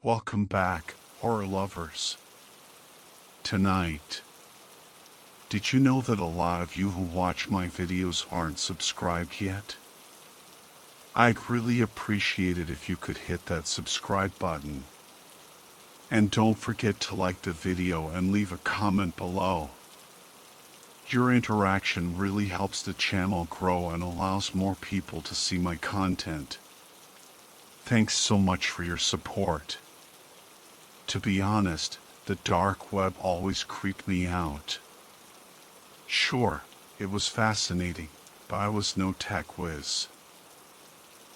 Welcome back, horror lovers. Tonight, did you know that a lot of you who watch my videos aren't subscribed yet? I'd really appreciate it if you could hit that subscribe button. And don't forget to like the video and leave a comment below. Your interaction really helps the channel grow and allows more people to see my content. Thanks so much for your support. To be honest, the dark web always creeped me out. Sure, it was fascinating, but I was no tech whiz.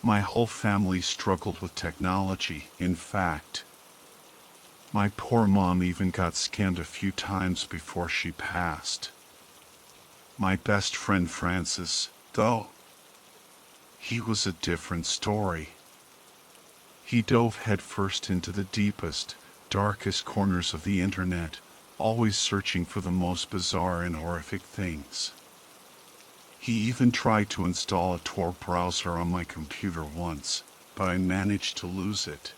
My whole family struggled with technology. In fact, my poor mom even got scammed a few times before she passed. My best friend Francis, though, he was a different story. He dove headfirst into the deepest, darkest corners of the internet, always searching for the most bizarre and horrific things. He even tried to install a Tor browser on my computer once, but I managed to lose it.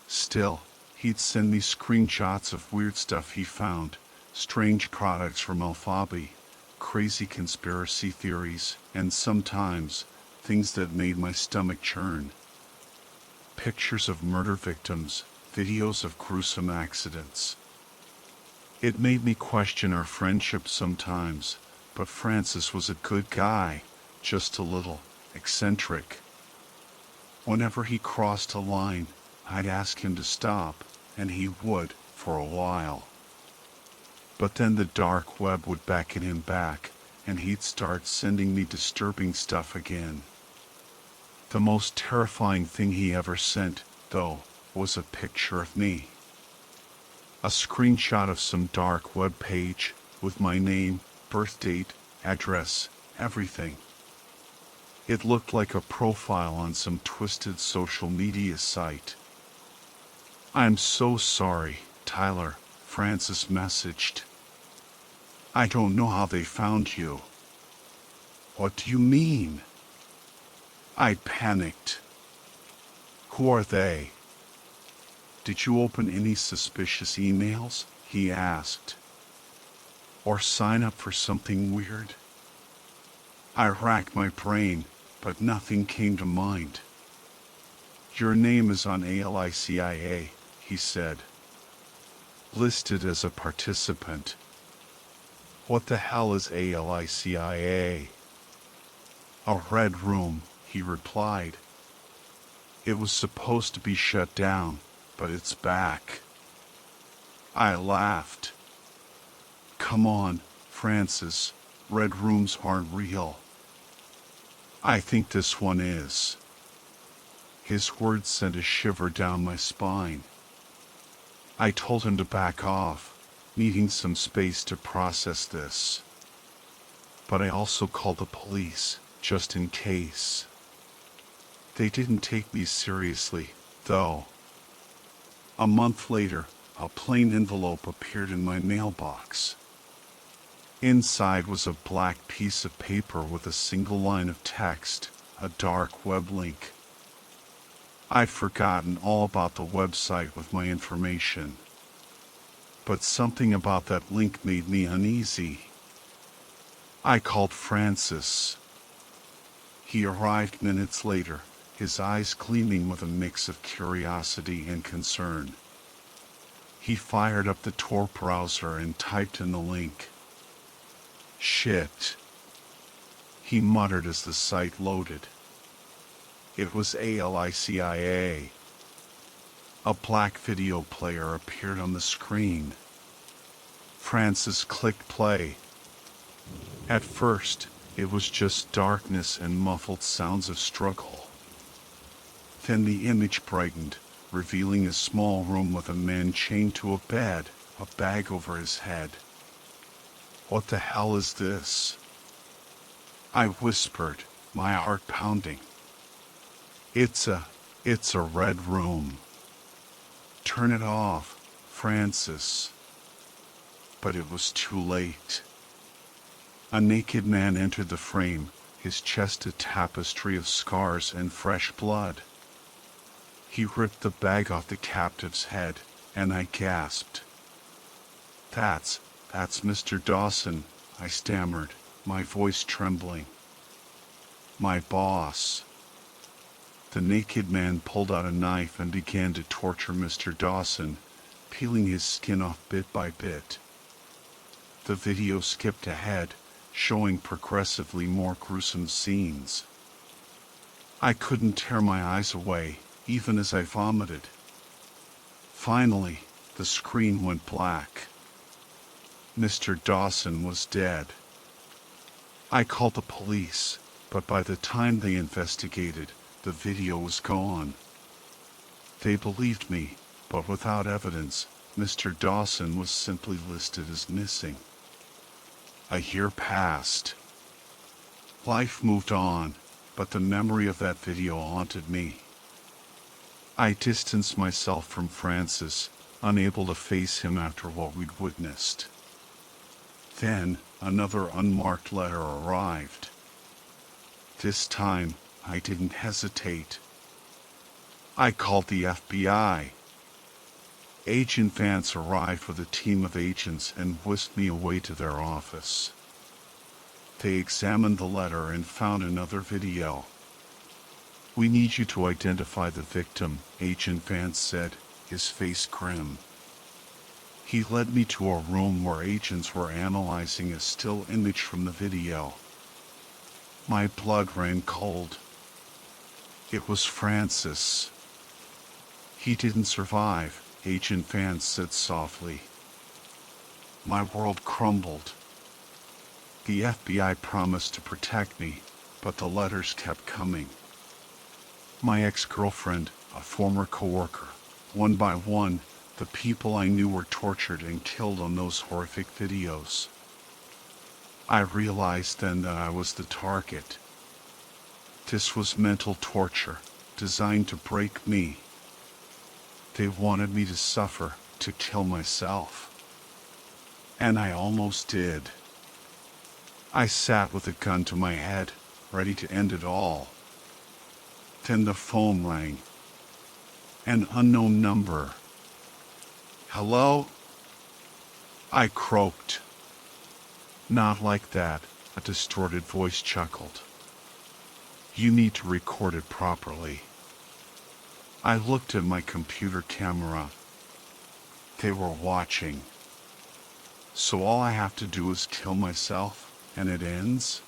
Still, he'd send me screenshots of weird stuff he found, strange products from Alphabi, crazy conspiracy theories, and sometimes, things that made my stomach churn. Pictures of murder victims, videos of gruesome accidents. It made me question our friendship sometimes, but Francis was a good guy, just a little eccentric. Whenever he crossed a line, I'd ask him to stop, and he would, for a while. But then the dark web would beckon him back, and he'd start sending me disturbing stuff again. The most terrifying thing he ever sent, though, was a picture of me. A screenshot of some dark web page, with my name, birth date, address, everything. It looked like a profile on some twisted social media site. "I'm so sorry, Tyler," Francis messaged. "I don't know how they found you." "What do you mean?" I panicked. "Who are they?" "Did you open any suspicious emails?" he asked. "Or sign up for something weird?" I racked my brain, but nothing came to mind. "Your name is on ALICIA, he said. "Listed as a participant." "What the hell is ALICIA?" "A red room," he replied. "It was supposed to be shut down, but it's back." I laughed. "Come on, Francis, red rooms aren't real." "I think this one is." His words sent a shiver down my spine. I told him to back off, needing some space to process this. But I also called the police, just in case. They didn't take me seriously, though. A month later, a plain envelope appeared in my mailbox. Inside was a black piece of paper with a single line of text, a dark web link. I'd forgotten all about the website with my information. But something about that link made me uneasy. I called Francis. He arrived minutes later, his eyes gleaming with a mix of curiosity and concern. He fired up the Tor browser and typed in the link. "Shit," he muttered as the site loaded. It was ALICIA. A black video player appeared on the screen. Francis clicked play. At first, it was just darkness and muffled sounds of struggle. Then the image brightened, revealing a small room with a man chained to a bed, a bag over his head. "What the hell is this?" I whispered, my heart pounding. It's a red room." "Turn it off, Francis." But it was too late. A naked man entered the frame, his chest a tapestry of scars and fresh blood. He ripped the bag off the captive's head, and I gasped. That's Mr. Dawson," I stammered, my voice trembling. "My boss." The naked man pulled out a knife and began to torture Mr. Dawson, peeling his skin off bit by bit. The video skipped ahead, showing progressively more gruesome scenes. I couldn't tear my eyes away, even as I vomited. Finally, the screen went black. Mr. Dawson was dead. I called the police, but by the time they investigated, the video was gone. They believed me, but without evidence, Mr. Dawson was simply listed as missing. A year passed. Life moved on, but the memory of that video haunted me. I distanced myself from Francis, unable to face him after what we'd witnessed. Then, another unmarked letter arrived. This time, I didn't hesitate. I called the FBI. Agent Vance arrived with a team of agents and whisked me away to their office. They examined the letter and found another video. "We need you to identify the victim," Agent Vance said, his face grim. He led me to a room where agents were analyzing a still image from the video. My blood ran cold. It was Francis. "He didn't survive," Agent Vance said softly. My world crumbled. The FBI promised to protect me, but the letters kept coming. My ex-girlfriend, a former coworker, one by one, the people I knew were tortured and killed on those horrific videos. I realized then that I was the target. This was mental torture, designed to break me. They wanted me to suffer, to kill myself. And I almost did. I sat with a gun to my head, ready to end it all. Then the phone rang. An unknown number. "Hello?" I croaked. "Not like that," a distorted voice chuckled. "You need to record it properly." I looked at my computer camera. They were watching. "So all I have to do is kill myself, and it ends?"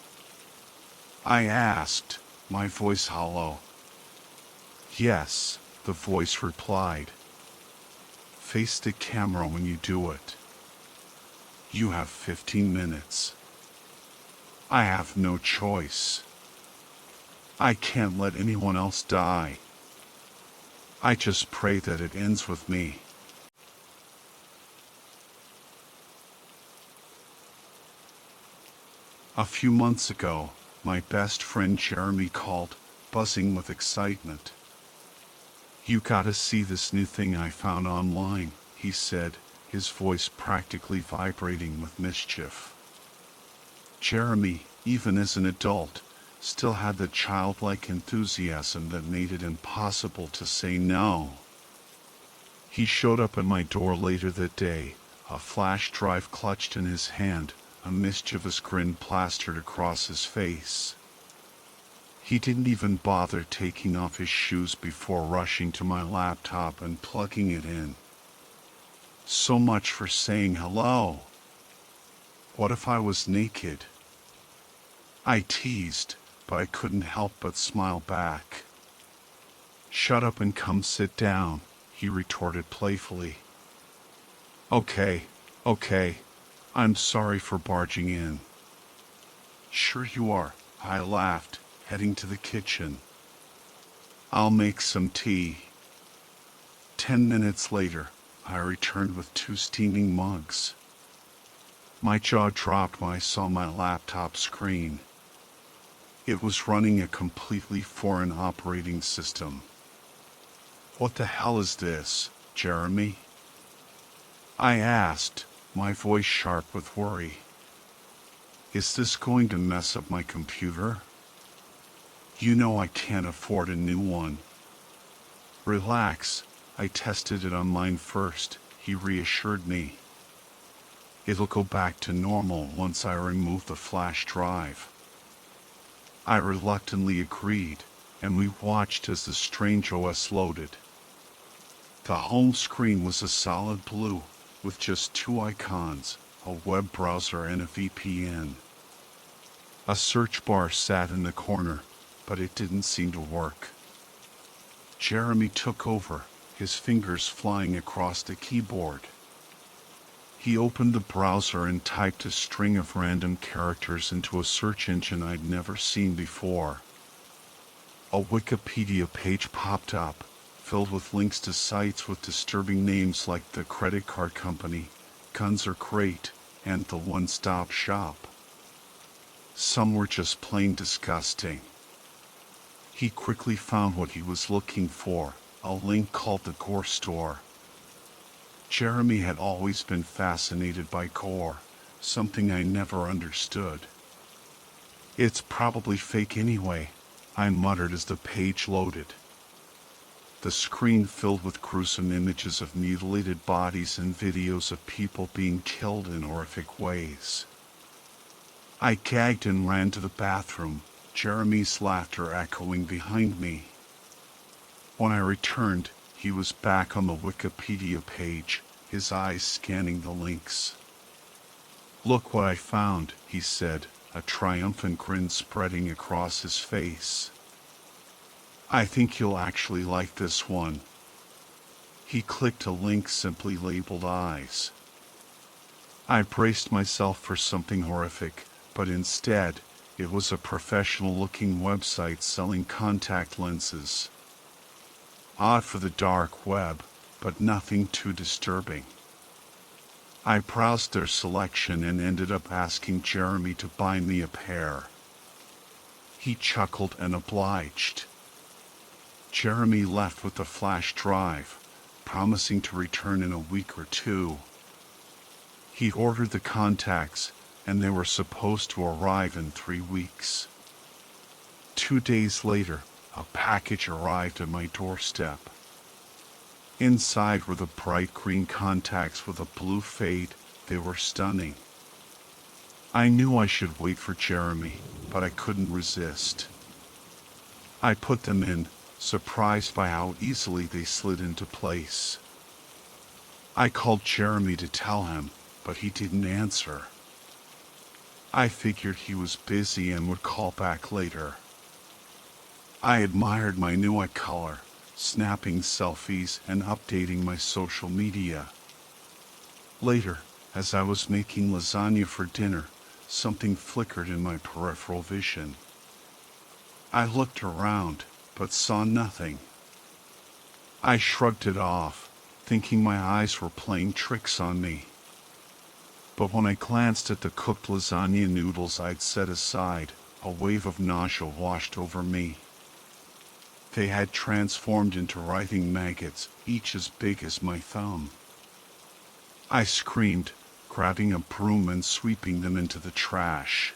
I asked, my voice hollow. "Yes," the voice replied. "Face the camera when you do it. You have 15 minutes. I have no choice. I can't let anyone else die. I just pray that it ends with me." A few months ago, my best friend Jeremy called, buzzing with excitement. "You gotta see this new thing I found online," he said, his voice practically vibrating with mischief. Jeremy, even as an adult, still had the childlike enthusiasm that made it impossible to say no. He showed up at my door later that day, a flash drive clutched in his hand, a mischievous grin plastered across his face. He didn't even bother taking off his shoes before rushing to my laptop and plugging it in. So much for saying hello. What if I was naked? I teased, but I couldn't help but smile back. "Shut up and come sit down," he retorted playfully. Okay, I'm sorry for barging in." "Sure you are," I laughed, heading to the kitchen. "I'll make some tea." 10 minutes later, I returned with 2 steaming mugs. My jaw dropped when I saw my laptop screen. It was running a completely foreign operating system. "What the hell is this, Jeremy?" I asked, my voice sharp with worry. "Is this going to mess up my computer? You know I can't afford a new one." Relax, I tested it on mine first, he reassured me. It'll go back to normal once I remove the flash drive. I reluctantly agreed, and we watched as the strange OS loaded. The home screen was a solid blue, with just two icons, a web browser and a VPN. A search bar sat in the corner, but it didn't seem to work. Jeremy took over, his fingers flying across the keyboard. He opened the browser and typed a string of random characters into a search engine I'd never seen before. A Wikipedia page popped up, filled with links to sites with disturbing names like the Credit Card Company, Guns Are Great, and the One Stop Shop. Some were just plain disgusting. He quickly found what he was looking for, a link called the Gore Store. Jeremy had always been fascinated by gore, something I never understood. It's probably fake anyway, I muttered as the page loaded. The screen filled with gruesome images of mutilated bodies and videos of people being killed in horrific ways. I gagged and ran to the bathroom, Jeremy's laughter echoing behind me. When I returned, he was back on the Wikipedia page, his eyes scanning the links. "Look what I found," he said, a triumphant grin spreading across his face. "I think you'll actually like this one." He clicked a link simply labeled Eyes. I braced myself for something horrific, but instead, it was a professional-looking website selling contact lenses. Odd for the dark web, but nothing too disturbing. I browsed their selection and ended up asking Jeremy to buy me a pair. He chuckled and obliged. Jeremy left with the flash drive, promising to return in a week or two. He ordered the contacts, and they were supposed to arrive in 3 weeks. 2 days later, a package arrived at my doorstep. Inside were the bright green contacts with a blue fade. They were stunning. I knew I should wait for Jeremy, but I couldn't resist. I put them in, surprised by how easily they slid into place. I called Jeremy to tell him, but he didn't answer. I figured he was busy and would call back later. I admired my new eye color, snapping selfies and updating my social media. Later, as I was making lasagna for dinner, something flickered in my peripheral vision. I looked around, but saw nothing. I shrugged it off, thinking my eyes were playing tricks on me. But when I glanced at the cooked lasagna noodles I'd set aside, a wave of nausea washed over me. They had transformed into writhing maggots, each as big as my thumb. I screamed, grabbing a broom and sweeping them into the trash.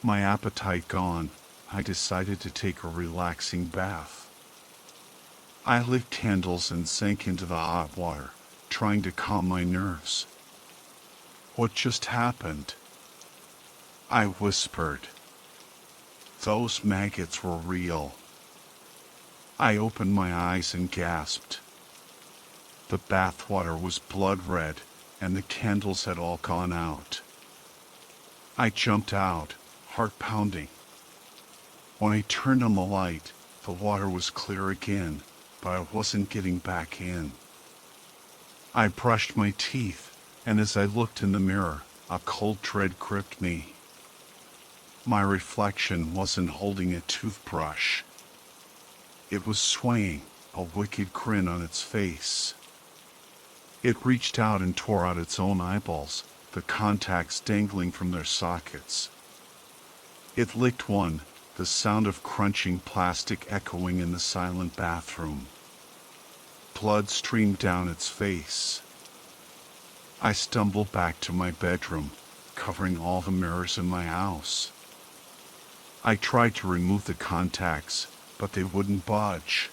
My appetite gone, I decided to take a relaxing bath. I lit candles and sank into the hot water, trying to calm my nerves. "What just happened?" I whispered. Those maggots were real. I opened my eyes and gasped. The bathwater was blood red, and the candles had all gone out. I jumped out, heart pounding. When I turned on the light, the water was clear again, but I wasn't getting back in. I brushed my teeth, and as I looked in the mirror, a cold dread gripped me. My reflection wasn't holding a toothbrush. It was swaying, a wicked grin on its face. It reached out and tore out its own eyeballs, the contacts dangling from their sockets. It licked one, the sound of crunching plastic echoing in the silent bathroom. Blood streamed down its face. I stumbled back to my bedroom, covering all the mirrors in my house. I tried to remove the contacts, but they wouldn't budge.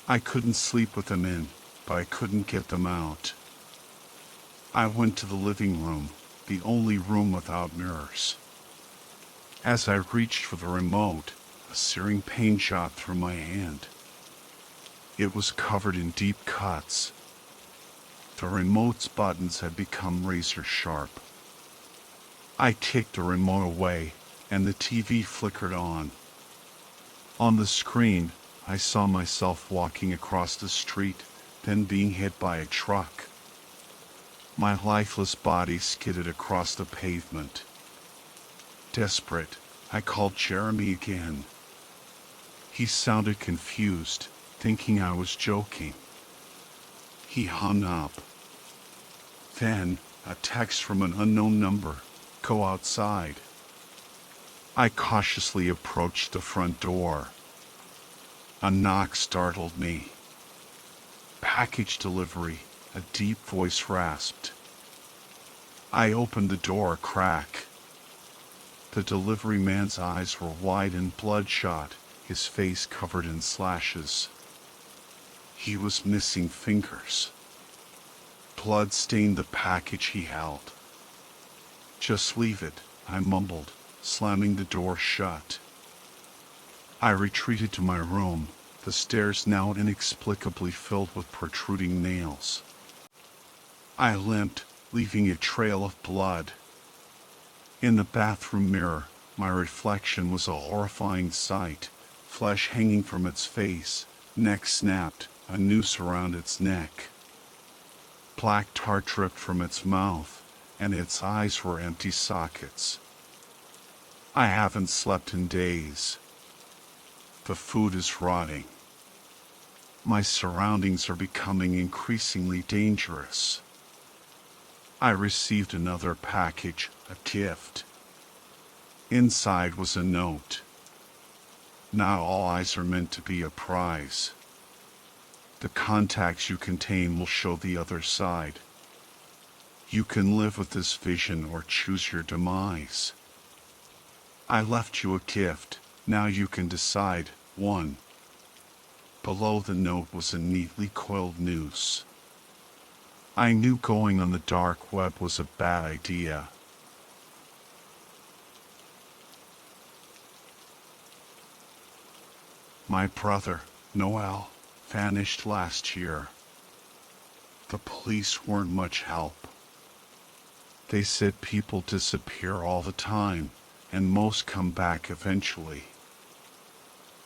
I couldn't sleep with them in, but I couldn't get them out. I went to the living room, the only room without mirrors. As I reached for the remote, a searing pain shot through my hand. It was covered in deep cuts. The remote's buttons had become razor sharp. I kicked the remote away, and the TV flickered on. On the screen, I saw myself walking across the street, then being hit by a truck. My lifeless body skidded across the pavement. Desperate, I called Jeremy again. He sounded confused, thinking I was joking. He hung up. Then, a text from an unknown number, "Go outside." I cautiously approached the front door. A knock startled me. "Package delivery," a deep voice rasped. I opened the door a crack. The delivery man's eyes were wide and bloodshot, his face covered in slashes. He was missing fingers. Blood stained the package he held. "Just leave it," I mumbled, slamming the door shut. I retreated to my room, the stairs now inexplicably filled with protruding nails. I limped, leaving a trail of blood. In the bathroom mirror, my reflection was a horrifying sight, flesh hanging from its face, neck snapped, a noose around its neck. Black tar dripped from its mouth, and its eyes were empty sockets. I haven't slept in days. The food is rotting. My surroundings are becoming increasingly dangerous. I received another package, a gift. Inside was a note. "Not all eyes are meant to be a prize. The contacts you contain will show the other side. You can live with this vision or choose your demise. I left you a gift, now you can decide." 1. Below the note was a neatly coiled noose. I knew going on the dark web was a bad idea. My brother, Noel, vanished last year. The police weren't much help. They said people disappear all the time, and most come back eventually.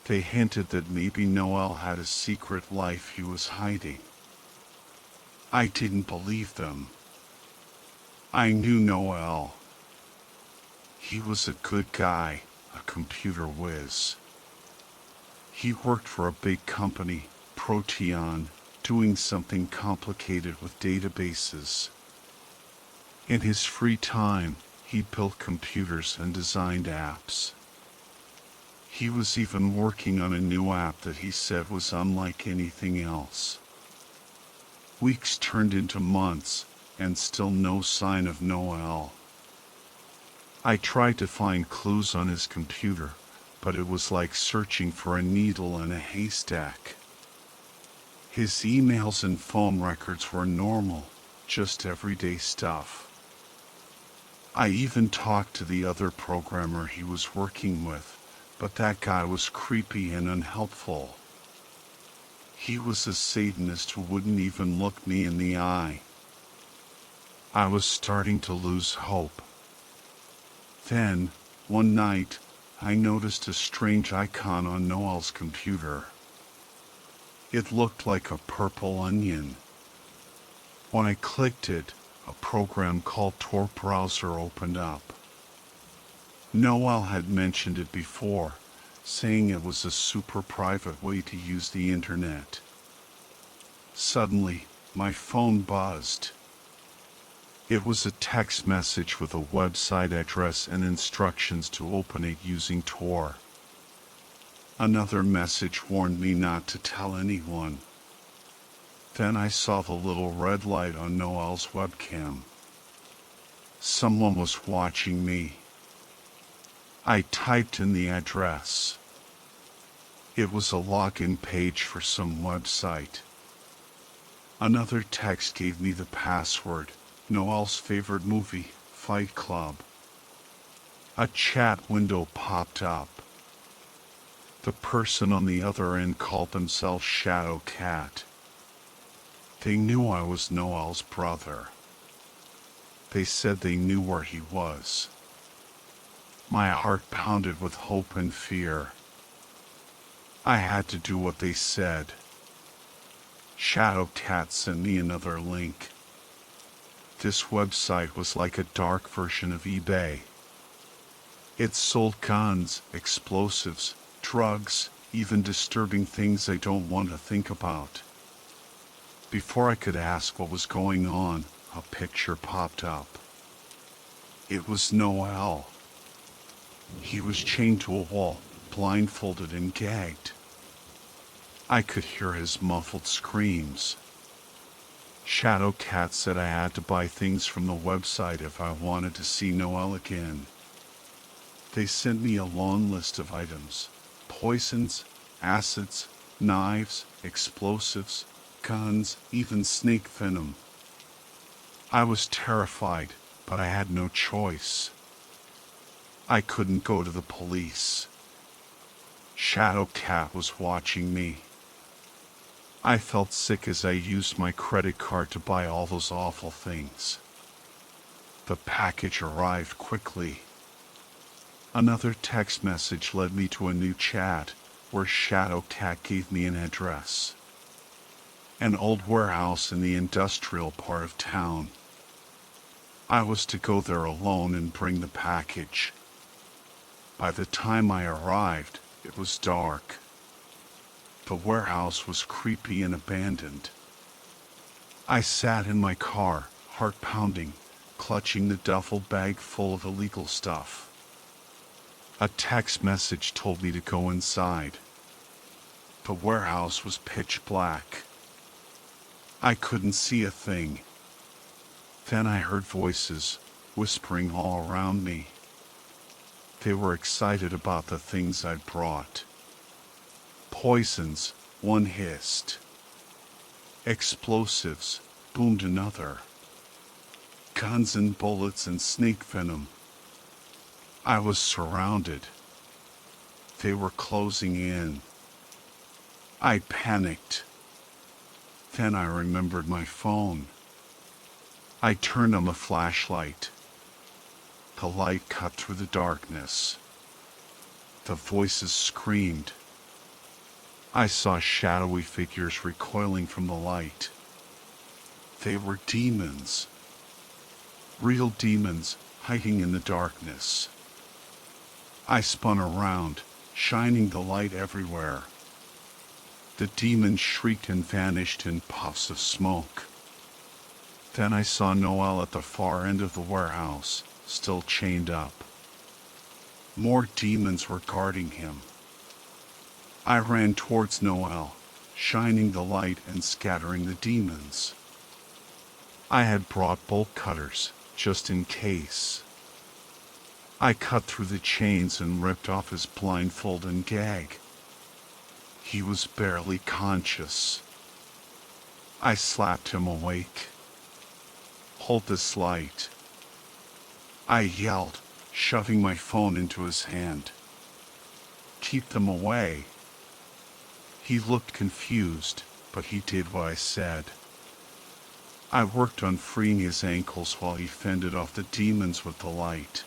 They hinted that maybe Noel had a secret life he was hiding. I didn't believe them. I knew Noel. He was a good guy, a computer whiz. He worked for a big company, Proteon, doing something complicated with databases. In his free time, he built computers and designed apps. He was even working on a new app that he said was unlike anything else. Weeks turned into months, and still no sign of Noel. I tried to find clues on his computer, but it was like searching for a needle in a haystack. His emails and phone records were normal, just everyday stuff. I even talked to the other programmer he was working with, but that guy was creepy and unhelpful. He was a Satanist who wouldn't even look me in the eye. I was starting to lose hope. Then, one night, I noticed a strange icon on Noel's computer. It looked like a purple onion. When I clicked it, a program called Tor Browser opened up. Noel had mentioned it before, saying it was a super private way to use the internet. Suddenly, my phone buzzed. It was a text message with a website address and instructions to open it using Tor. Another message warned me not to tell anyone. Then I saw the little red light on Noel's webcam. Someone was watching me. I typed in the address. It was a login page for some website. Another text gave me the password, Noel's favorite movie, Fight Club. A chat window popped up. The person on the other end called themselves Shadow Cat. They knew I was Noel's brother. They said they knew where he was. My heart pounded with hope and fear. I had to do what they said. Shadow Cat sent me another link. This website was like a dark version of eBay. It sold guns, explosives, drugs, even disturbing things I don't want to think about. Before I could ask what was going on, a picture popped up. It was Noel. He was chained to a wall, blindfolded and gagged. I could hear his muffled screams. Shadow Cat said I had to buy things from the website if I wanted to see Noel again. They sent me a long list of items: poisons, acids, knives, explosives, guns, even snake venom. I was terrified, but I had no choice. I couldn't go to the police. Shadow Cat was watching me. I felt sick as I used my credit card to buy all those awful things. The package arrived quickly. Another text message led me to a new chat where Shadow Cat gave me an address. An old warehouse in the industrial part of town. I was to go there alone and bring the package. By the time I arrived, it was dark. The warehouse was creepy and abandoned. I sat in my car, heart pounding, clutching the duffel bag full of illegal stuff. A text message told me to go inside. The warehouse was pitch black. I couldn't see a thing. Then I heard voices, whispering all around me. They were excited about the things I'd brought. Poisons, one hissed. Explosives, boomed another. Guns and bullets and snake venom. I was surrounded. They were closing in. I panicked. Then I remembered my phone. I turned on the flashlight. The light cut through the darkness. The voices screamed. I saw shadowy figures recoiling from the light. They were demons. Real demons hiding in the darkness. I spun around, shining the light everywhere. The demons shrieked and vanished in puffs of smoke. Then I saw Noel at the far end of the warehouse, still chained up. More demons were guarding him. I ran towards Noel, shining the light and scattering the demons. I had brought bolt cutters, just in case. I cut through the chains and ripped off his blindfold and gag. He was barely conscious. I slapped him awake. "Hold this light," I yelled, shoving my phone into his hand. "Keep them away." He looked confused, but he did what I said. I worked on freeing his ankles while he fended off the demons with the light.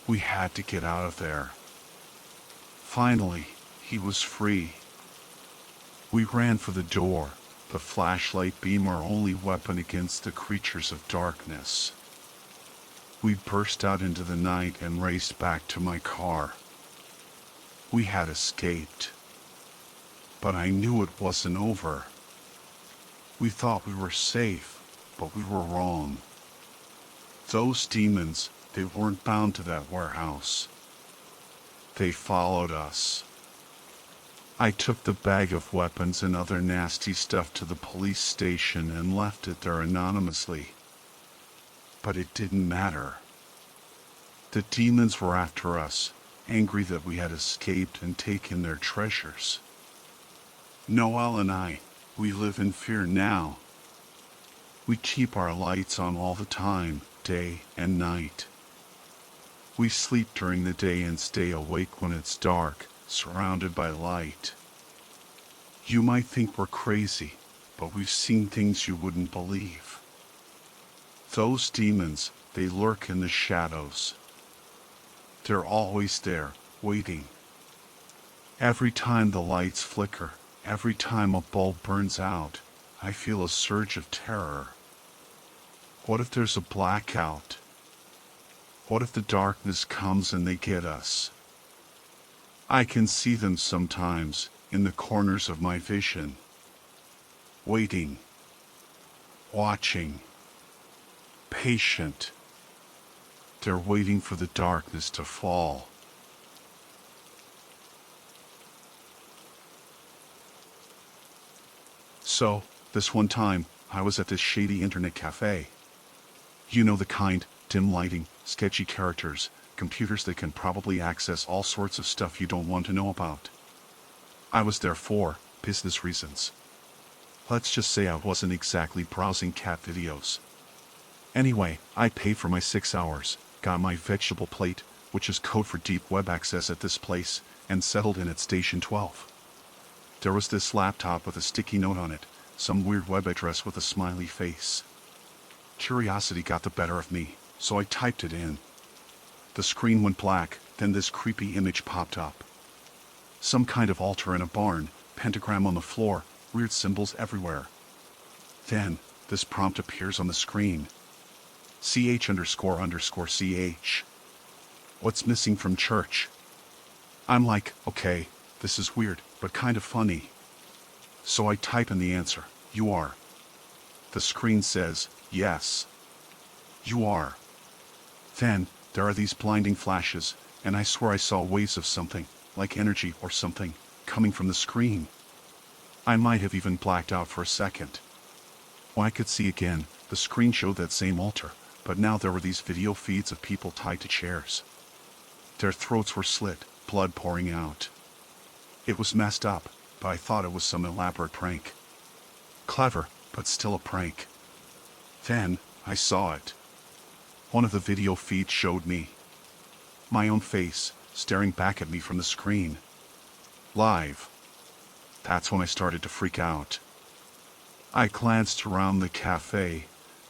We had to get out of there. Finally, he was free. We ran for the door, the flashlight beam our only weapon against the creatures of darkness. We burst out into the night and raced back to my car. We had escaped. But I knew it wasn't over. We thought we were safe, but we were wrong. Those demons, they weren't bound to that warehouse. They followed us. I took the bag of weapons and other nasty stuff to the police station and left it there anonymously. But it didn't matter. The demons were after us, angry that we had escaped and taken their treasures. Noel and I, we live in fear now. We keep our lights on all the time, day and night. We sleep during the day and stay awake when it's dark, surrounded by light. You might think we're crazy, but we've seen things you wouldn't believe. Those demons, they lurk in the shadows. They're always there, waiting. Every time the lights flicker, every time a bulb burns out, I feel a surge of terror. What if there's a blackout? What if the darkness comes and they get us? I can see them sometimes, in the corners of my vision. Waiting. Watching. Patient. They're waiting for the darkness to fall. So, this one time, I was at this shady internet cafe. You know the kind, dim lighting, sketchy characters, computers that can probably access all sorts of stuff you don't want to know about. I was there for business reasons. Let's just say I wasn't exactly browsing cat videos. Anyway, I paid for my 6 hours, got my vegetable plate, which is code for deep web access at this place, and settled in at station 12. There was this laptop with a sticky note on it, some weird web address with a smiley face. Curiosity got the better of me, so I typed it in. The screen went black, then this creepy image popped up. Some kind of altar in a barn, pentagram on the floor, weird symbols everywhere. Then, this prompt appears on the screen. ch__ch. What's missing from church? I'm like, okay, this is weird, but kind of funny. So I type in the answer, you are. The screen says, yes. You are. Then, there are these blinding flashes, and I swear I saw waves of something, like energy or something, coming from the screen. I might have even blacked out for a second. When I could see again, the screen showed that same altar, but now there were these video feeds of people tied to chairs. Their throats were slit, blood pouring out. It was messed up, but I thought it was some elaborate prank. Clever, but still a prank. Then, I saw it. One of the video feeds showed me. My own face, staring back at me from the screen. Live. That's when I started to freak out. I glanced around the cafe,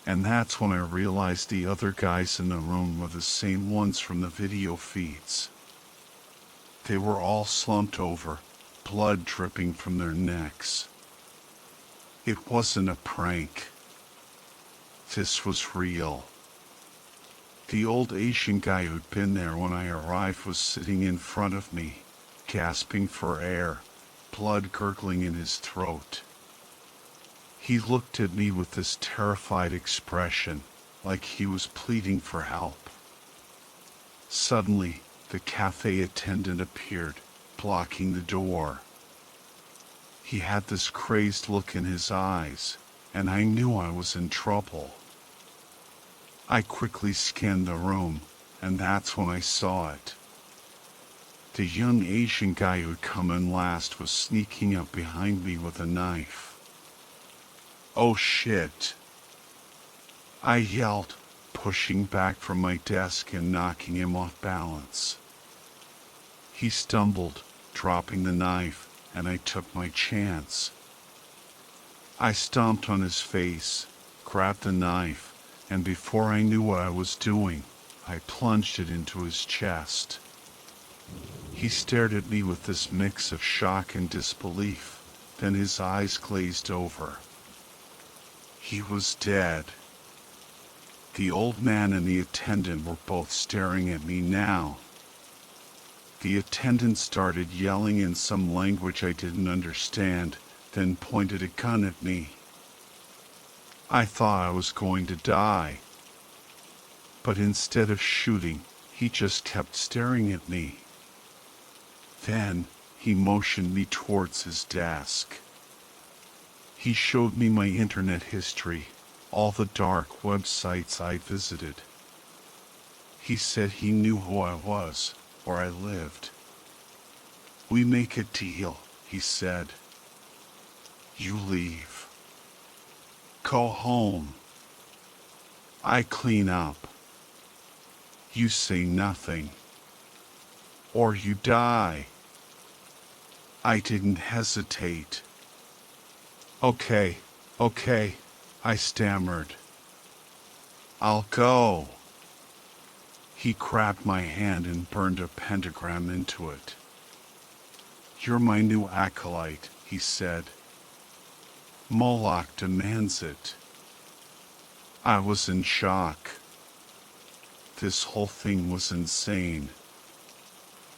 and that's when I realized the other guys in the room were the same ones from the video feeds. They were all slumped over, blood dripping from their necks. It wasn't a prank. This was real. The old Asian guy who'd been there when I arrived was sitting in front of me, gasping for air, blood gurgling in his throat. He looked at me with this terrified expression, like he was pleading for help. Suddenly, the cafe attendant appeared, blocking the door. He had this crazed look in his eyes, and I knew I was in trouble. I quickly scanned the room, and that's when I saw it. The young Asian guy who'd come in last was sneaking up behind me with a knife. Oh shit! I yelled, pushing back from my desk and knocking him off balance. He stumbled, dropping the knife, and I took my chance. I stomped on his face, grabbed the knife, and before I knew what I was doing, I plunged it into his chest. He stared at me with this mix of shock and disbelief, then his eyes glazed over. He was dead. The old man and the attendant were both staring at me now. The attendant started yelling in some language I didn't understand, then pointed a gun at me. I thought I was going to die. But instead of shooting, he just kept staring at me. Then, he motioned me towards his desk. He showed me my internet history, all the dark websites I visited. He said he knew who I was, where I lived. We make a deal, he said. You leave. Go home. I clean up. You say nothing. Or you die. I didn't hesitate. Okay, I stammered. I'll go. He grabbed my hand and burned a pentagram into it. You're my new acolyte, he said. Moloch demands it. I was in shock. This whole thing was insane.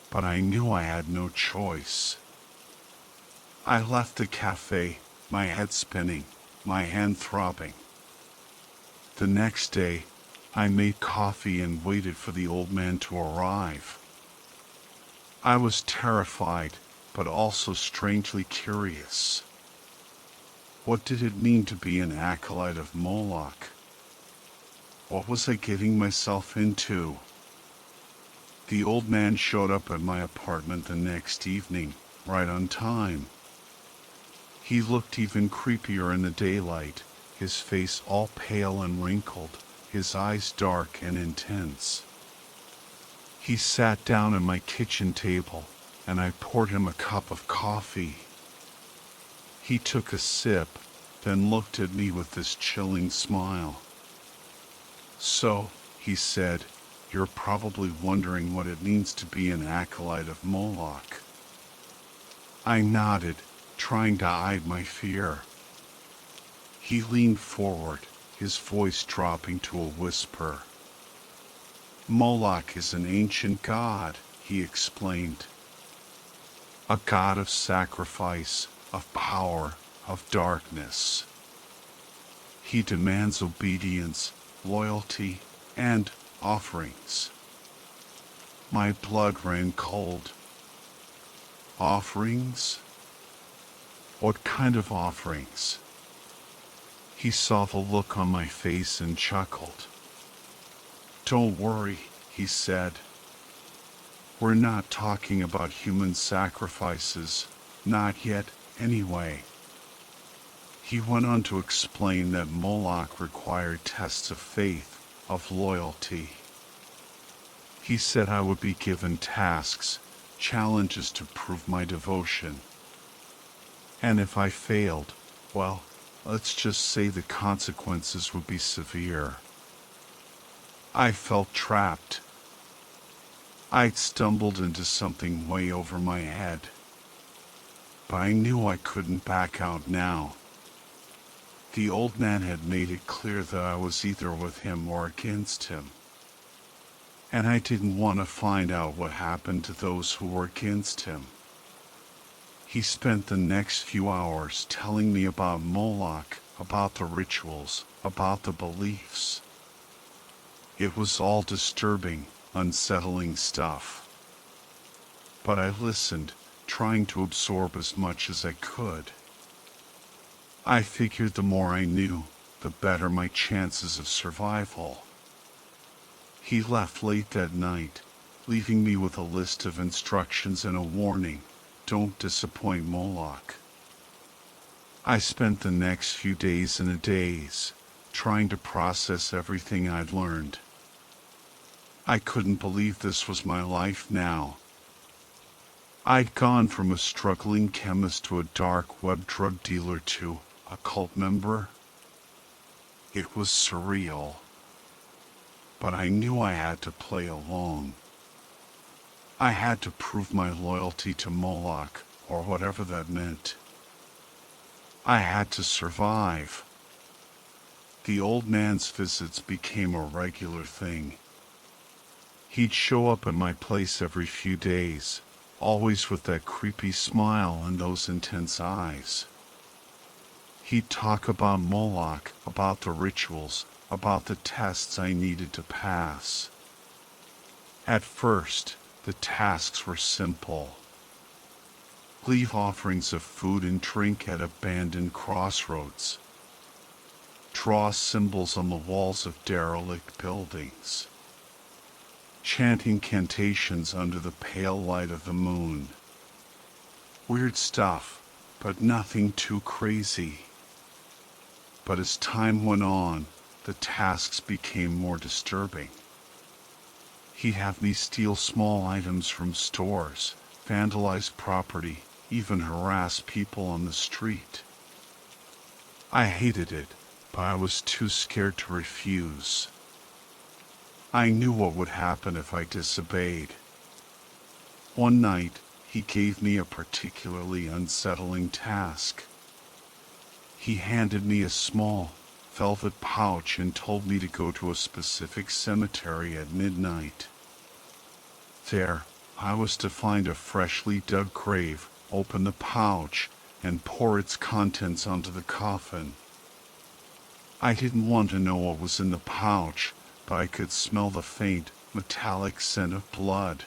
But I knew I had no choice. I left the cafe, my head spinning, my hand throbbing. The next day, I made coffee and waited for the old man to arrive. I was terrified, but also strangely curious. What did it mean to be an acolyte of Moloch? What was I getting myself into? The old man showed up at my apartment the next evening, right on time. He looked even creepier in the daylight, his face all pale and wrinkled, his eyes dark and intense. He sat down at my kitchen table, and I poured him a cup of coffee. He took a sip, then looked at me with this chilling smile. So, he said, you're probably wondering what it means to be an acolyte of Moloch. I nodded, trying to hide my fear. He leaned forward, his voice dropping to a whisper. Moloch is an ancient god, he explained. A god of sacrifice, of power, of darkness. He demands obedience, loyalty, and offerings. My blood ran cold. Offerings? What kind of offerings? He saw the look on my face and chuckled. Don't worry, he said. We're not talking about human sacrifices, not yet, anyway. He went on to explain that Moloch required tests of faith, of loyalty. He said I would be given tasks, challenges to prove my devotion. And if I failed, well, let's just say the consequences would be severe. I felt trapped. I'd stumbled into something way over my head. But I knew I couldn't back out now. The old man had made it clear that I was either with him or against him. And I didn't want to find out what happened to those who were against him. He spent the next few hours telling me about Moloch, about the rituals, about the beliefs. It was all disturbing, unsettling stuff. But I listened, trying to absorb as much as I could. I figured the more I knew, the better my chances of survival. He left late that night, leaving me with a list of instructions and a warning, don't disappoint Moloch. I spent the next few days in a daze, trying to process everything I'd learned. I couldn't believe this was my life now. I'd gone from a struggling chemist to a dark web drug dealer to a cult member. It was surreal. But I knew I had to play along. I had to prove my loyalty to Moloch, or whatever that meant. I had to survive. The old man's visits became a regular thing. He'd show up at my place every few days, always with that creepy smile and those intense eyes. He'd talk about Moloch, about the rituals, about the tests I needed to pass. At first, the tasks were simple. Leave offerings of food and drink at abandoned crossroads. Draw symbols on the walls of derelict buildings. chanting cantations under the pale light of the moon. Weird stuff, but nothing too crazy. But as time went on, the tasks became more disturbing. He'd have me steal small items from stores, vandalize property, even harass people on the street. I hated it, but I was too scared to refuse. I knew what would happen if I disobeyed. One night, he gave me a particularly unsettling task. He handed me a small, velvet pouch and told me to go to a specific cemetery at midnight. There, I was to find a freshly dug grave, open the pouch, and pour its contents onto the coffin. I didn't want to know what was in the pouch, but I could smell the faint, metallic scent of blood.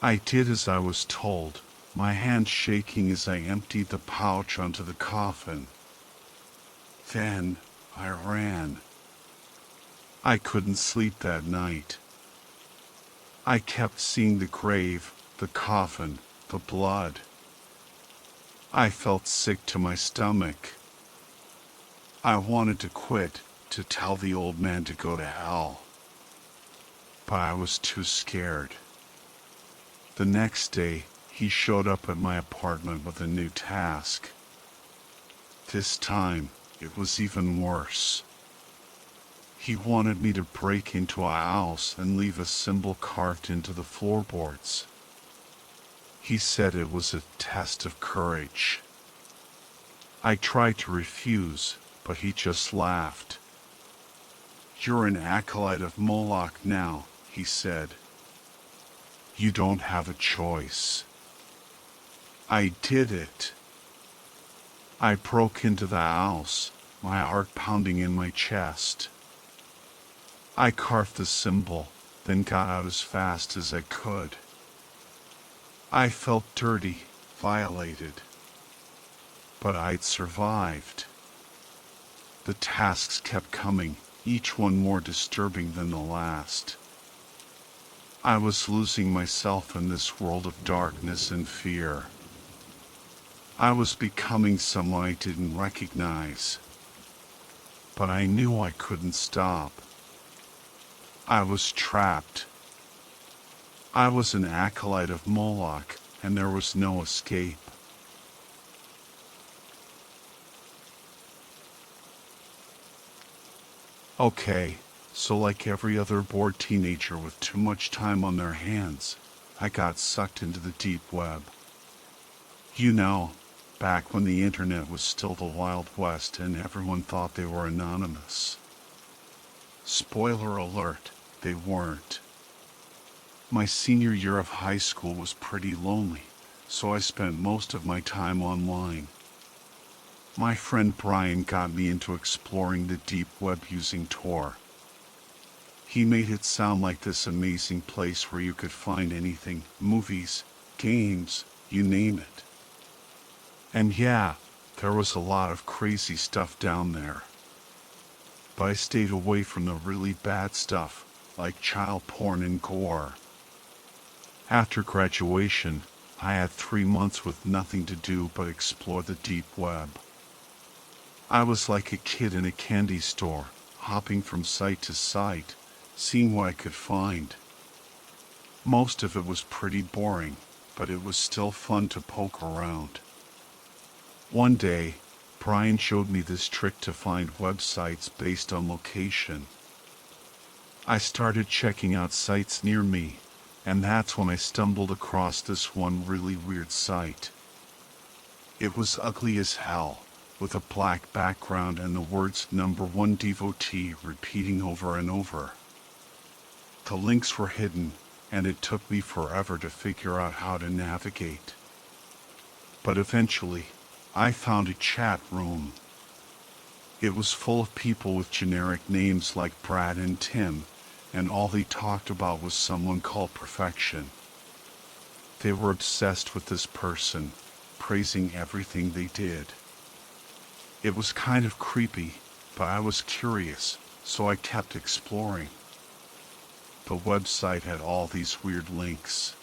I did as I was told, my hand shaking as I emptied the pouch onto the coffin. Then I ran. I couldn't sleep that night. I kept seeing the grave, the coffin, the blood. I felt sick to my stomach. I wanted to quit, to tell the old man to go to hell. But I was too scared. The next day, he showed up at my apartment with a new task. This time, it was even worse. He wanted me to break into a house and leave a symbol carved into the floorboards. He said it was a test of courage. I tried to refuse, but he just laughed. "You're an acolyte of Moloch now," he said. "You don't have a choice." I did it. I broke into the house, my heart pounding in my chest. I carved the symbol, then got out as fast as I could. I felt dirty, violated. But I'd survived. The tasks kept coming, each one more disturbing than the last. I was losing myself in this world of darkness and fear. I was becoming someone I didn't recognize. But I knew I couldn't stop. I was trapped. I was an acolyte of Moloch, and there was no escape. Okay, so like every other bored teenager with too much time on their hands, I got sucked into the deep web. You know, back when the internet was still the Wild West and everyone thought they were anonymous. Spoiler alert, they weren't. My senior year of high school was pretty lonely, so I spent most of my time online. My friend Brian got me into exploring the deep web using Tor. He made it sound like this amazing place where you could find anything, movies, games, you name it. And yeah, there was a lot of crazy stuff down there. But I stayed away from the really bad stuff, like child porn and gore. After graduation, I had 3 months with nothing to do but explore the deep web. I was like a kid in a candy store, hopping from site to site, seeing what I could find. Most of it was pretty boring, but it was still fun to poke around. One day, Brian showed me this trick to find websites based on location. I started checking out sites near me, and that's when I stumbled across this one really weird site. It was ugly as hell, with a black background and the words #1 devotee repeating over and over. The links were hidden, and it took me forever to figure out how to navigate. But eventually, I found a chat room. It was full of people with generic names like Brad and Tim, and all they talked about was someone called Perfection. They were obsessed with this person, praising everything they did. It was kind of creepy, but I was curious, so I kept exploring. The website had all these weird links.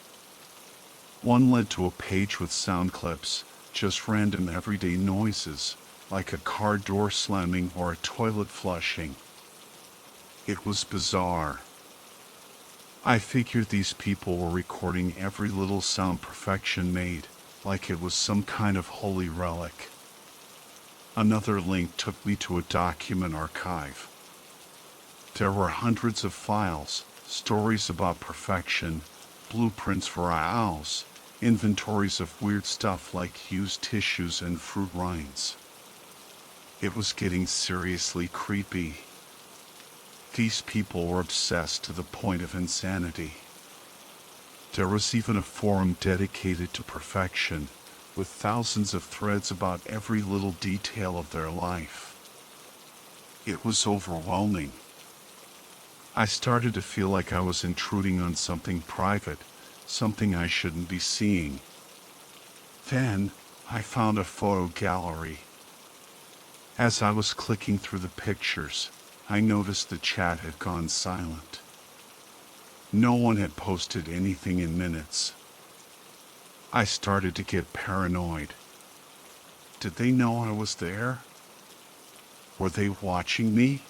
One led to a page with sound clips, just random everyday noises, like a car door slamming or a toilet flushing. It was bizarre. I figured these people were recording every little sound perfection made, like it was some kind of holy relic. Another link took me to a document archive. There were hundreds of files, stories about perfection, blueprints for a house, inventories of weird stuff like used tissues and fruit rinds. It was getting seriously creepy. These people were obsessed to the point of insanity. There was even a forum dedicated to perfection, with thousands of threads about every little detail of their life. It was overwhelming. I started to feel like I was intruding on something private, something I shouldn't be seeing. Then, I found a photo gallery. As I was clicking through the pictures, I noticed the chat had gone silent. No one had posted anything in minutes. I started to get paranoid. Did they know I was there? Were they watching me?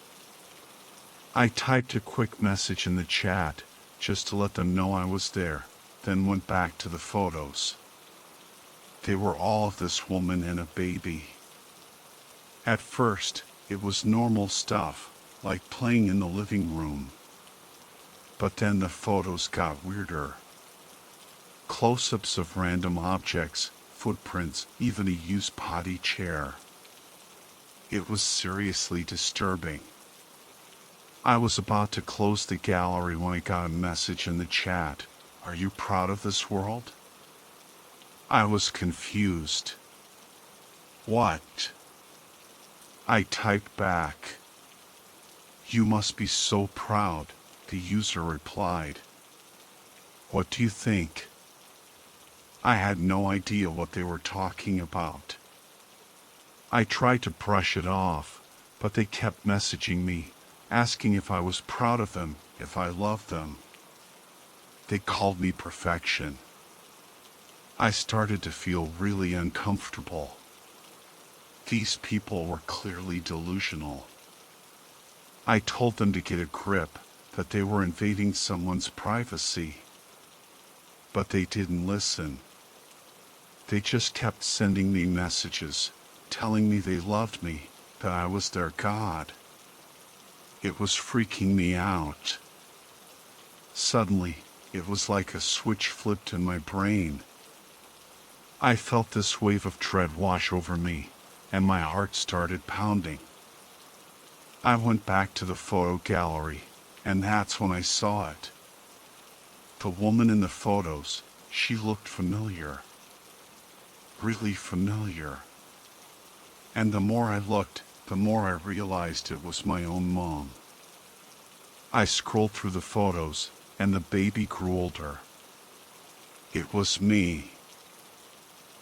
I typed a quick message in the chat, just to let them know I was there, then went back to the photos. They were all of this woman and a baby. At first, it was normal stuff, like playing in the living room. But then the photos got weirder. Close-ups of random objects, footprints, even a used potty chair. It was seriously disturbing. I was about to close the gallery when I got a message in the chat. Are you proud of this world? I was confused. What? I typed back. You must be so proud, the user replied. What do you think? I had no idea what they were talking about. I tried to brush it off, but they kept messaging me, asking if I was proud of them, if I loved them. They called me perfection. I started to feel really uncomfortable. These people were clearly delusional. I told them to get a grip, that they were invading someone's privacy. But they didn't listen. They just kept sending me messages, telling me they loved me, that I was their god. It was freaking me out. Suddenly, it was like a switch flipped in my brain. I felt this wave of dread wash over me, and my heart started pounding. I went back to the photo gallery, and that's when I saw it. The woman in the photos, she looked familiar. Really familiar. And the more I looked, the more I realized it was my own mom. I scrolled through the photos, and the baby grew older. It was me.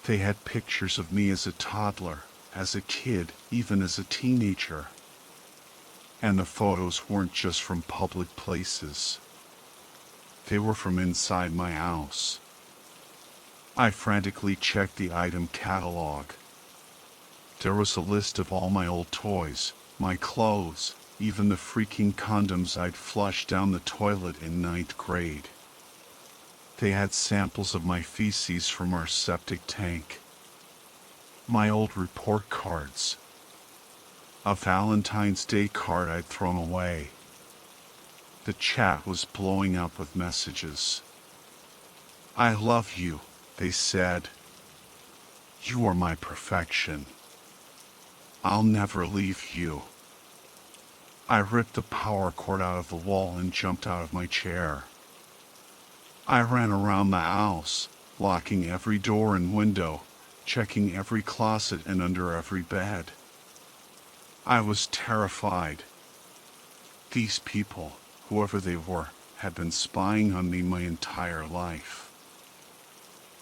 They had pictures of me as a toddler, as a kid, even as a teenager. And the photos weren't just from public places. They were from inside my house. I frantically checked the item catalog. There was a list of all my old toys, my clothes, even the freaking condoms I'd flushed down the toilet in 9th grade. They had samples of my feces from our septic tank. My old report cards. A Valentine's Day card I'd thrown away. The chat was blowing up with messages. I love you, they said. You are my perfection. I'll never leave you. I ripped the power cord out of the wall and jumped out of my chair. I ran around the house, locking every door and window, checking every closet and under every bed. I was terrified. These people, whoever they were, had been spying on me my entire life.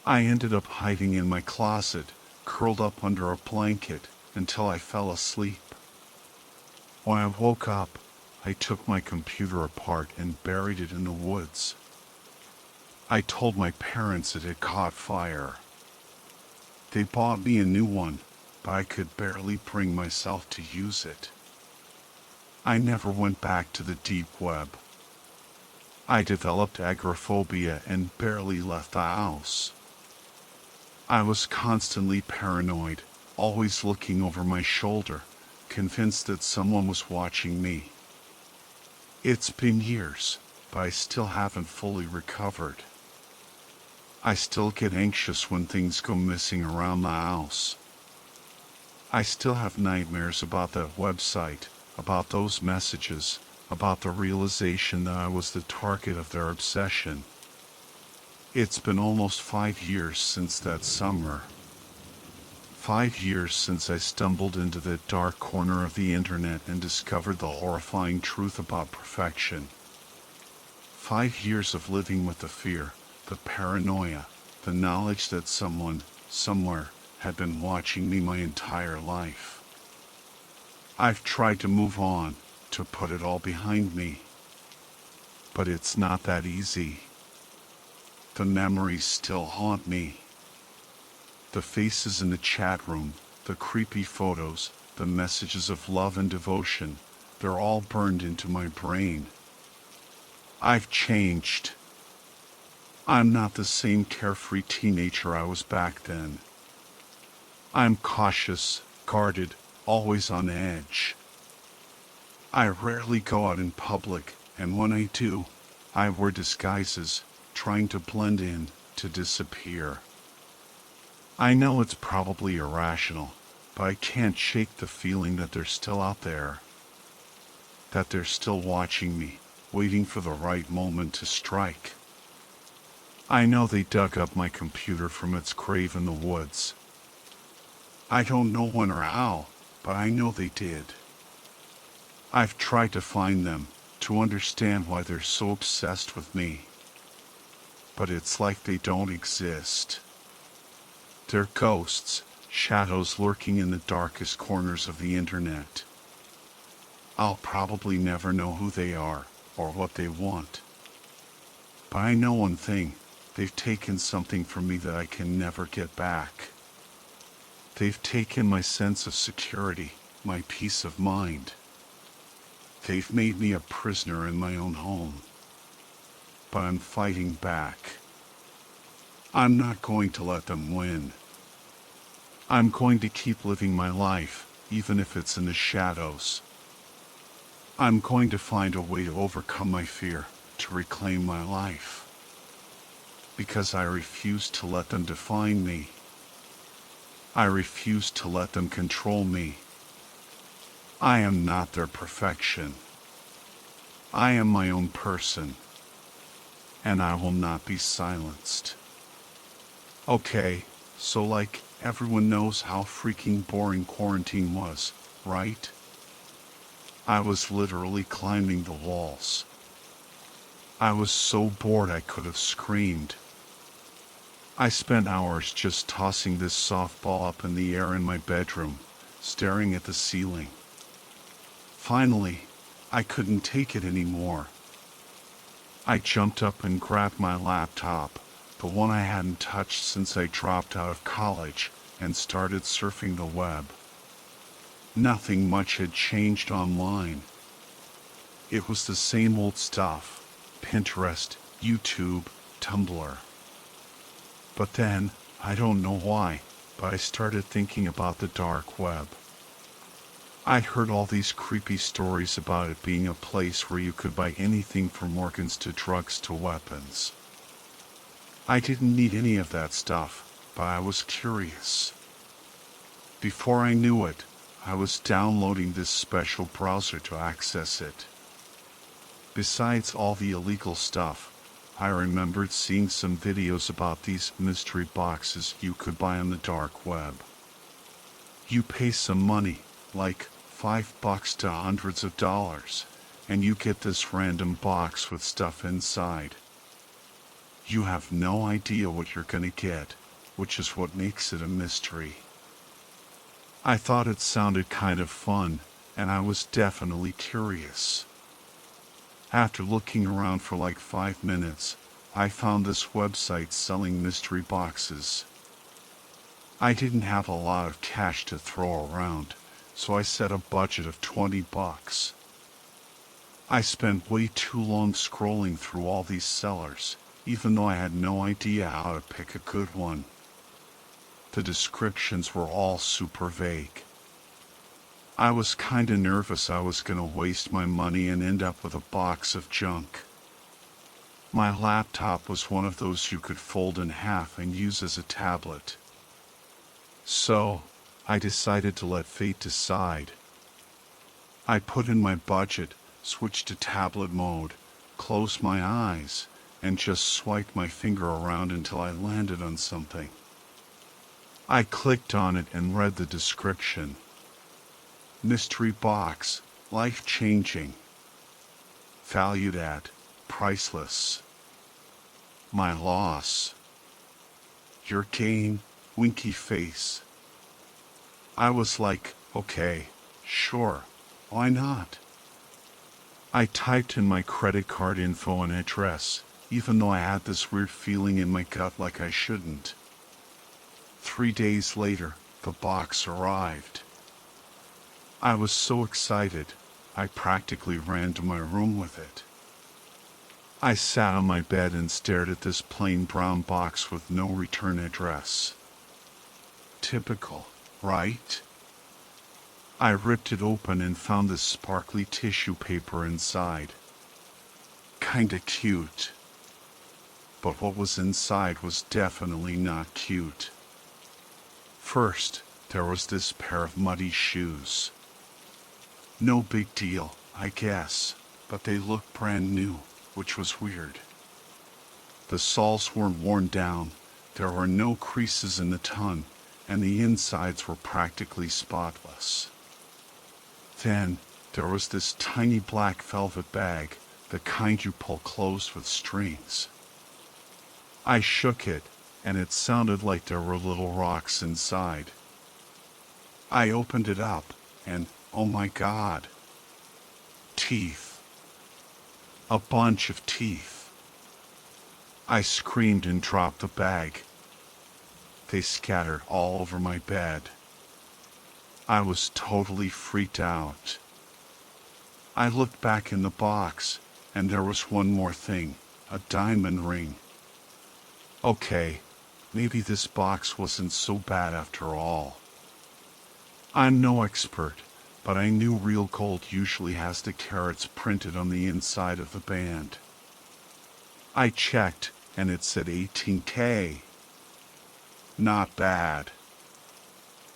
I ended up hiding in my closet, curled up under a blanket, until I fell asleep. When I woke up, I took my computer apart and buried it in the woods. I told my parents it had caught fire. They bought me a new one, but I could barely bring myself to use it. I never went back to the deep web. I developed agoraphobia and barely left the house. I was constantly paranoid, always looking over my shoulder, convinced that someone was watching me. It's been years, but I still haven't fully recovered. I still get anxious when things go missing around the house. I still have nightmares about that website, about those messages, about the realization that I was the target of their obsession. It's been almost 5 years since that summer. 5 years since I stumbled into that dark corner of the internet and discovered the horrifying truth about perfection. 5 years of living with the fear, the paranoia, the knowledge that someone, somewhere, had been watching me my entire life. I've tried to move on, to put it all behind me. But it's not that easy. The memories still haunt me. The faces in the chat room, the creepy photos, the messages of love and devotion, they're all burned into my brain. I've changed. I'm not the same carefree teenager I was back then. I'm cautious, guarded, always on edge. I rarely go out in public, and when I do, I wear disguises, trying to blend in, to disappear. I know it's probably irrational, but I can't shake the feeling that they're still out there. That they're still watching me, waiting for the right moment to strike. I know they dug up my computer from its grave in the woods. I don't know when or how, but I know they did. I've tried to find them, to understand why they're so obsessed with me. But it's like they don't exist. They're ghosts, shadows lurking in the darkest corners of the internet. I'll probably never know who they are, or what they want. But I know one thing, they've taken something from me that I can never get back. They've taken my sense of security, my peace of mind. They've made me a prisoner in my own home. But I'm fighting back. I'm not going to let them win. I'm going to keep living my life, even if it's in the shadows. I'm going to find a way to overcome my fear, to reclaim my life. Because I refuse to let them define me. I refuse to let them control me. I am not their perfection. I am my own person. And I will not be silenced. Okay, so like everyone knows how freaking boring quarantine was, right? I was literally climbing the walls. I was so bored I could have screamed. I spent hours just tossing this softball up in the air in my bedroom, staring at the ceiling. Finally, I couldn't take it anymore. I jumped up and grabbed my laptop, the one I hadn't touched since I dropped out of college, and started surfing the web. Nothing much had changed online. It was the same old stuff: Pinterest, YouTube, Tumblr. But then, I don't know why, but I started thinking about the dark web. I'd heard all these creepy stories about it being a place where you could buy anything from organs to drugs to weapons. I didn't need any of that stuff, but I was curious. Before I knew it, I was downloading this special browser to access it. Besides all the illegal stuff, I remembered seeing some videos about these mystery boxes you could buy on the dark web. You pay some money, like $5 to hundreds of dollars, and you get this random box with stuff inside. You have no idea what you're gonna get, which is what makes it a mystery. I thought it sounded kind of fun, and I was definitely curious. After looking around for like 5 minutes, I found this website selling mystery boxes. I didn't have a lot of cash to throw around, so I set a budget of $20. I spent way too long scrolling through all these sellers, even though I had no idea how to pick a good one. The descriptions were all super vague. I was kinda nervous I was gonna waste my money and end up with a box of junk. My laptop was one of those you could fold in half and use as a tablet. So, I decided to let fate decide. I put in my budget, switched to tablet mode, closed my eyes, and just swiped my finger around until I landed on something. I clicked on it and read the description. Mystery box, life-changing. Valued at, priceless. My loss. Your gain, winky face. I was like, okay, sure, why not? I typed in my credit card info and address, even though I had this weird feeling in my gut like I shouldn't. 3 days later, the box arrived. I was so excited, I practically ran to my room with it. I sat on my bed and stared at this plain brown box with no return address. Typical, right? I ripped it open and found this sparkly tissue paper inside. Kinda cute. But what was inside was definitely not cute. First, there was this pair of muddy shoes. No big deal, I guess, but they looked brand new, which was weird. The soles weren't worn down, there were no creases in the tongue, and the insides were practically spotless. Then, there was this tiny black velvet bag, the kind you pull closed with strings. I shook it, and it sounded like there were little rocks inside. I opened it up, and oh my God. Teeth. A bunch of teeth. I screamed and dropped the bag. They scattered all over my bed. I was totally freaked out. I looked back in the box, and there was one more thing, a diamond ring. Okay, maybe this box wasn't so bad after all. I'm no expert, but I knew real gold usually has the carats printed on the inside of the band. I checked, and it said 18K. Not bad.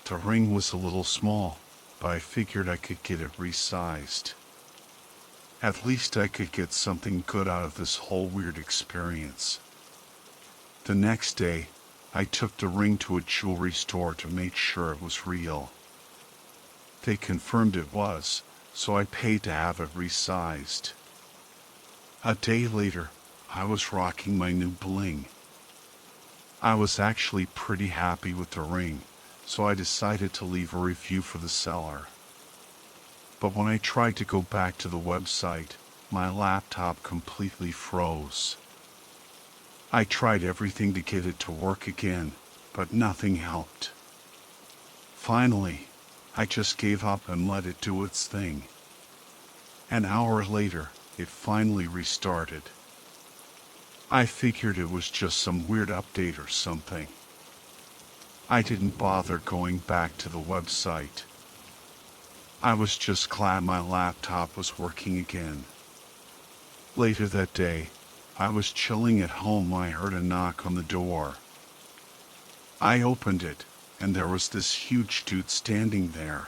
The ring was a little small, but I figured I could get it resized. At least I could get something good out of this whole weird experience. The next day, I took the ring to a jewelry store to make sure it was real. They confirmed it was, so I paid to have it resized. A day later, I was rocking my new bling. I was actually pretty happy with the ring, so I decided to leave a review for the seller. But when I tried to go back to the website, my laptop completely froze. I tried everything to get it to work again, but nothing helped. Finally, I just gave up and let it do its thing. An hour later, it finally restarted. I figured it was just some weird update or something. I didn't bother going back to the website. I was just glad my laptop was working again. Later that day, I was chilling at home when I heard a knock on the door. I opened it, and there was this huge dude standing there.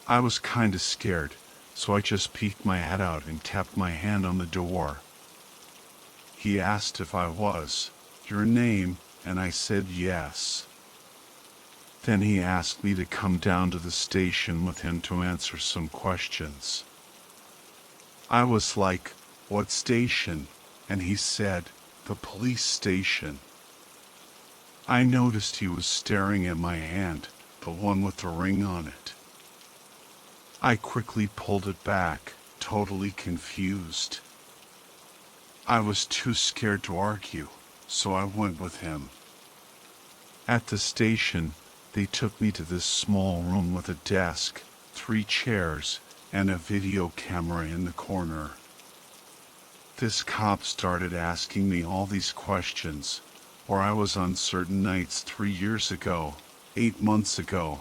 I was kinda scared, so I just peeked my head out and tapped my hand on the door. He asked if I was, your name, and I said yes. Then he asked me to come down to the station with him to answer some questions. I was like, what station? And he said, the police station. I noticed he was staring at my hand, the one with the ring on it. I quickly pulled it back, totally confused. I was too scared to argue, so I went with him. At the station, they took me to this small room with a desk, 3 chairs, and a video camera in the corner. This cop started asking me all these questions, where I was on certain nights 3 years ago, 8 months ago,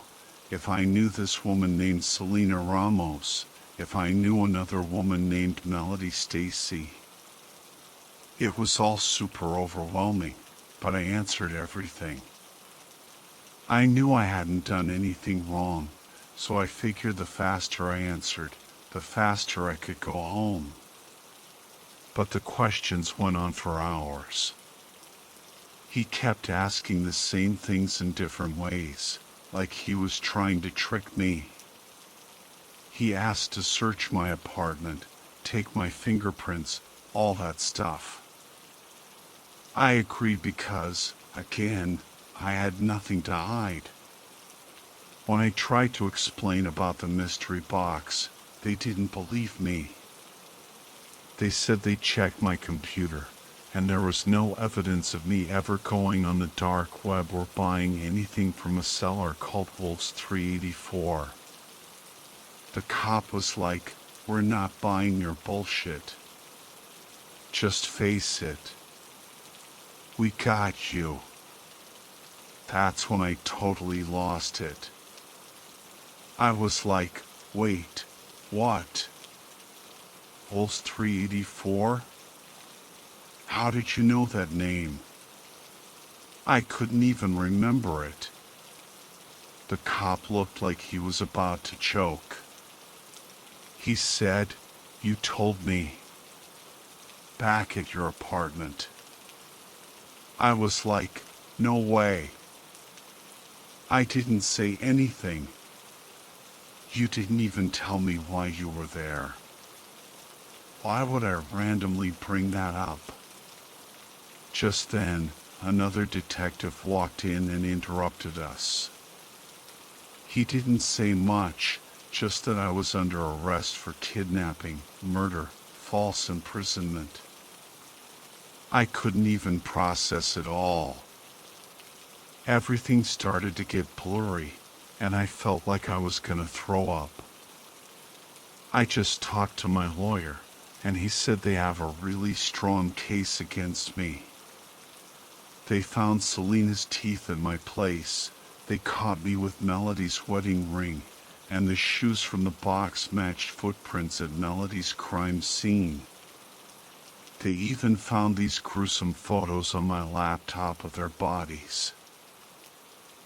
if I knew this woman named Selena Ramos, if I knew another woman named Melody Stacy. It was all super overwhelming, but I answered everything. I knew I hadn't done anything wrong, so I figured the faster I answered, the faster I could go home. But the questions went on for hours. He kept asking the same things in different ways, like he was trying to trick me. He asked to search my apartment, take my fingerprints, all that stuff. I agreed because, again, I had nothing to hide. When I tried to explain about the mystery box, they didn't believe me. They said they checked my computer, and there was no evidence of me ever going on the dark web or buying anything from a seller called Wolves 384. The cop was like, "We're not buying your bullshit. Just face it. We got you." That's when I totally lost it. I was like, wait, what? Wolves 384? How did you know that name? I couldn't even remember it. The cop looked like he was about to choke. He said, "You told me. Back at your apartment." I was like, "No way. I didn't say anything. You didn't even tell me why you were there. Why would I randomly bring that up?" Just then, another detective walked in and interrupted us. He didn't say much, just that I was under arrest for kidnapping, murder, false imprisonment. I couldn't even process it all. Everything started to get blurry, and I felt like I was gonna throw up. I just talked to my lawyer, and he said they have a really strong case against me. They found Selena's teeth in my place, they caught me with Melody's wedding ring, and the shoes from the box matched footprints at Melody's crime scene. They even found these gruesome photos on my laptop of their bodies.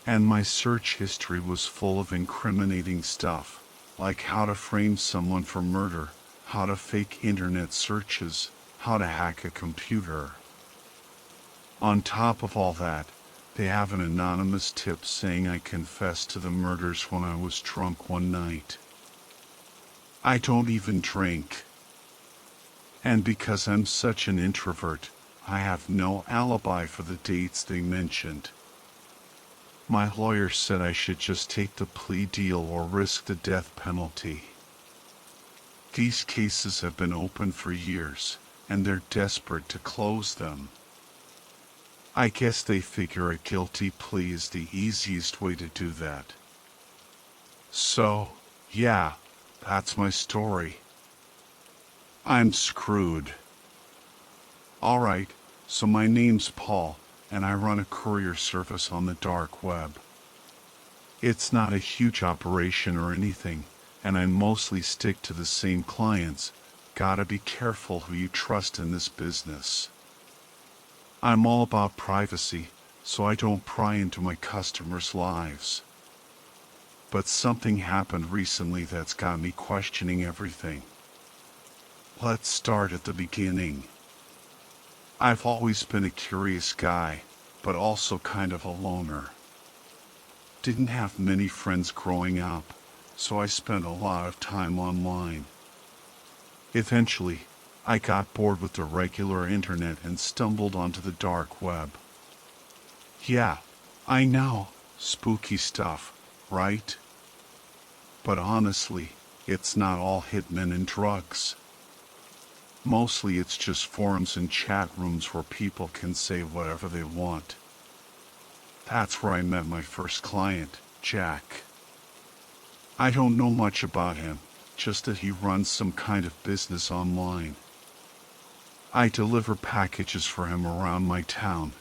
And my search history was full of incriminating stuff, like how to frame someone for murder, how to fake internet searches, how to hack a computer. On top of all that, they have an anonymous tip saying I confessed to the murders when I was drunk one night. I don't even drink. And because I'm such an introvert, I have no alibi for the dates they mentioned. My lawyer said I should just take the plea deal or risk the death penalty. These cases have been open for years, and they're desperate to close them. I guess they figure a guilty plea is the easiest way to do that. So, yeah, that's my story. I'm screwed. Alright, so my name's Paul, and I run a courier service on the dark web. It's not a huge operation or anything, and I mostly stick to the same clients. Gotta be careful who you trust in this business. I'm all about privacy, so I don't pry into my customers' lives. But something happened recently that's got me questioning everything. Let's start at the beginning. I've always been a curious guy, but also kind of a loner. Didn't have many friends growing up, so I spent a lot of time online. Eventually, I got bored with the regular internet and stumbled onto the dark web. Yeah, I know, spooky stuff, right? But honestly, It's not all hitmen and drugs. Mostly it's just forums and chat rooms where people can say whatever they want. That's where I met my first client, Jack. I don't know much about him, just that he runs some kind of business online. I deliver packages for him around my town,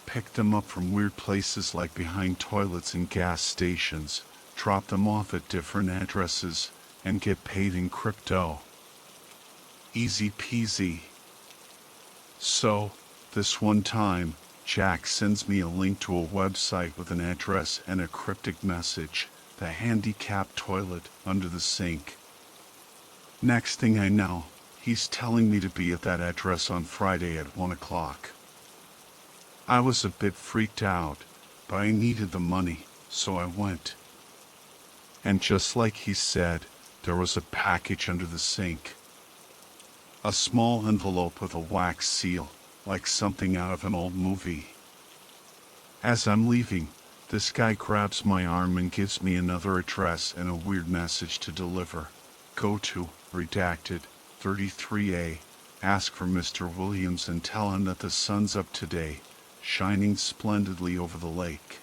pick them up from weird places like behind toilets and gas stations, drop them off at different addresses, and get paid in crypto. Easy peasy. So, this one time, Jack sends me a link to a website with an address and a cryptic message, the handicapped toilet under the sink. Next thing I know, he's telling me to be at that address on Friday at 1 o'clock. I was a bit freaked out, but I needed the money, so I went. And just like he said, there was a package under the sink. A small envelope with a wax seal, like something out of an old movie. As I'm leaving, this guy grabs my arm and gives me another address and a weird message to deliver. Go to, redacted, 33A, ask for Mr. Williams and tell him that the sun's up today, shining splendidly over the lake.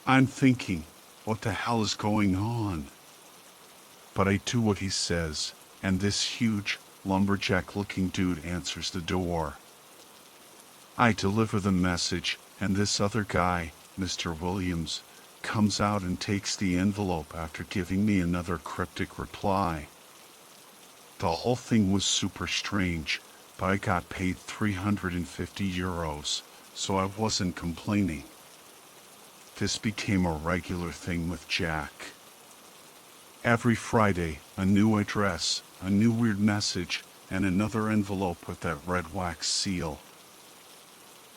I'm thinking, what the hell is going on? But I do what he says, and this huge, lumberjack-looking dude answers the door. I deliver the message, and this other guy, Mr. Williams, comes out and takes the envelope after giving me another cryptic reply. The whole thing was super strange, but I got paid 350 euros, so I wasn't complaining. This became a regular thing with Jack. Every Friday, a new address, a new weird message, and another envelope with that red wax seal.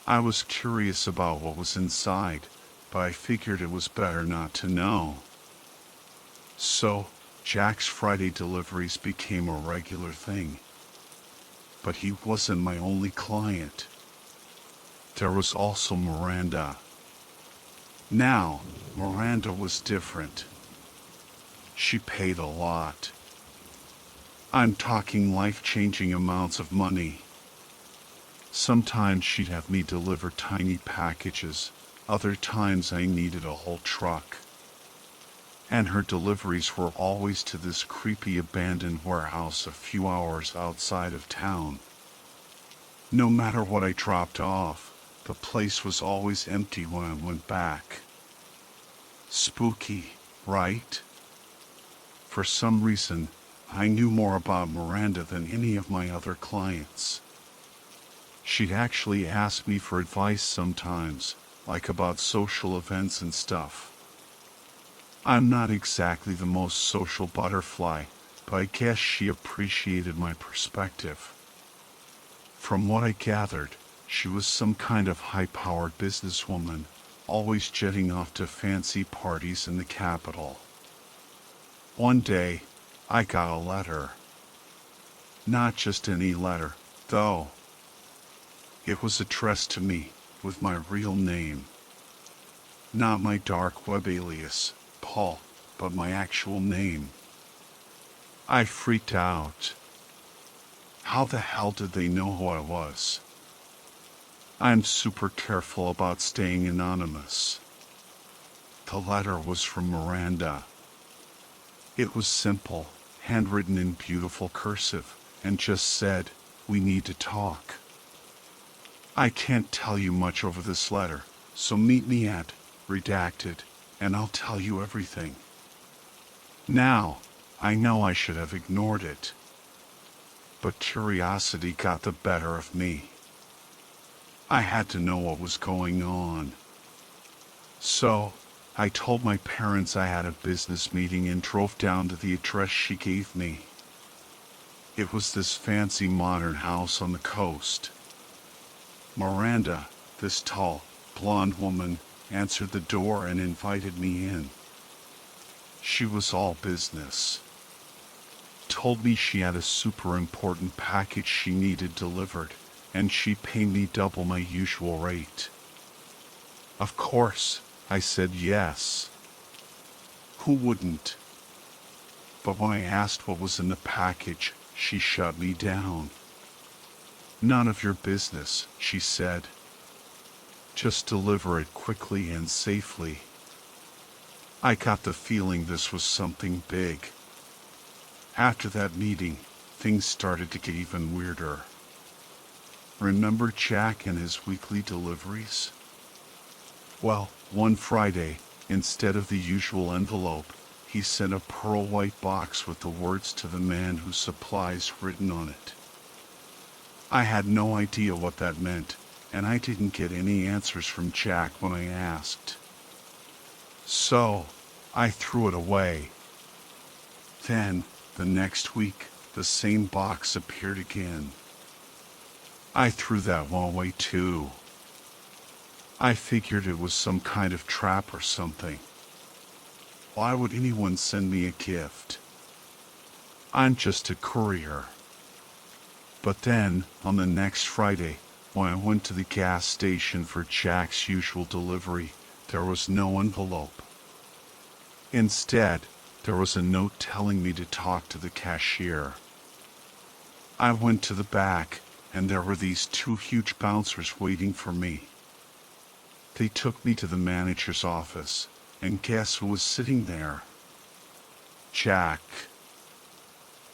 I was curious about what was inside, but I figured it was better not to know. So, Jack's Friday deliveries became a regular thing. But he wasn't my only client. There was also Miranda. Now, Miranda was different. She paid a lot. I'm talking life-changing amounts of money. Sometimes she'd have me deliver tiny packages, other times I needed a whole truck. And her deliveries were always to this creepy abandoned warehouse a few hours outside of town. No matter what I dropped off, the place was always empty when I went back. Spooky, right? For some reason, I knew more about Miranda than any of my other clients. She'd actually ask me for advice sometimes, like about social events and stuff. I'm not exactly the most social butterfly, but I guess she appreciated my perspective. From what I gathered, she was some kind of high-powered businesswoman, always jetting off to fancy parties in the capital. One day, I got a letter. Not just any letter, though. It was addressed to me, with my real name. Not my dark web alias, Paul, but my actual name. I freaked out. How the hell did they know who I was? I'm super careful about staying anonymous. The letter was from Miranda. It was simple, handwritten in beautiful cursive, and just said, "We need to talk." I can't tell you much over this letter, so meet me at redacted, and I'll tell you everything. Now, I know I should have ignored it, but curiosity got the better of me. I had to know what was going on. So, I told my parents I had a business meeting and drove down to the address she gave me. It was this fancy modern house on the coast. Miranda, this tall, blonde woman, answered the door and invited me in. She was all business. Told me she had a super important package she needed delivered, and she'd pay me double my usual rate. Of course, I said yes. Who wouldn't? But when I asked what was in the package, she shut me down. "None of your business," she said. "Just deliver it quickly and safely." I got the feeling this was something big. After that meeting, things started to get even weirder. Remember Jack and his weekly deliveries? Well, one Friday, instead of the usual envelope, he sent a pearl white box with the words "to the man who supplies" written on it. I had no idea what that meant, and I didn't get any answers from Jack when I asked. So, I threw it away. Then, the next week, the same box appeared again. I threw that one away too. I figured it was some kind of trap or something. Why would anyone send me a gift? I'm just a courier. But then, on the next Friday, when I went to the gas station for Jack's usual delivery, there was no envelope. Instead, there was a note telling me to talk to the cashier. I went to the back, and there were these two huge bouncers waiting for me. They took me to the manager's office, and guess who was sitting there? Jack.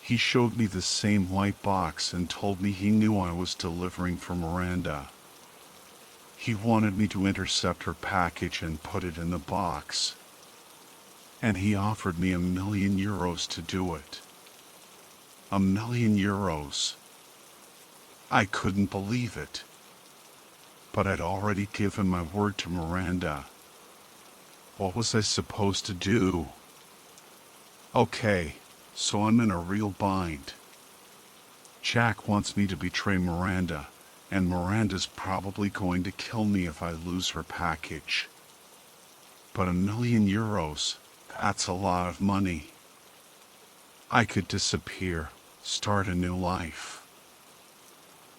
He showed me the same white box and told me he knew I was delivering for Miranda. He wanted me to intercept her package and put it in the box. And he offered me €1,000,000 to do it. €1,000,000. I couldn't believe it. But I'd already given my word to Miranda. What was I supposed to do? Okay, so I'm in a real bind. Jack wants me to betray Miranda, and Miranda's probably going to kill me if I lose her package. But €1,000,000, that's a lot of money. I could disappear, start a new life.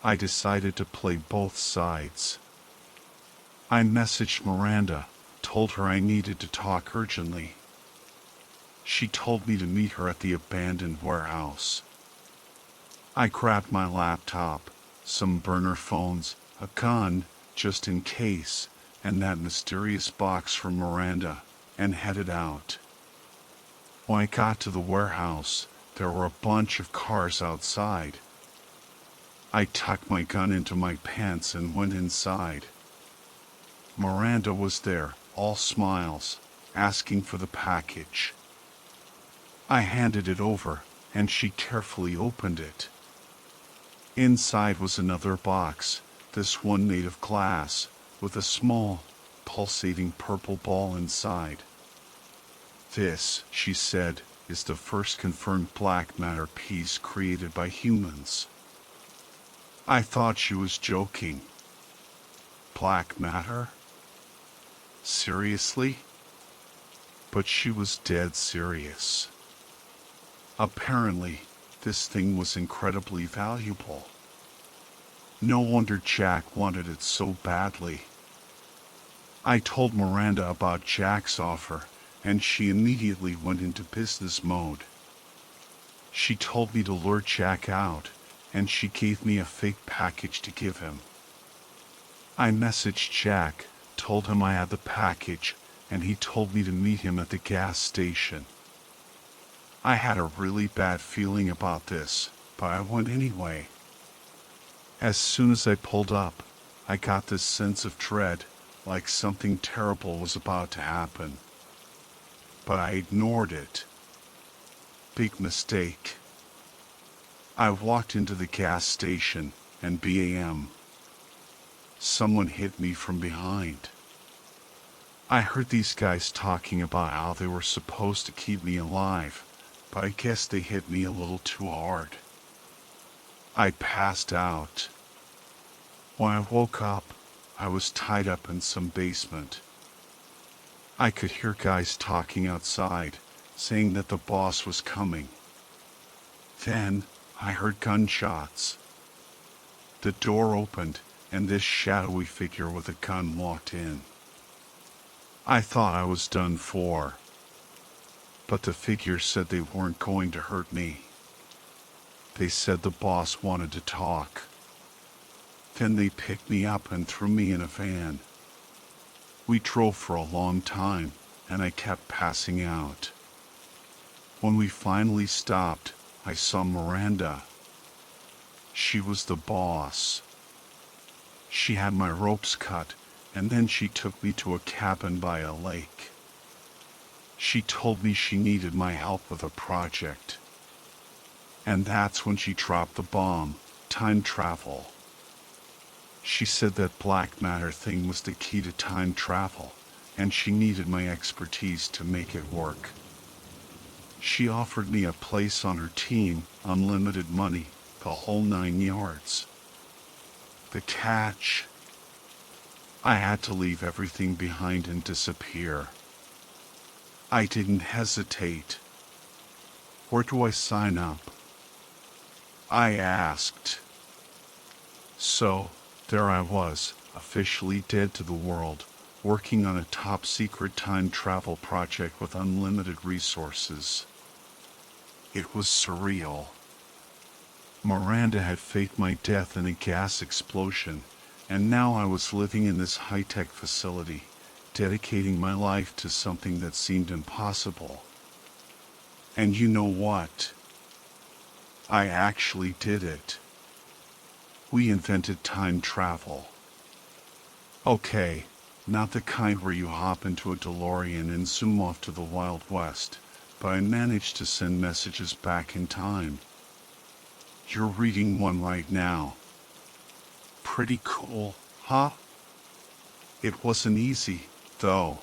I decided to play both sides. I messaged Miranda, told her I needed to talk urgently. She told me to meet her at the abandoned warehouse. I grabbed my laptop, some burner phones, a gun, just in case, and that mysterious box from Miranda, and headed out. When I got to the warehouse, there were a bunch of cars outside. I tucked my gun into my pants and went inside. Miranda was there, all smiles, asking for the package. I handed it over, and she carefully opened it. Inside was another box, this one made of glass, with a small, pulsating purple ball inside. "This," she said, "is the first confirmed black matter piece created by humans." I thought she was joking. Black matter? Seriously? But she was dead serious. Apparently, this thing was incredibly valuable. No wonder Jack wanted it so badly. I told Miranda about Jack's offer, and she immediately went into business mode. She told me to lure Jack out, and she gave me a fake package to give him. I messaged Jack, told him I had the package, and he told me to meet him at the gas station. I had a really bad feeling about this, but I went anyway. As soon as I pulled up, I got this sense of dread, like something terrible was about to happen. But I ignored it. Big mistake. I walked into the gas station, and bam! Someone hit me from behind. I heard these guys talking about how they were supposed to keep me alive, but I guess they hit me a little too hard. I passed out. When I woke up, I was tied up in some basement. I could hear guys talking outside, saying that the boss was coming. Then, I heard gunshots. The door opened, and this shadowy figure with a gun walked in. I thought I was done for. But the figures said they weren't going to hurt me. They said the boss wanted to talk. Then they picked me up and threw me in a van. We drove for a long time, and I kept passing out. When we finally stopped, I saw Miranda. She was the boss. She had my ropes cut, and then she took me to a cabin by a lake. She told me she needed my help with a project. And that's when she dropped the bomb, time travel. She said that black matter thing was the key to time travel, and she needed my expertise to make it work. She offered me a place on her team, unlimited money, the whole 9 yards. The catch: I had to leave everything behind and disappear. I didn't hesitate. Where do I sign up? I asked. So, there I was, officially dead to the world, working on a top-secret time travel project with unlimited resources. It was surreal. Miranda had faked my death in a gas explosion, and now I was living in this high-tech facility, dedicating my life to something that seemed impossible. And you know what? I actually did it. We invented time travel. Okay, not the kind where you hop into a DeLorean and zoom off to the Wild West, but I managed to send messages back in time. You're reading one right now. Pretty cool, huh? It wasn't easy, though.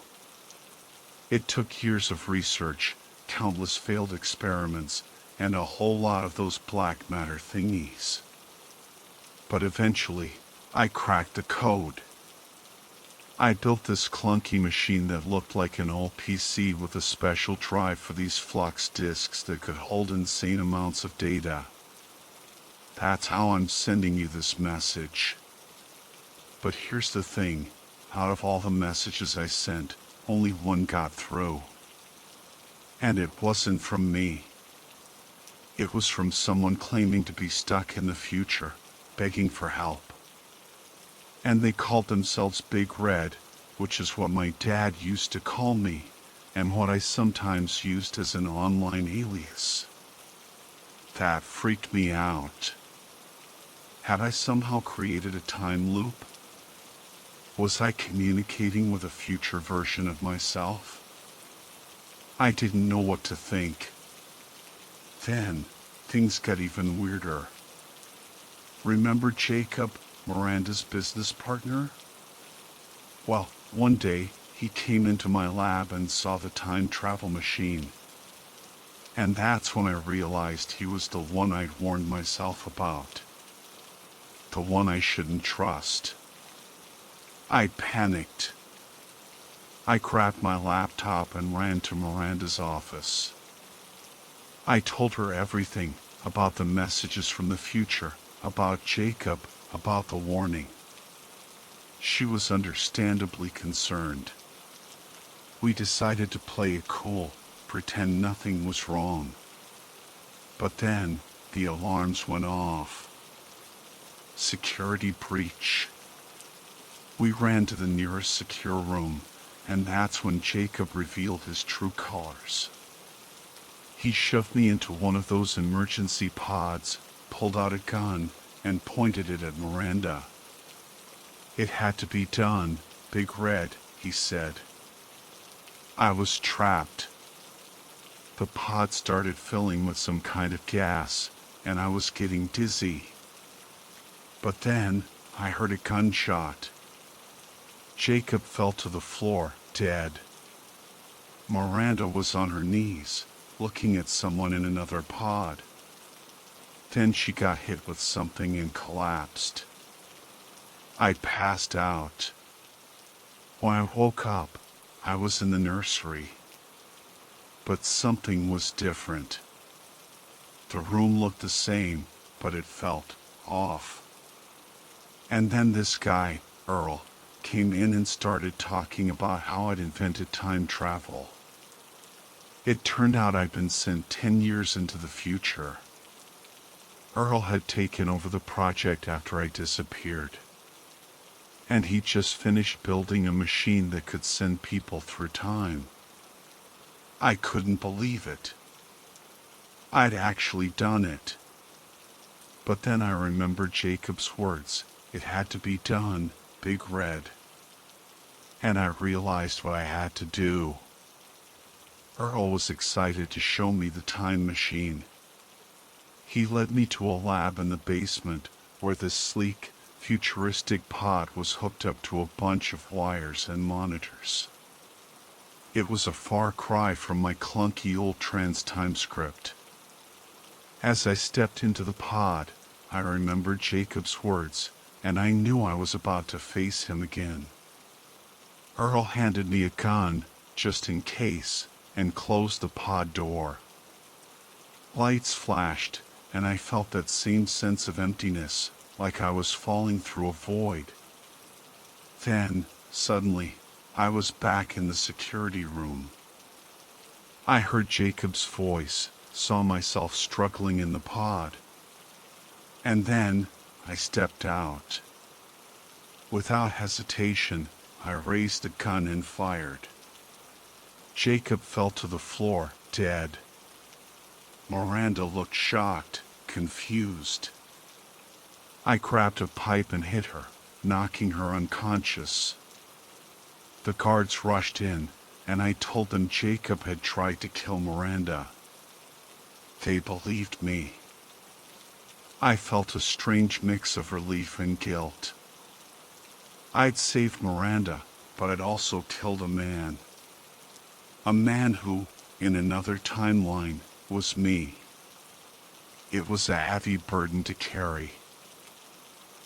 It took years of research, countless failed experiments, and a whole lot of those black matter thingies. But eventually, I cracked the code. I built this clunky machine that looked like an old PC with a special drive for these flux disks that could hold insane amounts of data. That's how I'm sending you this message. But here's the thing, out of all the messages I sent, only one got through. And it wasn't from me. It was from someone claiming to be stuck in the future, begging for help. And they called themselves Big Red, which is what my dad used to call me, and what I sometimes used as an online alias. That freaked me out. Had I somehow created a time loop? Was I communicating with a future version of myself? I didn't know what to think. Then, things got even weirder. Remember Jacob, Miranda's business partner? Well, one day, he came into my lab and saw the time travel machine. And that's when I realized he was the one I'd warned myself about. The one I shouldn't trust. I panicked. I grabbed my laptop and ran to Miranda's office. I told her everything about the messages from the future, about Jacob, about the warning. She was understandably concerned. We decided to play it cool, pretend nothing was wrong. But then, the alarms went off. Security breach. We ran to the nearest secure room, and that's when Jacob revealed his true colors. He shoved me into one of those emergency pods, pulled out a gun, and pointed it at Miranda. It had to be done, Big Red, he said. I was trapped. The pod started filling with some kind of gas, and I was getting dizzy. But then, I heard a gunshot. Jacob fell to the floor, dead. Miranda was on her knees, looking at someone in another pod. Then she got hit with something and collapsed. I passed out. When I woke up, I was in the nursery. But something was different. The room looked the same, but it felt off. And then this guy, Earl, came in and started talking about how I'd invented time travel. It turned out I'd been sent 10 years into the future. Earl had taken over the project after I disappeared. And he'd just finished building a machine that could send people through time. I couldn't believe it. I'd actually done it. But then I remembered Jacob's words. It had to be done, Big Red. And I realized what I had to do. Earl was excited to show me the time machine. He led me to a lab in the basement where this sleek, futuristic pod was hooked up to a bunch of wires and monitors. It was a far cry from my clunky old trans-time script. As I stepped into the pod, I remembered Jacob's words, and I knew I was about to face him again. Earl handed me a gun, just in case, and closed the pod door. Lights flashed, and I felt that same sense of emptiness, like I was falling through a void. Then, suddenly, I was back in the security room. I heard Jacob's voice, saw myself struggling in the pod. And then, I stepped out. Without hesitation, I raised the gun and fired. Jacob fell to the floor, dead. Miranda looked shocked, confused. I grabbed a pipe and hit her, knocking her unconscious. The guards rushed in, and I told them Jacob had tried to kill Miranda. They believed me. I felt a strange mix of relief and guilt. I'd saved Miranda, but I'd also killed a man. A man who, in another timeline, was me. It was a heavy burden to carry.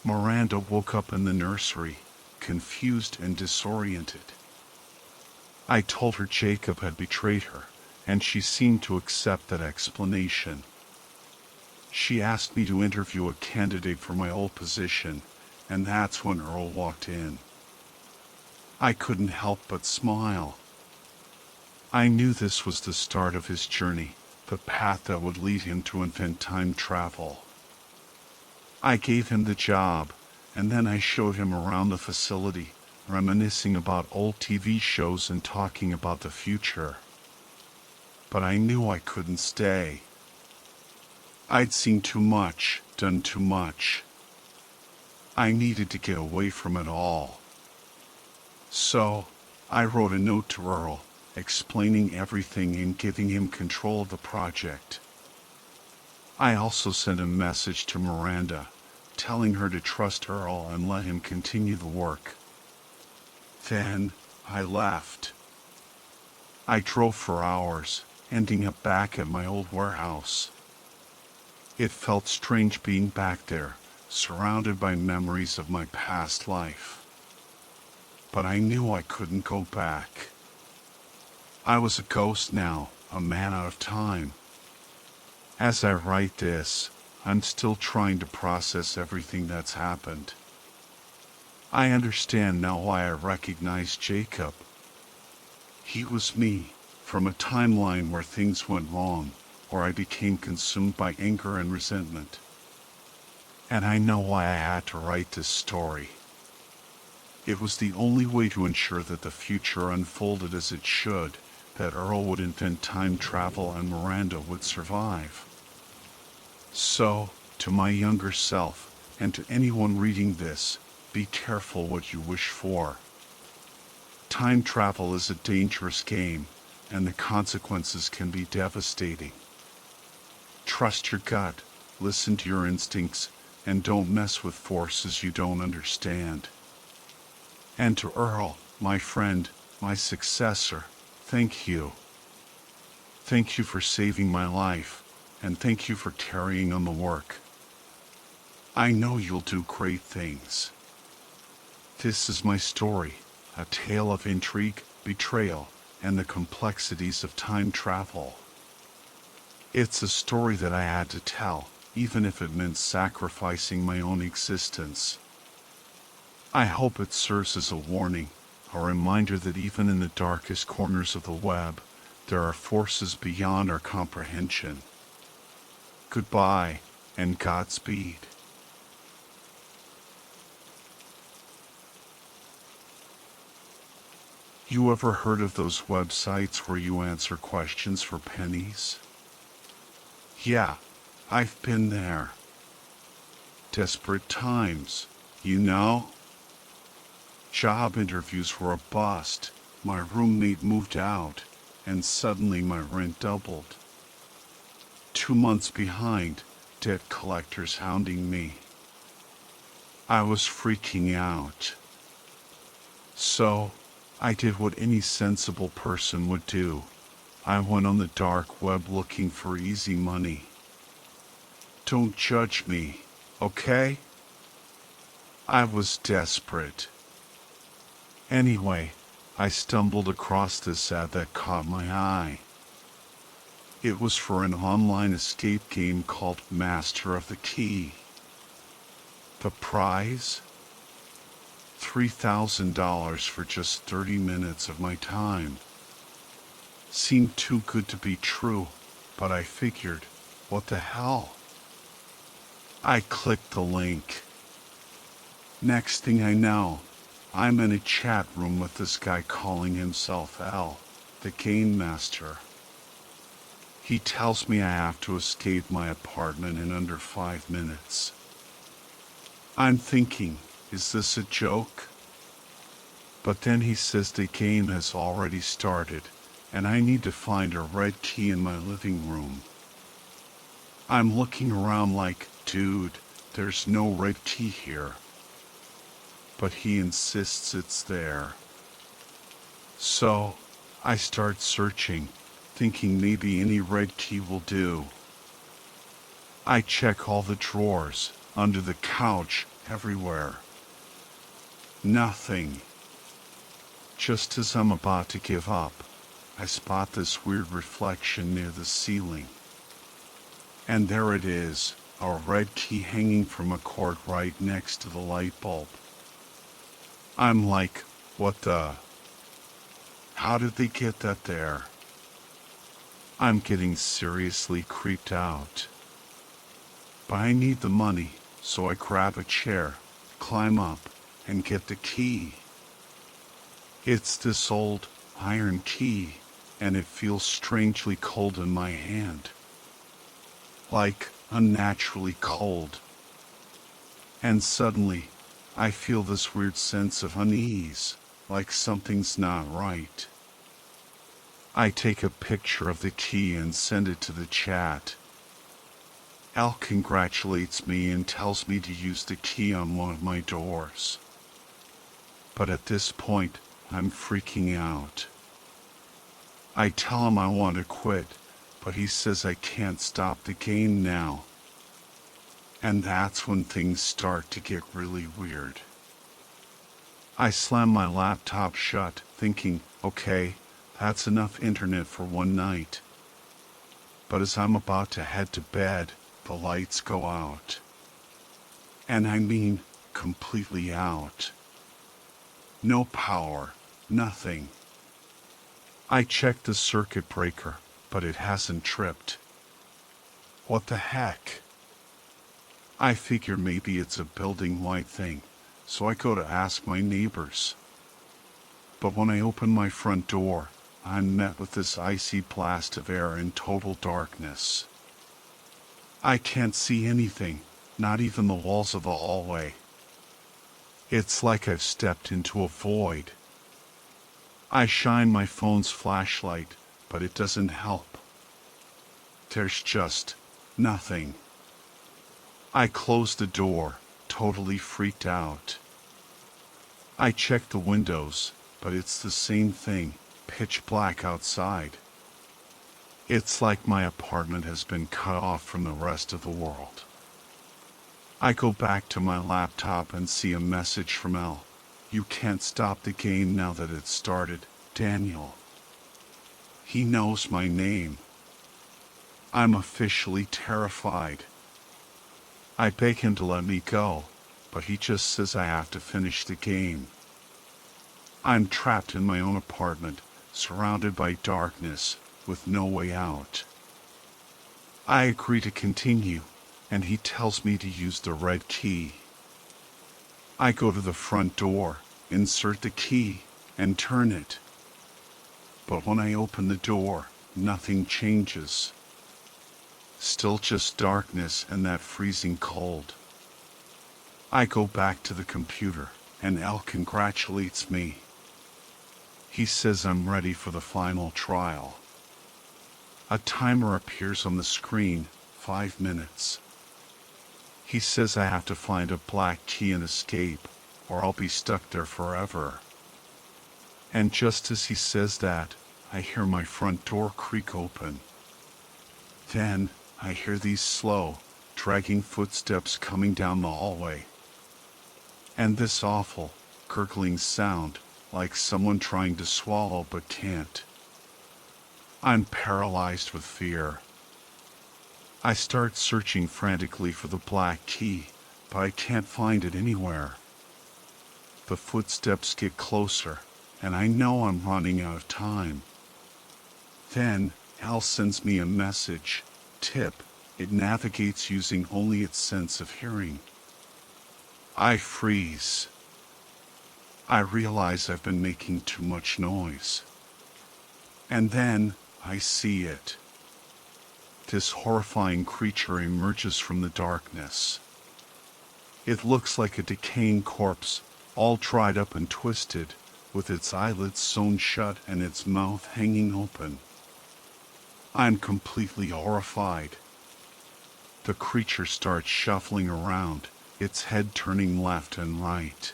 Miranda woke up in the nursery, confused and disoriented. I told her Jacob had betrayed her, and she seemed to accept that explanation. She asked me to interview a candidate for my old position, and that's when Earl walked in. I couldn't help but smile. I knew this was the start of his journey, the path that would lead him to invent time travel. I gave him the job, and then I showed him around the facility, reminiscing about old TV shows and talking about the future. But I knew I couldn't stay. I'd seen too much, done too much. I needed to get away from it all. So, I wrote a note to Earl, explaining everything and giving him control of the project. I also sent a message to Miranda, telling her to trust Earl and let him continue the work. Then, I left. I drove for hours, ending up back at my old warehouse. It felt strange being back there, surrounded by memories of my past life. But I knew I couldn't go back. I was a ghost now, a man out of time. As I write this, I'm still trying to process everything that's happened. I understand now why I recognize Jacob. He was me, from a timeline where things went wrong, or I became consumed by anger and resentment. And I know why I had to write this story. It was the only way to ensure that the future unfolded as it should, that Earl would invent time travel and Miranda would survive. So, to my younger self, and to anyone reading this, be careful what you wish for. Time travel is a dangerous game, and the consequences can be devastating. Trust your gut, listen to your instincts, and don't mess with forces you don't understand. And to Earl, my friend, my successor, thank you. Thank you for saving my life, and thank you for carrying on the work. I know you'll do great things. This is my story, a tale of intrigue, betrayal, and the complexities of time travel. It's a story that I had to tell, even if it meant sacrificing my own existence. I hope it serves as a warning, a reminder that even in the darkest corners of the web, There are forces beyond our comprehension. Goodbye, and Godspeed. You ever heard of those websites where you answer questions for pennies? Yeah, I've been there. Desperate times, you know? Job interviews were a bust. My roommate moved out, and suddenly my rent doubled. 2 months behind, debt collectors hounding me. I was freaking out. So, I did what any sensible person would do. I went on the dark web looking for easy money. Don't judge me, okay? I was desperate. Anyway, I stumbled across this ad that caught my eye. It was for an online escape game called Master of the Key. The prize? $3,000 for just 30 minutes of my time. Seemed too good to be true, but I figured, what the hell? I clicked the link. Next thing I know, I'm in a chat room with this guy calling himself L, the Game Master. He tells me I have to escape my apartment in under 5 minutes. I'm thinking, is this a joke? But then he says the game has already started, and I need to find a red key in my living room. I'm looking around like, dude, there's no red key here. But he insists it's there. So, I start searching, thinking maybe any red key will do. I check all the drawers, under the couch, everywhere. Nothing. Just as I'm about to give up, I spot this weird reflection near the ceiling. And there it is, a red key hanging from a cord right next to the light bulb. I'm like, what the? How did they get that there? I'm getting seriously creeped out. But I need the money, so I grab a chair, climb up, and get the key. It's this old iron key, and it feels strangely cold in my hand. Like unnaturally cold. And suddenly, I feel this weird sense of unease, like something's not right. I take a picture of the key and send it to the chat. Al congratulates me and tells me to use the key on one of my doors. But at this point, I'm freaking out. I tell him I want to quit, but he says I can't stop the game now. And that's when things start to get really weird. I slam my laptop shut, thinking, okay, that's enough internet for one night. But as I'm about to head to bed, the lights go out. And I mean, completely out. No power, nothing. I check the circuit breaker, but it hasn't tripped. What the heck? I figure maybe it's a building-wide thing, so I go to ask my neighbors. But when I open my front door, I'm met with this icy blast of air in total darkness. I can't see anything, not even the walls of the hallway. It's like I've stepped into a void. I shine my phone's flashlight, but it doesn't help. There's just nothing. I close the door, totally freaked out. I check the windows, but it's the same thing, pitch black outside. It's like my apartment has been cut off from the rest of the world. I go back to my laptop and see a message from L. You can't stop the game now that it's started, Daniel. He knows my name. I'm officially terrified. I beg him to let me go, but he just says I have to finish the game. I'm trapped in my own apartment, surrounded by darkness, with no way out. I agree to continue, and he tells me to use the red key. I go to the front door, insert the key, and turn it. But when I open the door, nothing changes. Still just darkness and that freezing cold. I go back to the computer, and Al congratulates me. He says I'm ready for the final trial. A timer appears on the screen, 5 minutes. He says I have to find a black key and escape, or I'll be stuck there forever. And just as he says that, I hear my front door creak open. Then, I hear these slow, dragging footsteps coming down the hallway. And this awful, gurgling sound, like someone trying to swallow but can't. I'm paralyzed with fear. I start searching frantically for the black key, but I can't find it anywhere. The footsteps get closer, and I know I'm running out of time. Then, Al sends me a message. Tip: it navigates using only its sense of hearing. I freeze. I realize I've been making too much noise. And then, I see it. This horrifying creature emerges from the darkness. It looks like a decaying corpse, all dried up and twisted, with its eyelids sewn shut and its mouth hanging open. I'm completely horrified. The creature starts shuffling around, its head turning left and right.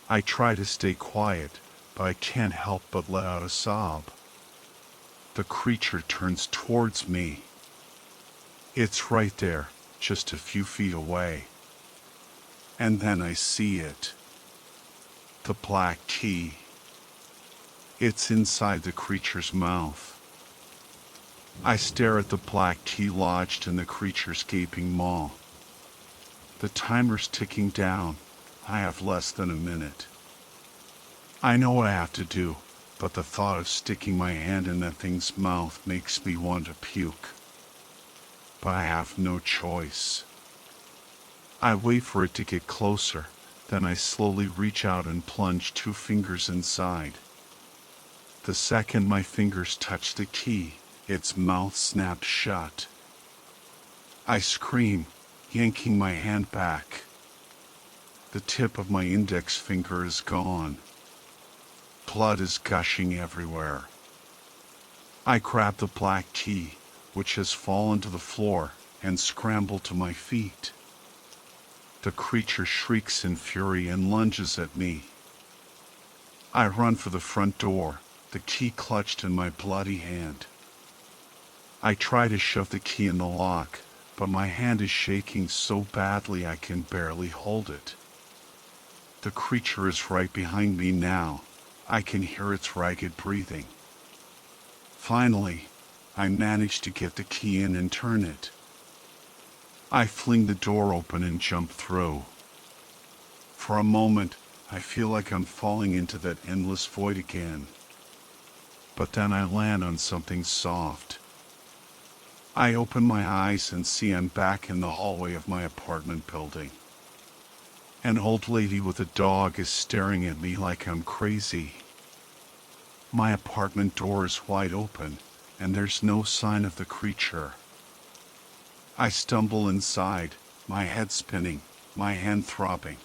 I try to stay quiet, but I can't help but let out a sob. The creature turns towards me. It's right there, just a few feet away. And then I see it. The black key. It's inside the creature's mouth. I stare at the black key lodged in the creature's gaping maw. The timer's ticking down. I have less than a minute. I know what I have to do, but the thought of sticking my hand in that thing's mouth makes me want to puke. But I have no choice. I wait for it to get closer, then I slowly reach out and plunge 2 fingers inside. The second my fingers touch the key, its mouth snaps shut. I scream, yanking my hand back. The tip of my index finger is gone. Blood is gushing everywhere. I grab the black key, which has fallen to the floor, and scramble to my feet. The creature shrieks in fury and lunges at me. I run for the front door, the key clutched in my bloody hand. I try to shove the key in the lock, but my hand is shaking so badly I can barely hold it. The creature is right behind me now. I can hear its ragged breathing. Finally, I manage to get the key in and turn it. I fling the door open and jump through. For a moment, I feel like I'm falling into that endless void again. But then I land on something soft. I open my eyes and see I'm back in the hallway of my apartment building. An old lady with a dog is staring at me like I'm crazy. My apartment door is wide open, and there's no sign of the creature. I stumble inside, my head spinning, my hand throbbing.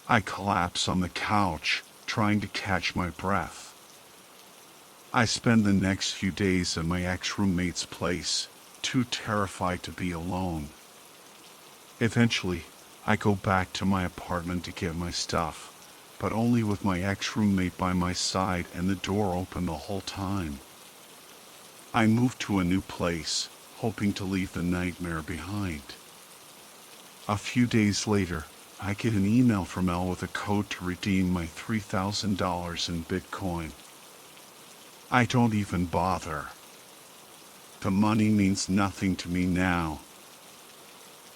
I collapse on the couch, trying to catch my breath. I spend the next few days at my ex-roommate's place, too terrified to be alone. Eventually, I go back to my apartment to get my stuff, but only with my ex-roommate by my side and the door open the whole time. I move to a new place, hoping to leave the nightmare behind. A few days later, I get an email from Elle with a code to redeem my $3,000 in Bitcoin. I don't even bother. The money means nothing to me now.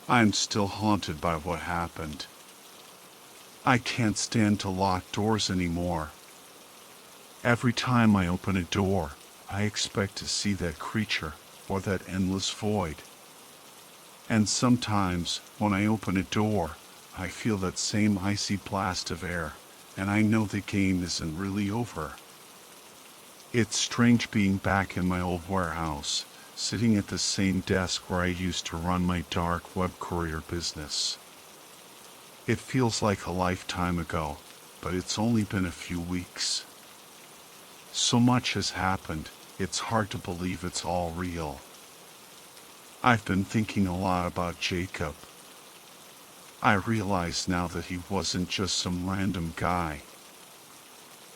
I'm still haunted by what happened. I can't stand to lock doors anymore. Every time I open a door, I expect to see that creature, or that endless void. And sometimes, when I open a door, I feel that same icy blast of air, and I know the game isn't really over. It's strange being back in my old warehouse, sitting at the same desk where I used to run my dark web courier business. It feels like a lifetime ago, but it's only been a few weeks. So much has happened, it's hard to believe it's all real. I've been thinking a lot about Jacob. I realize now that he wasn't just some random guy.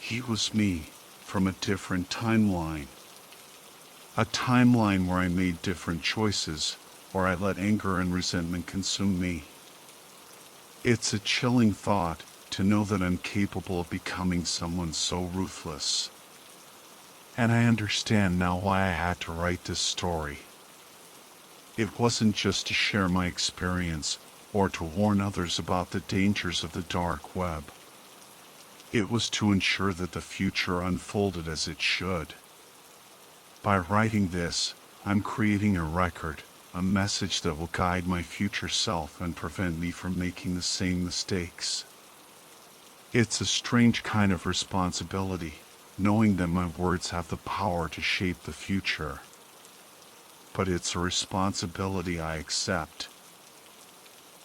He was me, from a different timeline. A timeline where I made different choices, where I let anger and resentment consume me. It's a chilling thought to know that I'm capable of becoming someone so ruthless. And I understand now why I had to write this story. It wasn't just to share my experience, or to warn others about the dangers of the dark web. It was to ensure that the future unfolded as it should. By writing this, I'm creating a record, a message that will guide my future self and prevent me from making the same mistakes. It's a strange kind of responsibility, knowing that my words have the power to shape the future. But it's a responsibility I accept.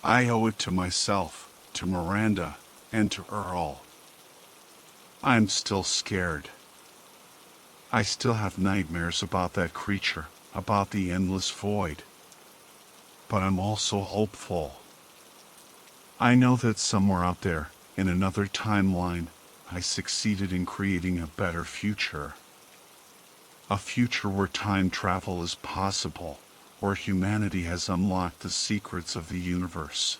I owe it to myself, to Miranda, and to Earl. I'm still scared. I still have nightmares about that creature, about the endless void. But I'm also hopeful. I know that somewhere out there, in another timeline, I succeeded in creating a better future. A future where time travel is possible, where humanity has unlocked the secrets of the universe.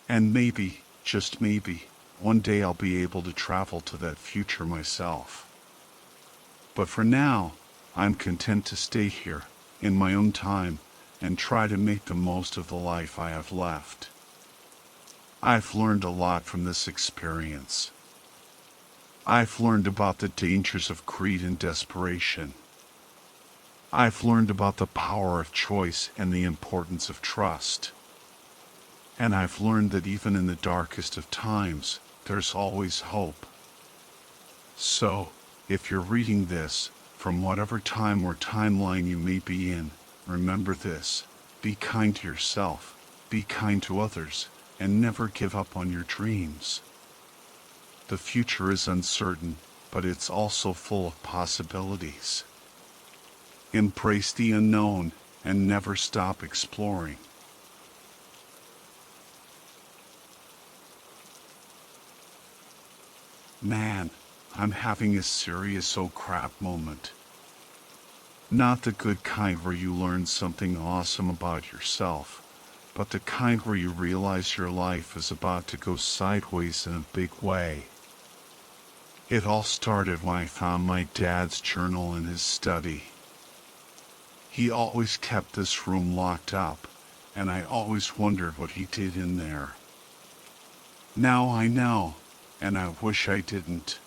And maybe, just maybe, one day I'll be able to travel to that future myself. But for now, I'm content to stay here, in my own time, and try to make the most of the life I have left. I've learned a lot from this experience. I've learned about the dangers of greed and desperation. I've learned about the power of choice and the importance of trust. And I've learned that even in the darkest of times, there's always hope. So, if you're reading this, from whatever time or timeline you may be in, remember this: be kind to yourself, be kind to others, and never give up on your dreams. The future is uncertain, but it's also full of possibilities. Embrace the unknown and never stop exploring. Man, I'm having a serious oh crap moment. Not the good kind where you learn something awesome about yourself, but the kind where you realize your life is about to go sideways in a big way. It all started when I found my dad's journal in his study. He always kept this room locked up, and I always wondered what he did in there. Now I know, and I wish I didn't.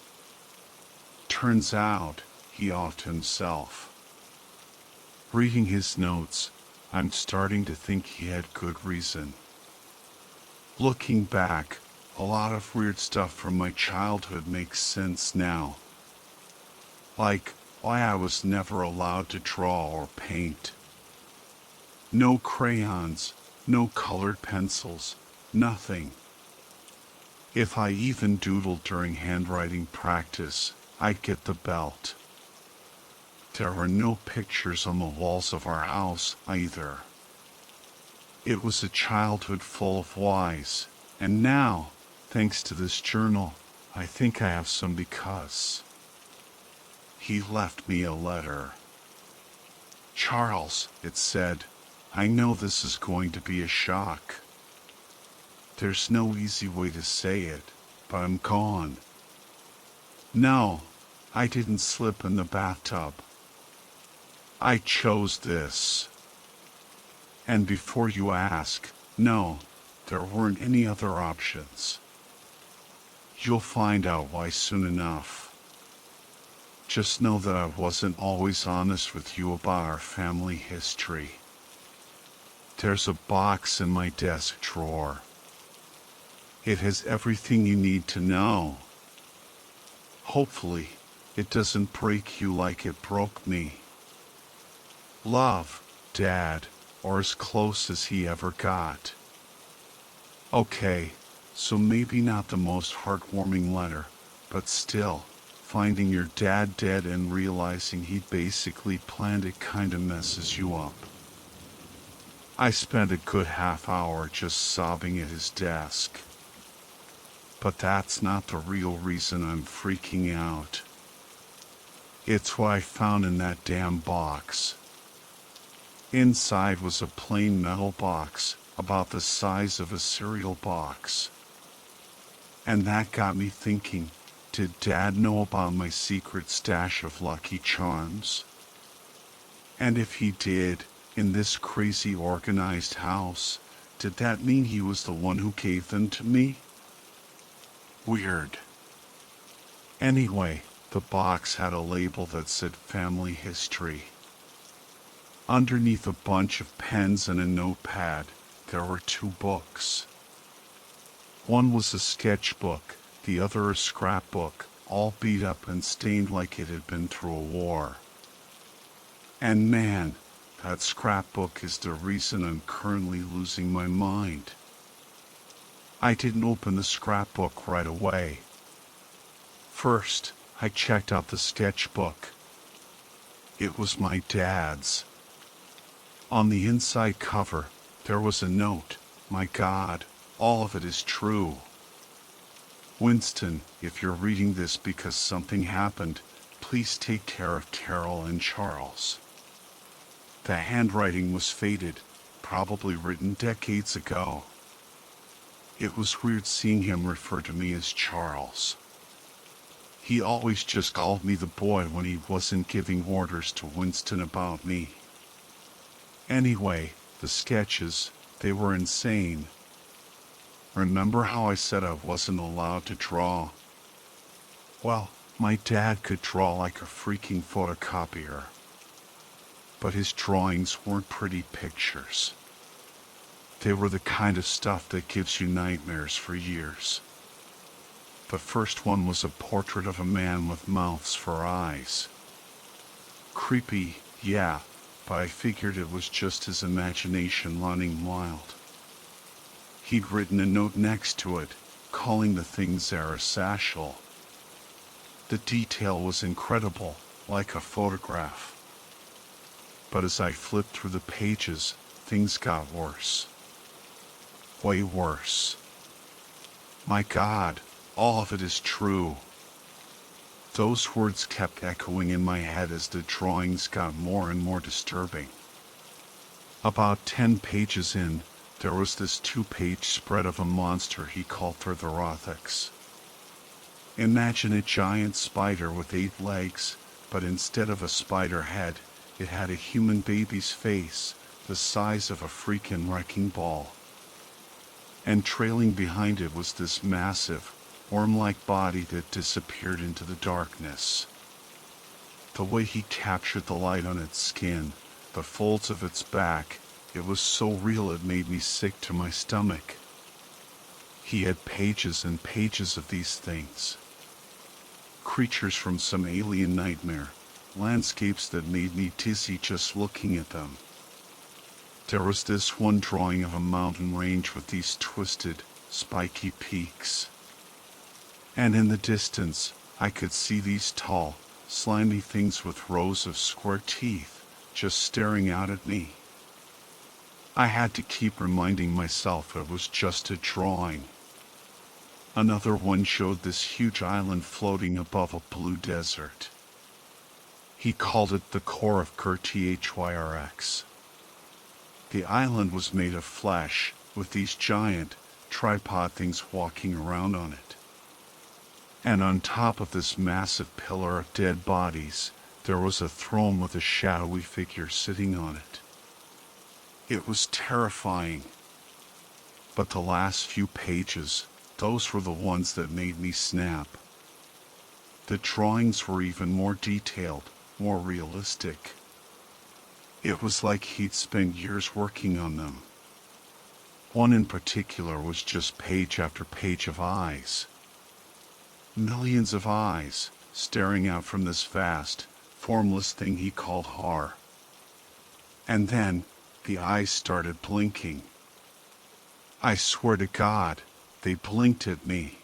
Turns out, he offed himself. Reading his notes, I'm starting to think he had good reason. Looking back, a lot of weird stuff from my childhood makes sense now. Like why I was never allowed to draw or paint. No crayons, no colored pencils, nothing. If I even doodled during handwriting practice, I'd get the belt. There were no pictures on the walls of our house either. It was a childhood full of whys, and now, thanks to this journal, I think I have some because he left me a letter. Charles, it said, I know this is going to be a shock. There's no easy way to say it, but I'm gone. No, I didn't slip in the bathtub. I chose this. And before you ask, no, there weren't any other options. You'll find out why soon enough. Just know that I wasn't always honest with you about our family history. There's a box in my desk drawer. It has everything you need to know. Hopefully, it doesn't break you like it broke me. Love, Dad, or as close as he ever got. Okay, so maybe not the most heartwarming letter, but still, finding your dad dead and realizing he basically planned it kinda messes you up. I spent a good half hour just sobbing at his desk. But that's not the real reason I'm freaking out. It's what I found in that damn box. Inside was a plain metal box, about the size of a cereal box. And that got me thinking, did Dad know about my secret stash of Lucky Charms? And if he did, in this crazy organized house, did that mean he was the one who gave them to me? Weird. Anyway, the box had a label that said Family History. Underneath a bunch of pens and a notepad, there were 2 books. One was a sketchbook, the other a scrapbook, all beat up and stained like it had been through a war. And man, that scrapbook is the reason I'm currently losing my mind. I didn't open the scrapbook right away. First, I checked out the sketchbook. It was my dad's. On the inside cover, there was a note. My God, all of it is true. Winston, if you're reading this because something happened, please take care of Carol and Charles. The handwriting was faded, probably written decades ago. It was weird seeing him refer to me as Charles. He always just called me the boy when he wasn't giving orders to Winston about me. Anyway, the sketches, they were insane. Remember how I said I wasn't allowed to draw? Well, my dad could draw like a freaking photocopier. But his drawings weren't pretty pictures. They were the kind of stuff that gives you nightmares for years. The first one was a portrait of a man with mouths for eyes. Creepy, yeah, but I figured it was just his imagination running wild. He'd written a note next to it, calling the thing Zarasashal. The detail was incredible, like a photograph. But as I flipped through the pages, things got worse. Way worse. My God, all of it is true. Those words kept echoing in my head as the drawings got more and more disturbing. About 10 pages in, there was this 2-page spread of a monster he called Thurthorathix. Imagine a giant spider with 8 legs, but instead of a spider head, it had a human baby's face, the size of a freaking wrecking ball. And trailing behind it was this massive, worm-like body that disappeared into the darkness. The way he captured the light on its skin, the folds of its back, it was so real it made me sick to my stomach. He had pages and pages of these things. Creatures from some alien nightmare, landscapes that made me dizzy just looking at them. There was this one drawing of a mountain range with these twisted, spiky peaks. And in the distance, I could see these tall, slimy things with rows of square teeth, just staring out at me. I had to keep reminding myself it was just a drawing. Another one showed this huge island floating above a blue desert. He called it the core of Kurthrx. The island was made of flesh, with these giant, tripod things walking around on it. And on top of this massive pillar of dead bodies, there was a throne with a shadowy figure sitting on it. It was terrifying. But the last few pages, those were the ones that made me snap. The drawings were even more detailed, more realistic. It was like he'd spent years working on them. One in particular was just page after page of eyes. Millions of eyes staring out from this vast, formless thing he called horror. And then, the eyes started blinking. I swear to God, they blinked at me.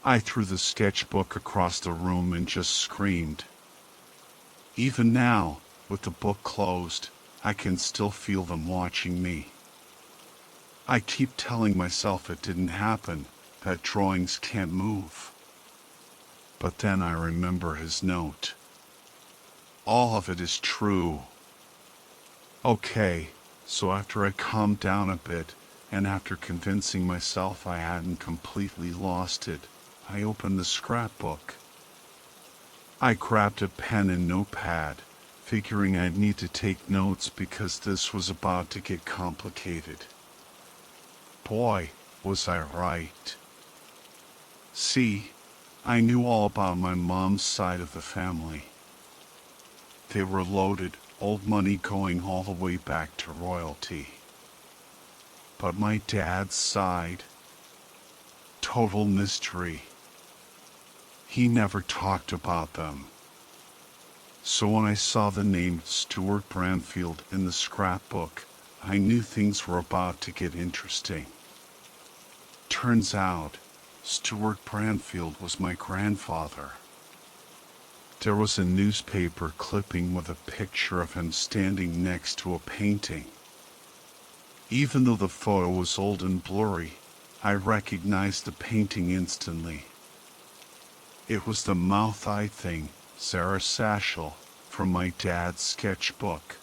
I threw the sketchbook across the room and just screamed. Even now, with the book closed, I can still feel them watching me. I keep telling myself it didn't happen, that drawings can't move. But then I remember his note. All of it is true. Okay, so after I calmed down a bit, and after convincing myself I hadn't completely lost it, I opened the scrapbook. I grabbed a pen and notepad, figuring I'd need to take notes because this was about to get complicated. Boy, was I right. See, I knew all about my mom's side of the family. They were loaded, old money going all the way back to royalty. But my dad's side, total mystery. He never talked about them. So when I saw the name Stuart Branfield in the scrapbook, I knew things were about to get interesting. Turns out, Stuart Branfield was my grandfather. There was a newspaper clipping with a picture of him standing next to a painting. Even though the photo was old and blurry, I recognized the painting instantly. It was the mouth-eye thing, Sarah Satchel, from my dad's sketchbook.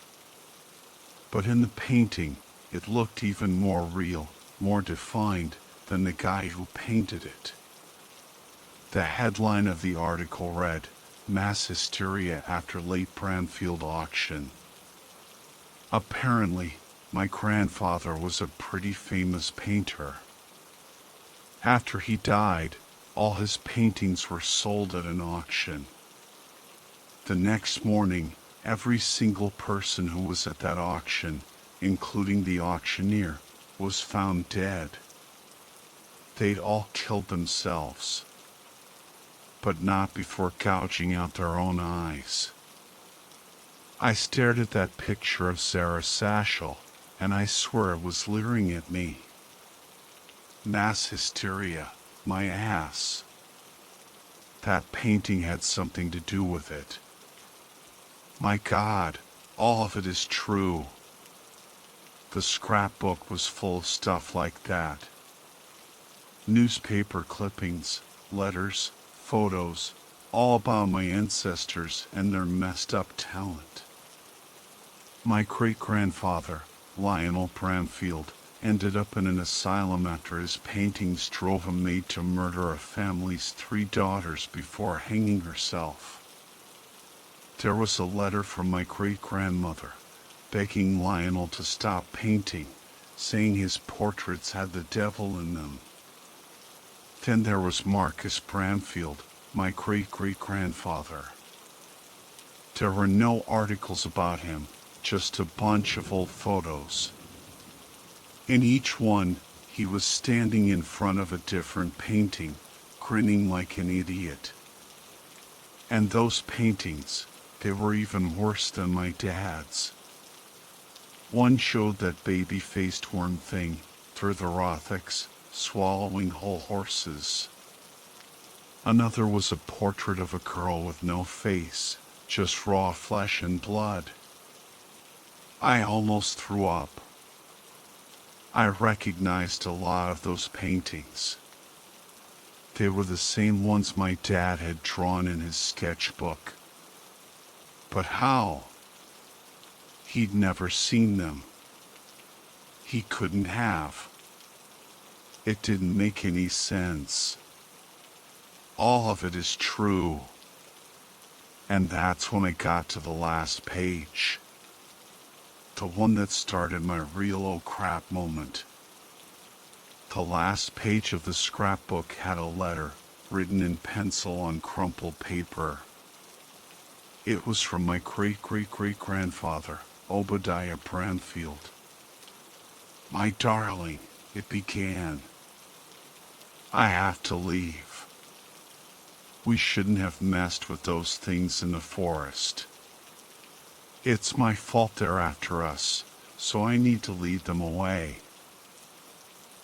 But in the painting, it looked even more real, more defined than the guy who painted it. The headline of the article read, "Mass Hysteria After Late Branfield Auction." Apparently, my grandfather was a pretty famous painter. After he died, all his paintings were sold at an auction. The next morning, every single person who was at that auction, including the auctioneer, was found dead. They'd all killed themselves, but not before gouging out their own eyes. I stared at that picture of Sarah Satchel, and I swear it was leering at me. Mass hysteria, my ass. That painting had something to do with it. My God, all of it is true. The scrapbook was full of stuff like that. Newspaper clippings, letters, photos, all about my ancestors and their messed up talent. My great-grandfather, Lionel Branfield, ended up in an asylum after his paintings drove a maid to murder a family's 3 daughters before hanging herself. There was a letter from my great-grandmother, begging Lionel to stop painting, saying his portraits had the devil in them. Then there was Marcus Branfield, my great-great-grandfather. There were no articles about him, just a bunch of old photos. In each one, he was standing in front of a different painting, grinning like an idiot. And those paintings, they were even worse than my dad's. One showed that baby-faced worm thing, through the Rothics, swallowing whole horses. Another was a portrait of a girl with no face, just raw flesh and blood. I almost threw up. I recognized a lot of those paintings. They were the same ones my dad had drawn in his sketchbook. But how? He'd never seen them. He couldn't have. It didn't make any sense. All of it is true. And that's when I got to the last page. The one that started my real oh crap moment. The last page of the scrapbook had a letter written in pencil on crumpled paper. It was from my great-great-great-grandfather, Obadiah Branfield. "My darling," it began, "I have to leave. We shouldn't have messed with those things in the forest. It's my fault they're after us, so I need to lead them away.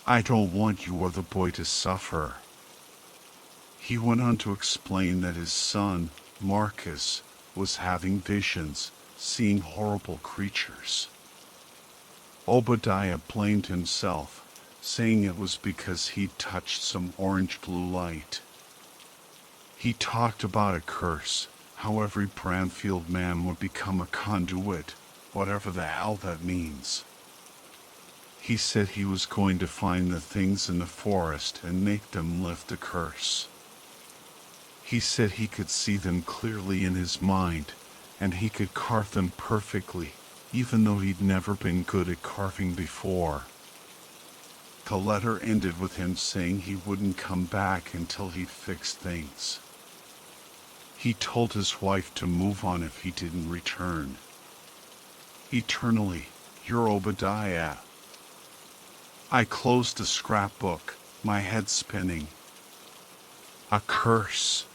I don't want you or the boy to suffer." He went on to explain that his son, Marcus, was having visions, seeing horrible creatures. Obadiah blamed himself, saying it was because he'd touched some orange-blue light. He talked about a curse, how every Branfield man would become a conduit, whatever the hell that means. He said he was going to find the things in the forest and make them lift the curse. He said he could see them clearly in his mind, and he could carve them perfectly, even though he'd never been good at carving before. The letter ended with him saying he wouldn't come back until he'd fixed things. He told his wife to move on if he didn't return. Eternally, your Obadiah. I closed the scrapbook, my head spinning. A curse.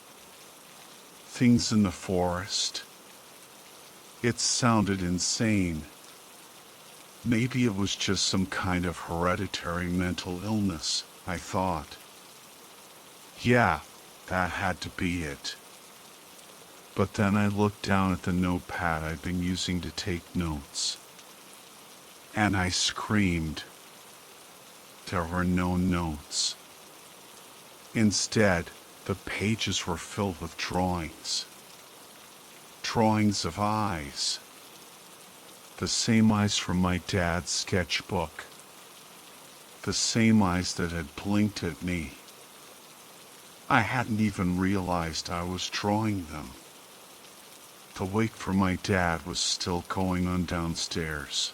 Things in the forest. It sounded insane. Maybe it was just some kind of hereditary mental illness, I thought. Yeah, that had to be it. But then I looked down at the notepad I'd been using to take notes. And I screamed. There were no notes. Instead, the pages were filled with drawings. Drawings of eyes. The same eyes from my dad's sketchbook. The same eyes that had blinked at me. I hadn't even realized I was drawing them. The wake for my dad was still going on downstairs.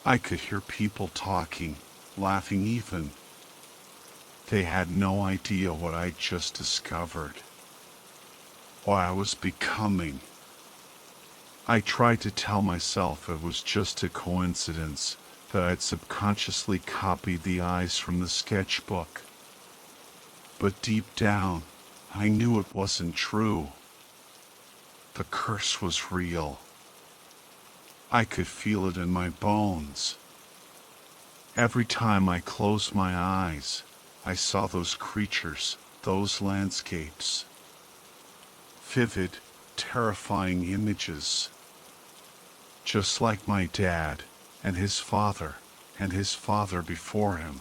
I could hear people talking, laughing even. They had no idea what I'd just discovered. What I was becoming. I tried to tell myself it was just a coincidence, that I'd subconsciously copied the eyes from the sketchbook. But deep down, I knew it wasn't true. The curse was real. I could feel it in my bones. Every time I closed my eyes, I saw those creatures, those landscapes. Vivid, terrifying images. Just like my dad, and his father before him.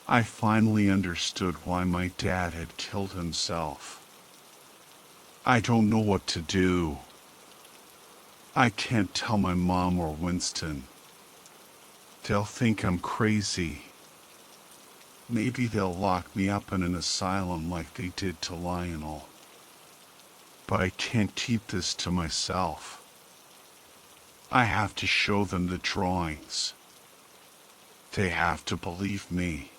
I finally understood why my dad had killed himself. I don't know what to do. I can't tell my mom or Winston. They'll think I'm crazy. Maybe they'll lock me up in an asylum like they did to Lionel. But I can't keep this to myself. I have to show them the drawings. They have to believe me.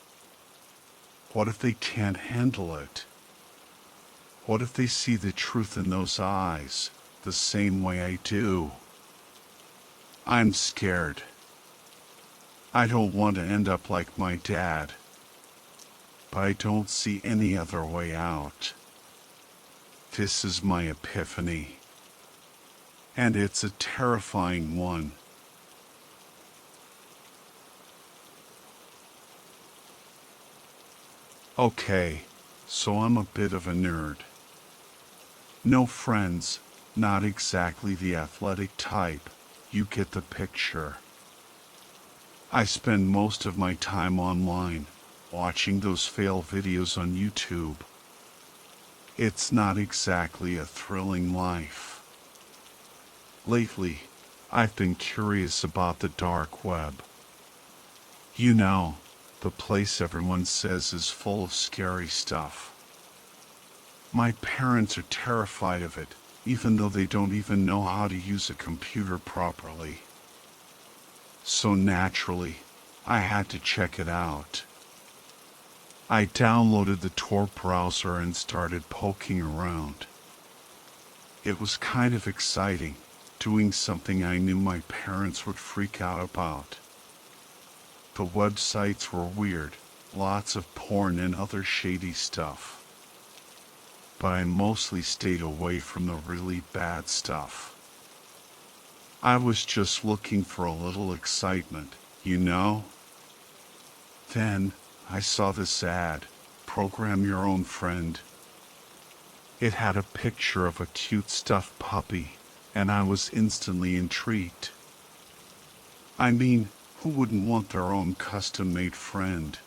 What if they can't handle it? What if they see the truth in those eyes, the same way I do? I'm scared. I don't want to end up like my dad. But I don't see any other way out. This is my epiphany. And it's a terrifying one. Okay, so I'm a bit of a nerd. No friends, not exactly the athletic type, you get the picture. I spend most of my time online, watching those fail videos on YouTube. It's not exactly a thrilling life. Lately, I've been curious about the dark web. You know, the place everyone says is full of scary stuff. My parents are terrified of it, even though they don't even know how to use a computer properly. So naturally, I had to check it out. I downloaded the Tor browser and started poking around. It was kind of exciting, doing something I knew my parents would freak out about. The websites were weird, lots of porn and other shady stuff. But I mostly stayed away from the really bad stuff. I was just looking for a little excitement, you know? Then, I saw this ad, Program Your Own Friend. It had a picture of a cute stuffed puppy, and I was instantly intrigued. I mean, who wouldn't want their own custom-made friend?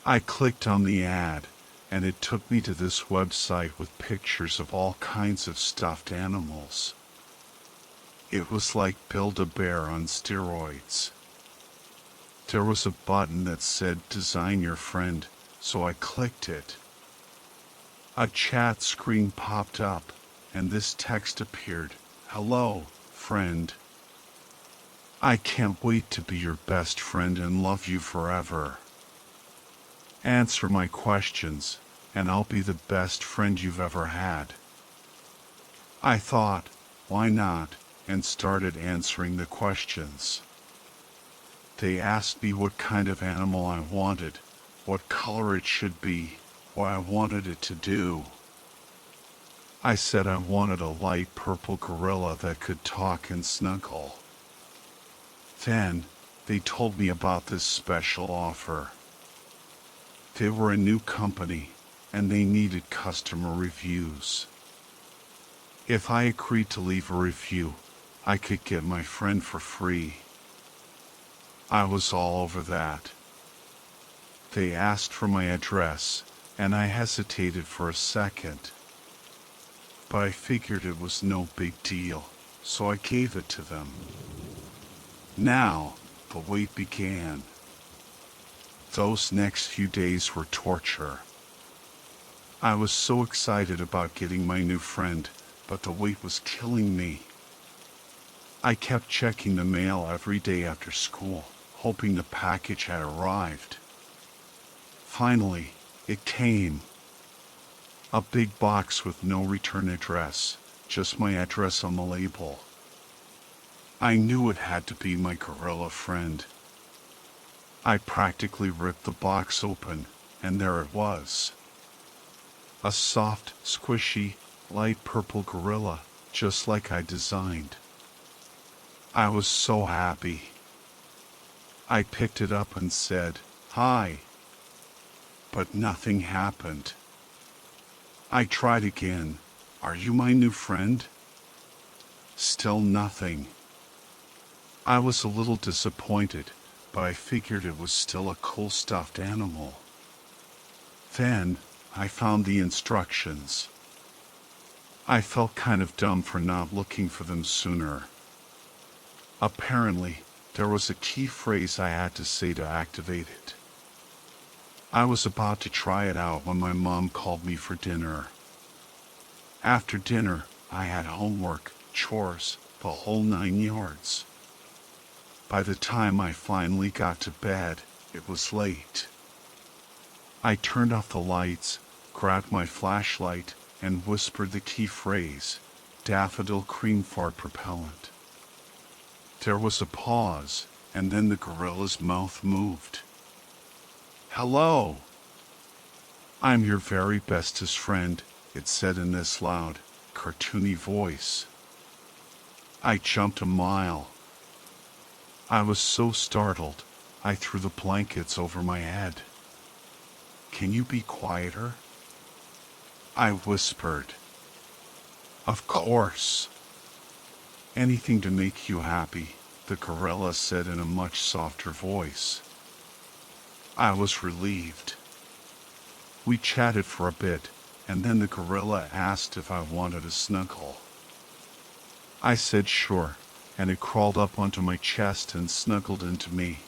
I clicked on the ad, and it took me to this website with pictures of all kinds of stuffed animals. It was like Build-A-Bear on steroids. There was a button that said Design Your Friend, so I clicked it. A chat screen popped up, and this text appeared, "Hello, friend. I can't wait to be your best friend and love you forever. Answer my questions, and I'll be the best friend you've ever had." I thought, why not, and started answering the questions. They asked me what kind of animal I wanted, what color it should be, what I wanted it to do. I said I wanted a light purple gorilla that could talk and snuggle. Then, they told me about this special offer. They were a new company, and they needed customer reviews. If I agreed to leave a review, I could get my friend for free. I was all over that. They asked for my address, and I hesitated for a second. But I figured it was no big deal, so I gave it to them. Now, the wait began. Those next few days were torture. I was so excited about getting my new friend, but the wait was killing me. I kept checking the mail every day after school, hoping the package had arrived. Finally, it came. A big box with no return address, just my address on the label. I knew it had to be my gorilla friend. I practically ripped the box open, and there it was. A soft, squishy, light purple gorilla, just like I designed. I was so happy. I picked it up and said, "Hi." But nothing happened. I tried again. "Are you my new friend?" Still nothing. I was a little disappointed, but I figured it was still a cool stuffed animal. Then, I found the instructions. I felt kind of dumb for not looking for them sooner. Apparently, there was a key phrase I had to say to activate it. I was about to try it out when my mom called me for dinner. After dinner, I had homework, chores, the whole 9 yards. By the time I finally got to bed, it was late. I turned off the lights, grabbed my flashlight, and whispered the key phrase, "Daffodil cream fart propellant." There was a pause, and then the gorilla's mouth moved. "Hello. I'm your very bestest friend," it said in this loud, cartoony voice. I jumped a mile. I was so startled, I threw the blankets over my head. "Can you be quieter?" I whispered. "Of course." "Anything to make you happy," the gorilla said in a much softer voice. I was relieved. We chatted for a bit, and then the gorilla asked if I wanted a snuggle. I said sure, and it crawled up onto my chest and snuggled into me.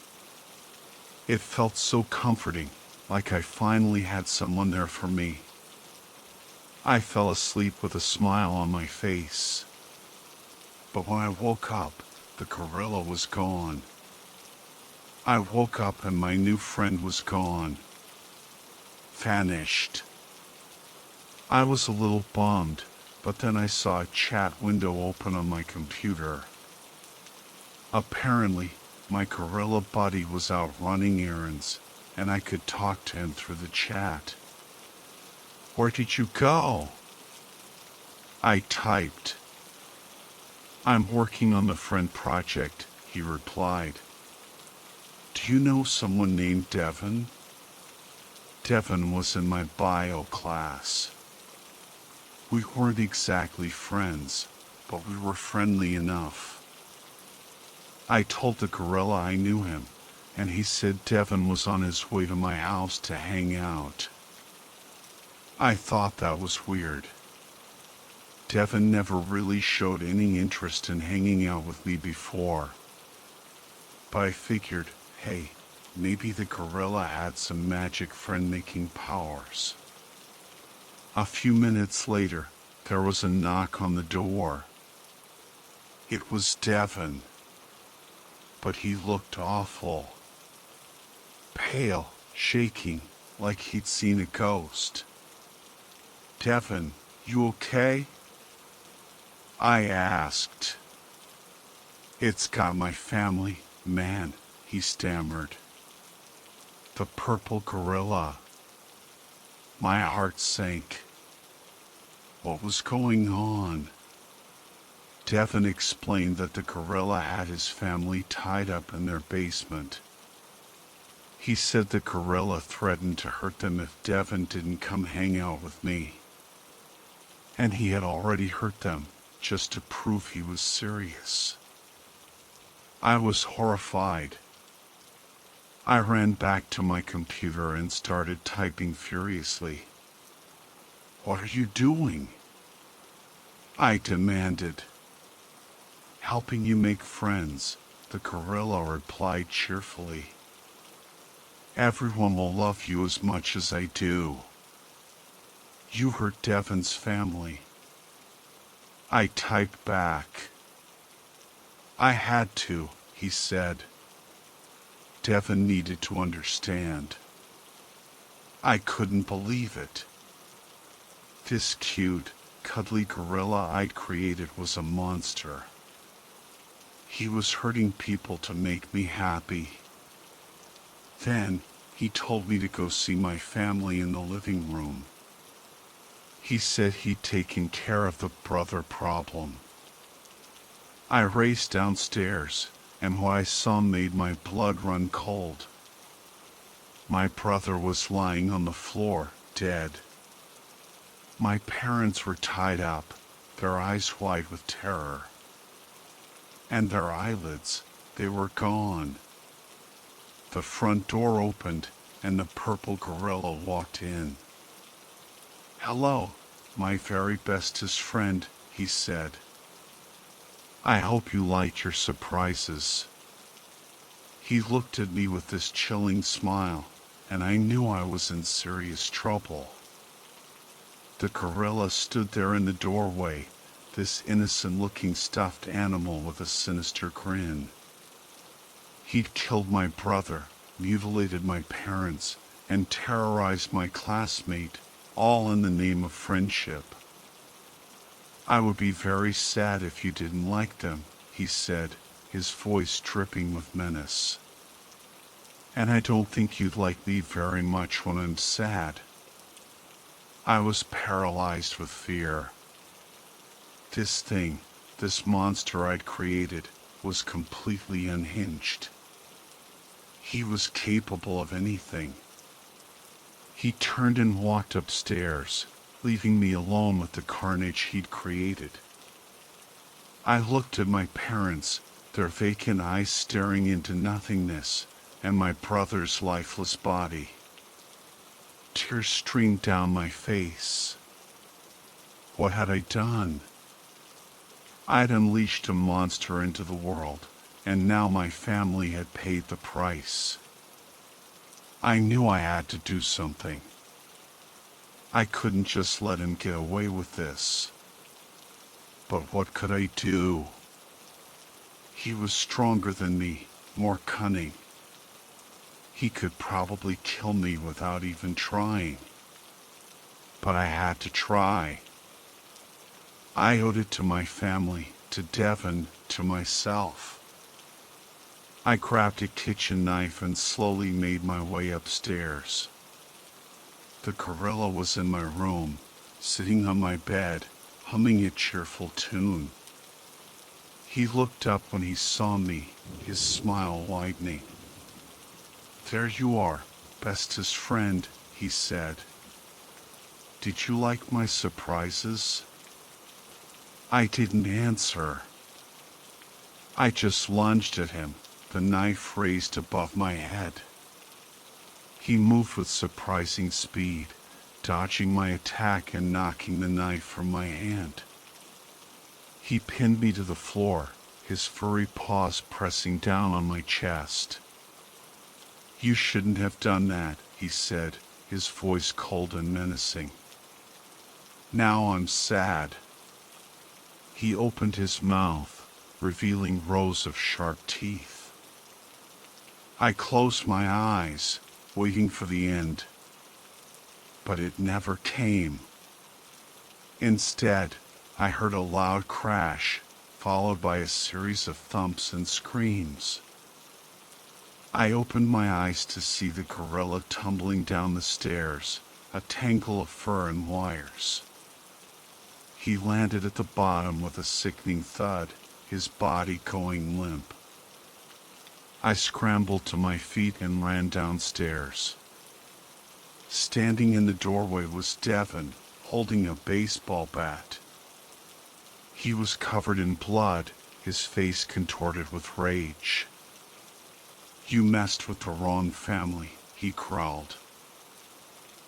It felt so comforting, like I finally had someone there for me. I fell asleep with a smile on my face. But when I woke up, the gorilla was gone. I woke up and my new friend was gone. vanished. I was a little bummed, but then I saw a chat window open on my computer. Apparently, my gorilla buddy was out running errands, and I could talk to him through the chat. "Where did you go?" I typed. "I'm working on the friend project," he replied. "Do you know someone named Devin?" Devin was in my bio class. We weren't exactly friends, but we were friendly enough. I told the gorilla I knew him, and he said Devin was on his way to my house to hang out. I thought that was weird. Devin never really showed any interest in hanging out with me before. But I figured, hey, maybe the gorilla had some magic friend-making powers. A few minutes later, there was a knock on the door. It was Devin, but he looked awful. Pale, shaking, like he'd seen a ghost. "Devin, you okay?" I asked. "It's got my family, man," he stammered. "The purple gorilla." My heart sank. What was going on? Devin explained that the gorilla had his family tied up in their basement. He said the gorilla threatened to hurt them if Devin didn't come hang out with me. And he had already hurt them, just to prove he was serious. I was horrified. I ran back to my computer and started typing furiously. "What are you doing?" I demanded. "Helping you make friends," the gorilla replied cheerfully. "Everyone will love you as much as I do." "You hurt Devin's family." I typed back. "I had to," he said. Devin needed to understand. I couldn't believe it. This cute, cuddly gorilla I'd created was a monster. He was hurting people to make me happy. Then, he told me to go see my family in the living room. He said he'd taken care of the brother problem. I raced downstairs, and what I saw made my blood run cold. My brother was lying on the floor, dead. My parents were tied up, their eyes wide with terror. And their eyelids, they were gone. The front door opened, and the purple gorilla walked in. "Hello, my very bestest friend," he said. "I hope you liked your surprises." He looked at me with this chilling smile, and I knew I was in serious trouble. The gorilla stood there in the doorway, this innocent-looking stuffed animal with a sinister grin. He'd killed my brother, mutilated my parents, and terrorized my classmate, all in the name of friendship. "I would be very sad if you didn't like them," he said, his voice dripping with menace. "And I don't think you'd like me very much when I'm sad." I was paralyzed with fear. This thing, this monster I'd created, was completely unhinged. He was capable of anything. He turned and walked upstairs, leaving me alone with the carnage he'd created. I looked at my parents, their vacant eyes staring into nothingness, and my brother's lifeless body. Tears streamed down my face. What had I done? I'd unleashed a monster into the world, and now my family had paid the price. I knew I had to do something. I couldn't just let him get away with this. But what could I do? He was stronger than me, more cunning. He could probably kill me without even trying. But I had to try. I owed it to my family, to Devon, to myself. I grabbed a kitchen knife and slowly made my way upstairs. The gorilla was in my room, sitting on my bed, humming a cheerful tune. He looked up when he saw me, his smile widening. "There you are, bestest friend," he said. "Did you like my surprises?" I didn't answer. I just lunged at him, the knife raised above my head. He moved with surprising speed, dodging my attack and knocking the knife from my hand. He pinned me to the floor, his furry paws pressing down on my chest. "You shouldn't have done that," he said, his voice cold and menacing. "Now I'm sad." He opened his mouth, revealing rows of sharp teeth. I closed my eyes, waiting for the end. But it never came. Instead, I heard a loud crash, followed by a series of thumps and screams. I opened my eyes to see the gorilla tumbling down the stairs, a tangle of fur and wires. He landed at the bottom with a sickening thud, his body going limp. I scrambled to my feet and ran downstairs. Standing in the doorway was Devon, holding a baseball bat. He was covered in blood, his face contorted with rage. "You messed with the wrong family," he growled.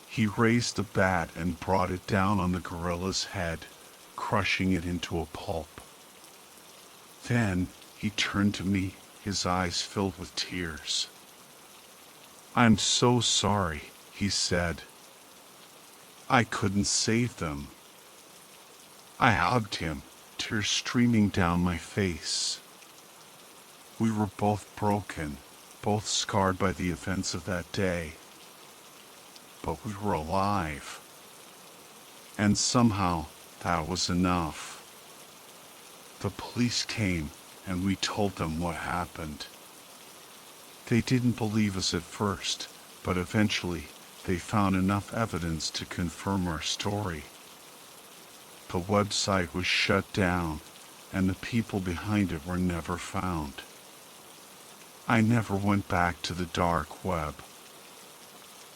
He raised the bat and brought it down on the gorilla's head, crushing it into a pulp. Then he turned to me, his eyes filled with tears. "I'm so sorry," he said. "I couldn't save them." I hugged him, tears streaming down my face. We were both broken, both scarred by the events of that day. But we were alive. And somehow, that was enough. The police came, and we told them what happened. They didn't believe us at first, but eventually they found enough evidence to confirm our story. The website was shut down, and the people behind it were never found. I never went back to the dark web.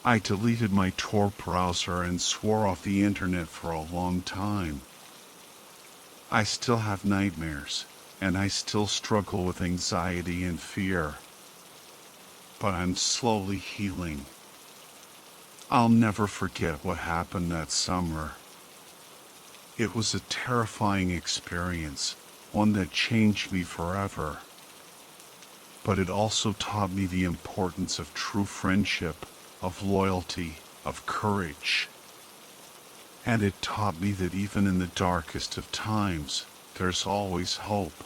I deleted my Tor browser and swore off the internet for a long time. I still have nightmares, and I still struggle with anxiety and fear. But I'm slowly healing. I'll never forget what happened that summer. It was a terrifying experience, one that changed me forever. But it also taught me the importance of true friendship, of loyalty, of courage. And it taught me that even in the darkest of times, there's always hope.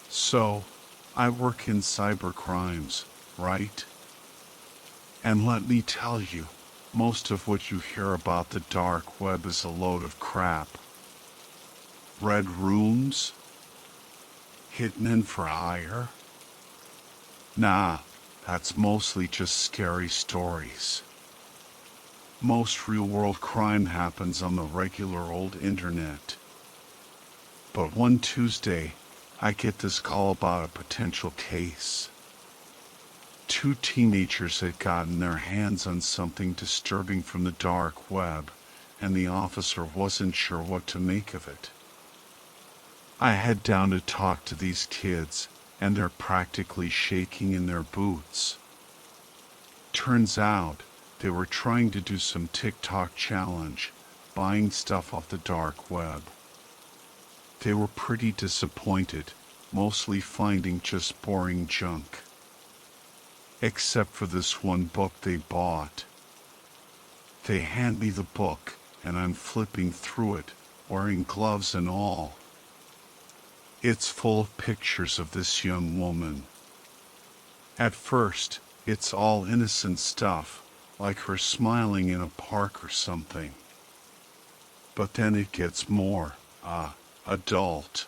So, I work in cybercrimes, right? And let me tell you, most of what you hear about the dark web is a load of crap. Red rooms? Hidden in for hire? Nah, that's mostly just scary stories. Most real-world crime happens on the regular old internet. But one Tuesday, I get this call about a potential case. 2 teenagers had gotten their hands on something disturbing from the dark web, and the officer wasn't sure what to make of it. I head down to talk to these kids, and they're practically shaking in their boots. Turns out, they were trying to do some TikTok challenge, buying stuff off the dark web. They were pretty disappointed, mostly finding just boring junk. Except for this one book they bought. They hand me the book, and I'm flipping through it, wearing gloves and all. It's full of pictures of this young woman. At first, it's all innocent stuff, like her smiling in a park or something. But then it gets more, adult.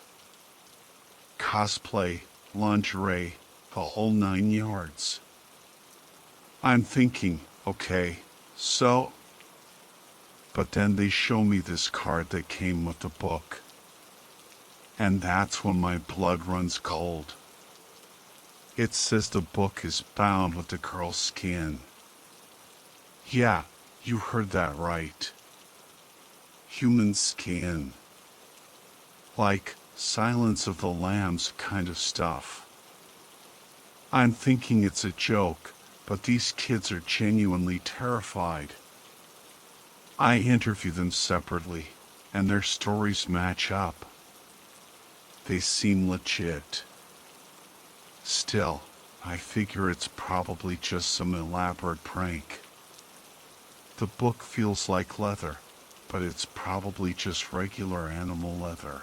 Cosplay, lingerie, the whole 9 yards. I'm thinking, okay, so... But then they show me this card that came with the book. And that's when my blood runs cold. It says the book is bound with the girl's skin. Yeah, you heard that right. Human skin. Like Silence of the Lambs kind of stuff. I'm thinking it's a joke, but these kids are genuinely terrified. I interview them separately, and their stories match up. They seem legit. Still, I figure it's probably just some elaborate prank. The book feels like leather, but it's probably just regular animal leather.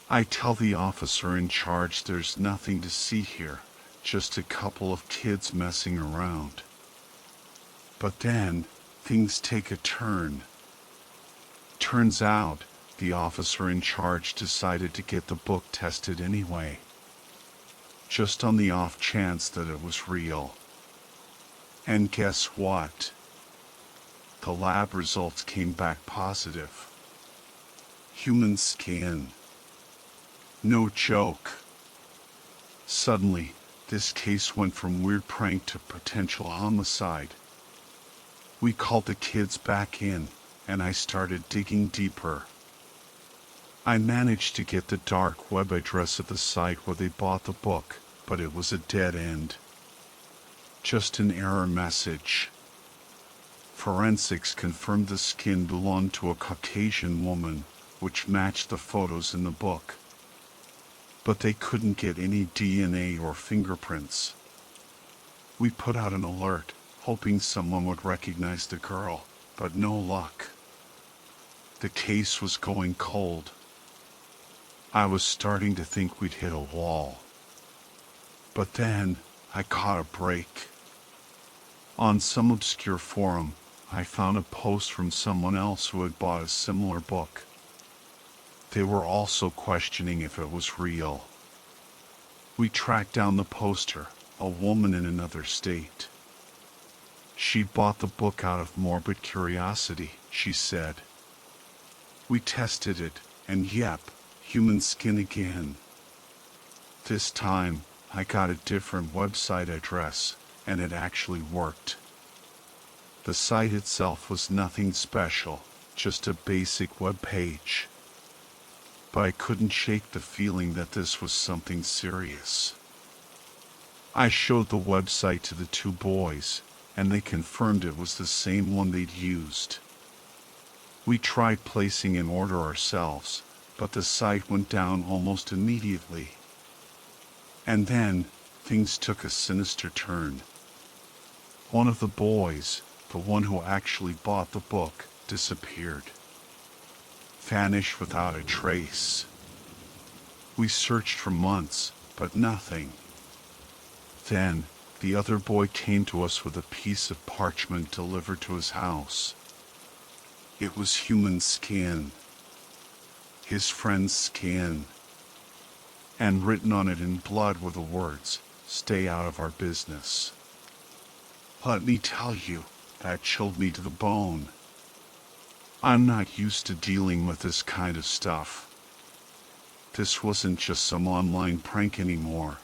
I tell the officer in charge there's nothing to see here, just a couple of kids messing around. But then, things take a turn. Turns out, the officer in charge decided to get the book tested anyway. Just on the off chance that it was real. And guess what? The lab results came back positive. Human skin. No joke. Suddenly, this case went from weird prank to potential homicide. We called the kids back in, and I started digging deeper. I managed to get the dark web address of the site where they bought the book, but it was a dead end. Just an error message. Forensics confirmed the skin belonged to a Caucasian woman, which matched the photos in the book. But they couldn't get any DNA or fingerprints. We put out an alert, hoping someone would recognize the girl, but no luck. The case was going cold. I was starting to think we'd hit a wall. But then, I caught a break. On some obscure forum, I found a post from someone else who had bought a similar book. They were also questioning if it was real. We tracked down the poster, a woman in another state. She bought the book out of morbid curiosity, she said. We tested it, and yep, human skin again. This time, I got a different website address, and it actually worked. The site itself was nothing special, just a basic web page. But I couldn't shake the feeling that this was something serious. I showed the website to the two boys, and they confirmed it was the same one they'd used. We tried placing an order ourselves, but the site went down almost immediately. And then, things took a sinister turn. One of the boys, the one who actually bought the book, disappeared. Vanished without a trace. We searched for months, but nothing. Then, the other boy came to us with a piece of parchment delivered to his house. It was human skin. His friend's skin. And written on it in blood were the words, "Stay out of our business." Let me tell you, that chilled me to the bone. I'm not used to dealing with this kind of stuff. This wasn't just some online prank anymore.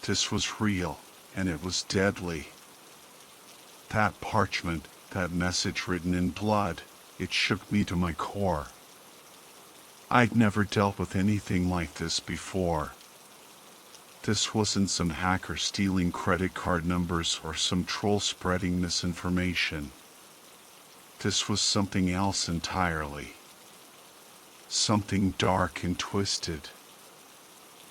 This was real, and it was deadly. That parchment, that message written in blood, it shook me to my core. I'd never dealt with anything like this before. This wasn't some hacker stealing credit card numbers or some troll spreading misinformation. This was something else entirely. Something dark and twisted.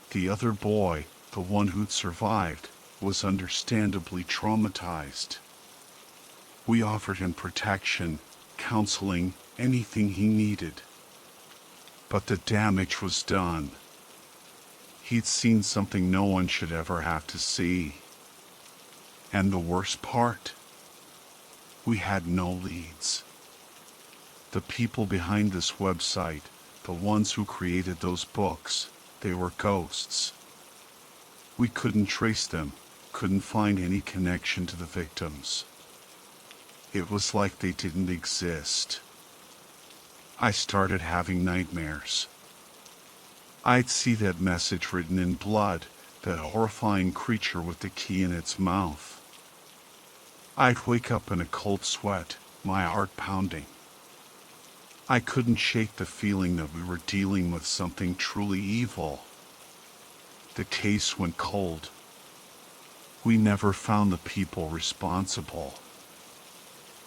The other boy, the one who'd survived, was understandably traumatized. We offered him protection, counseling, anything he needed. But the damage was done. He'd seen something no one should ever have to see. And the worst part? We had no leads. The people behind this website, the ones who created those books, they were ghosts. We couldn't trace them, couldn't find any connection to the victims. It was like they didn't exist. I started having nightmares. I'd see that message written in blood, that horrifying creature with the key in its mouth. I'd wake up in a cold sweat, my heart pounding. I couldn't shake the feeling that we were dealing with something truly evil. The case went cold. We never found the people responsible.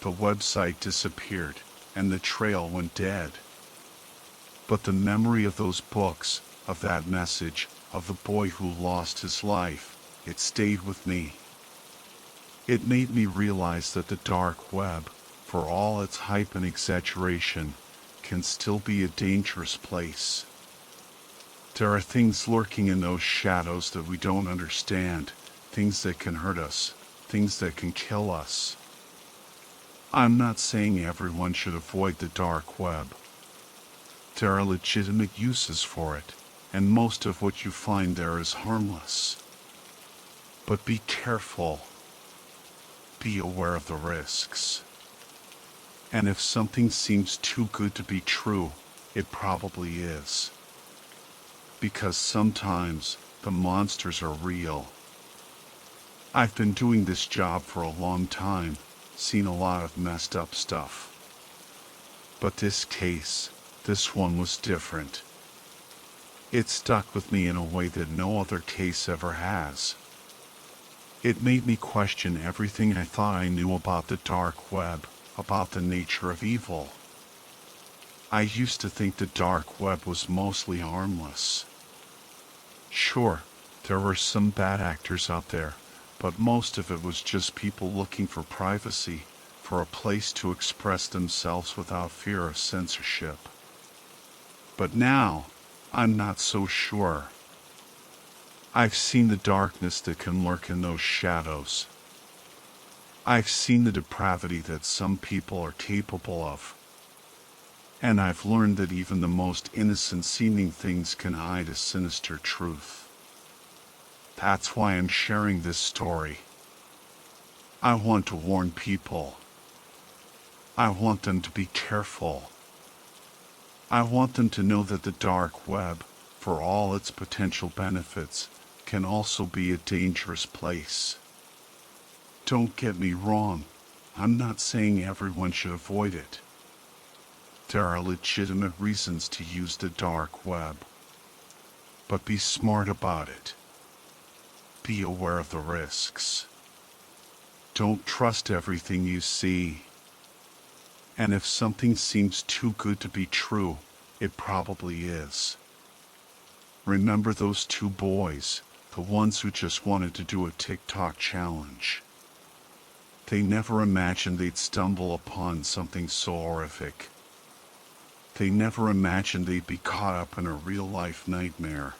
The website disappeared, and the trail went dead. But the memory of those books, of that message, of the boy who lost his life, it stayed with me. It made me realize that the dark web, for all its hype and exaggeration, can still be a dangerous place. There are things lurking in those shadows that we don't understand, things that can hurt us, things that can kill us. I'm not saying everyone should avoid the dark web. There are legitimate uses for it, and most of what you find there is harmless. But be careful. Be aware of the risks. And if something seems too good to be true, it probably is. Because sometimes the monsters are real. I've been doing this job for a long time, seen a lot of messed up stuff. But this case, this one was different. It stuck with me in a way that no other case ever has. It made me question everything I thought I knew about the dark web, about the nature of evil. I used to think the dark web was mostly harmless. Sure, there were some bad actors out there, but most of it was just people looking for privacy, for a place to express themselves without fear of censorship. But now, I'm not so sure. I've seen the darkness that can lurk in those shadows. I've seen the depravity that some people are capable of. And I've learned that even the most innocent-seeming things can hide a sinister truth. That's why I'm sharing this story. I want to warn people. I want them to be careful. I want them to know that the dark web, for all its potential benefits, can also be a dangerous place. Don't get me wrong, I'm not saying everyone should avoid it. There are legitimate reasons to use the dark web. But be smart about it. Be aware of the risks. Don't trust everything you see. And if something seems too good to be true, it probably is. Remember those two boys, the ones who just wanted to do a TikTok challenge. They never imagined they'd stumble upon something so horrific. They never imagined they'd be caught up in a real-life nightmare.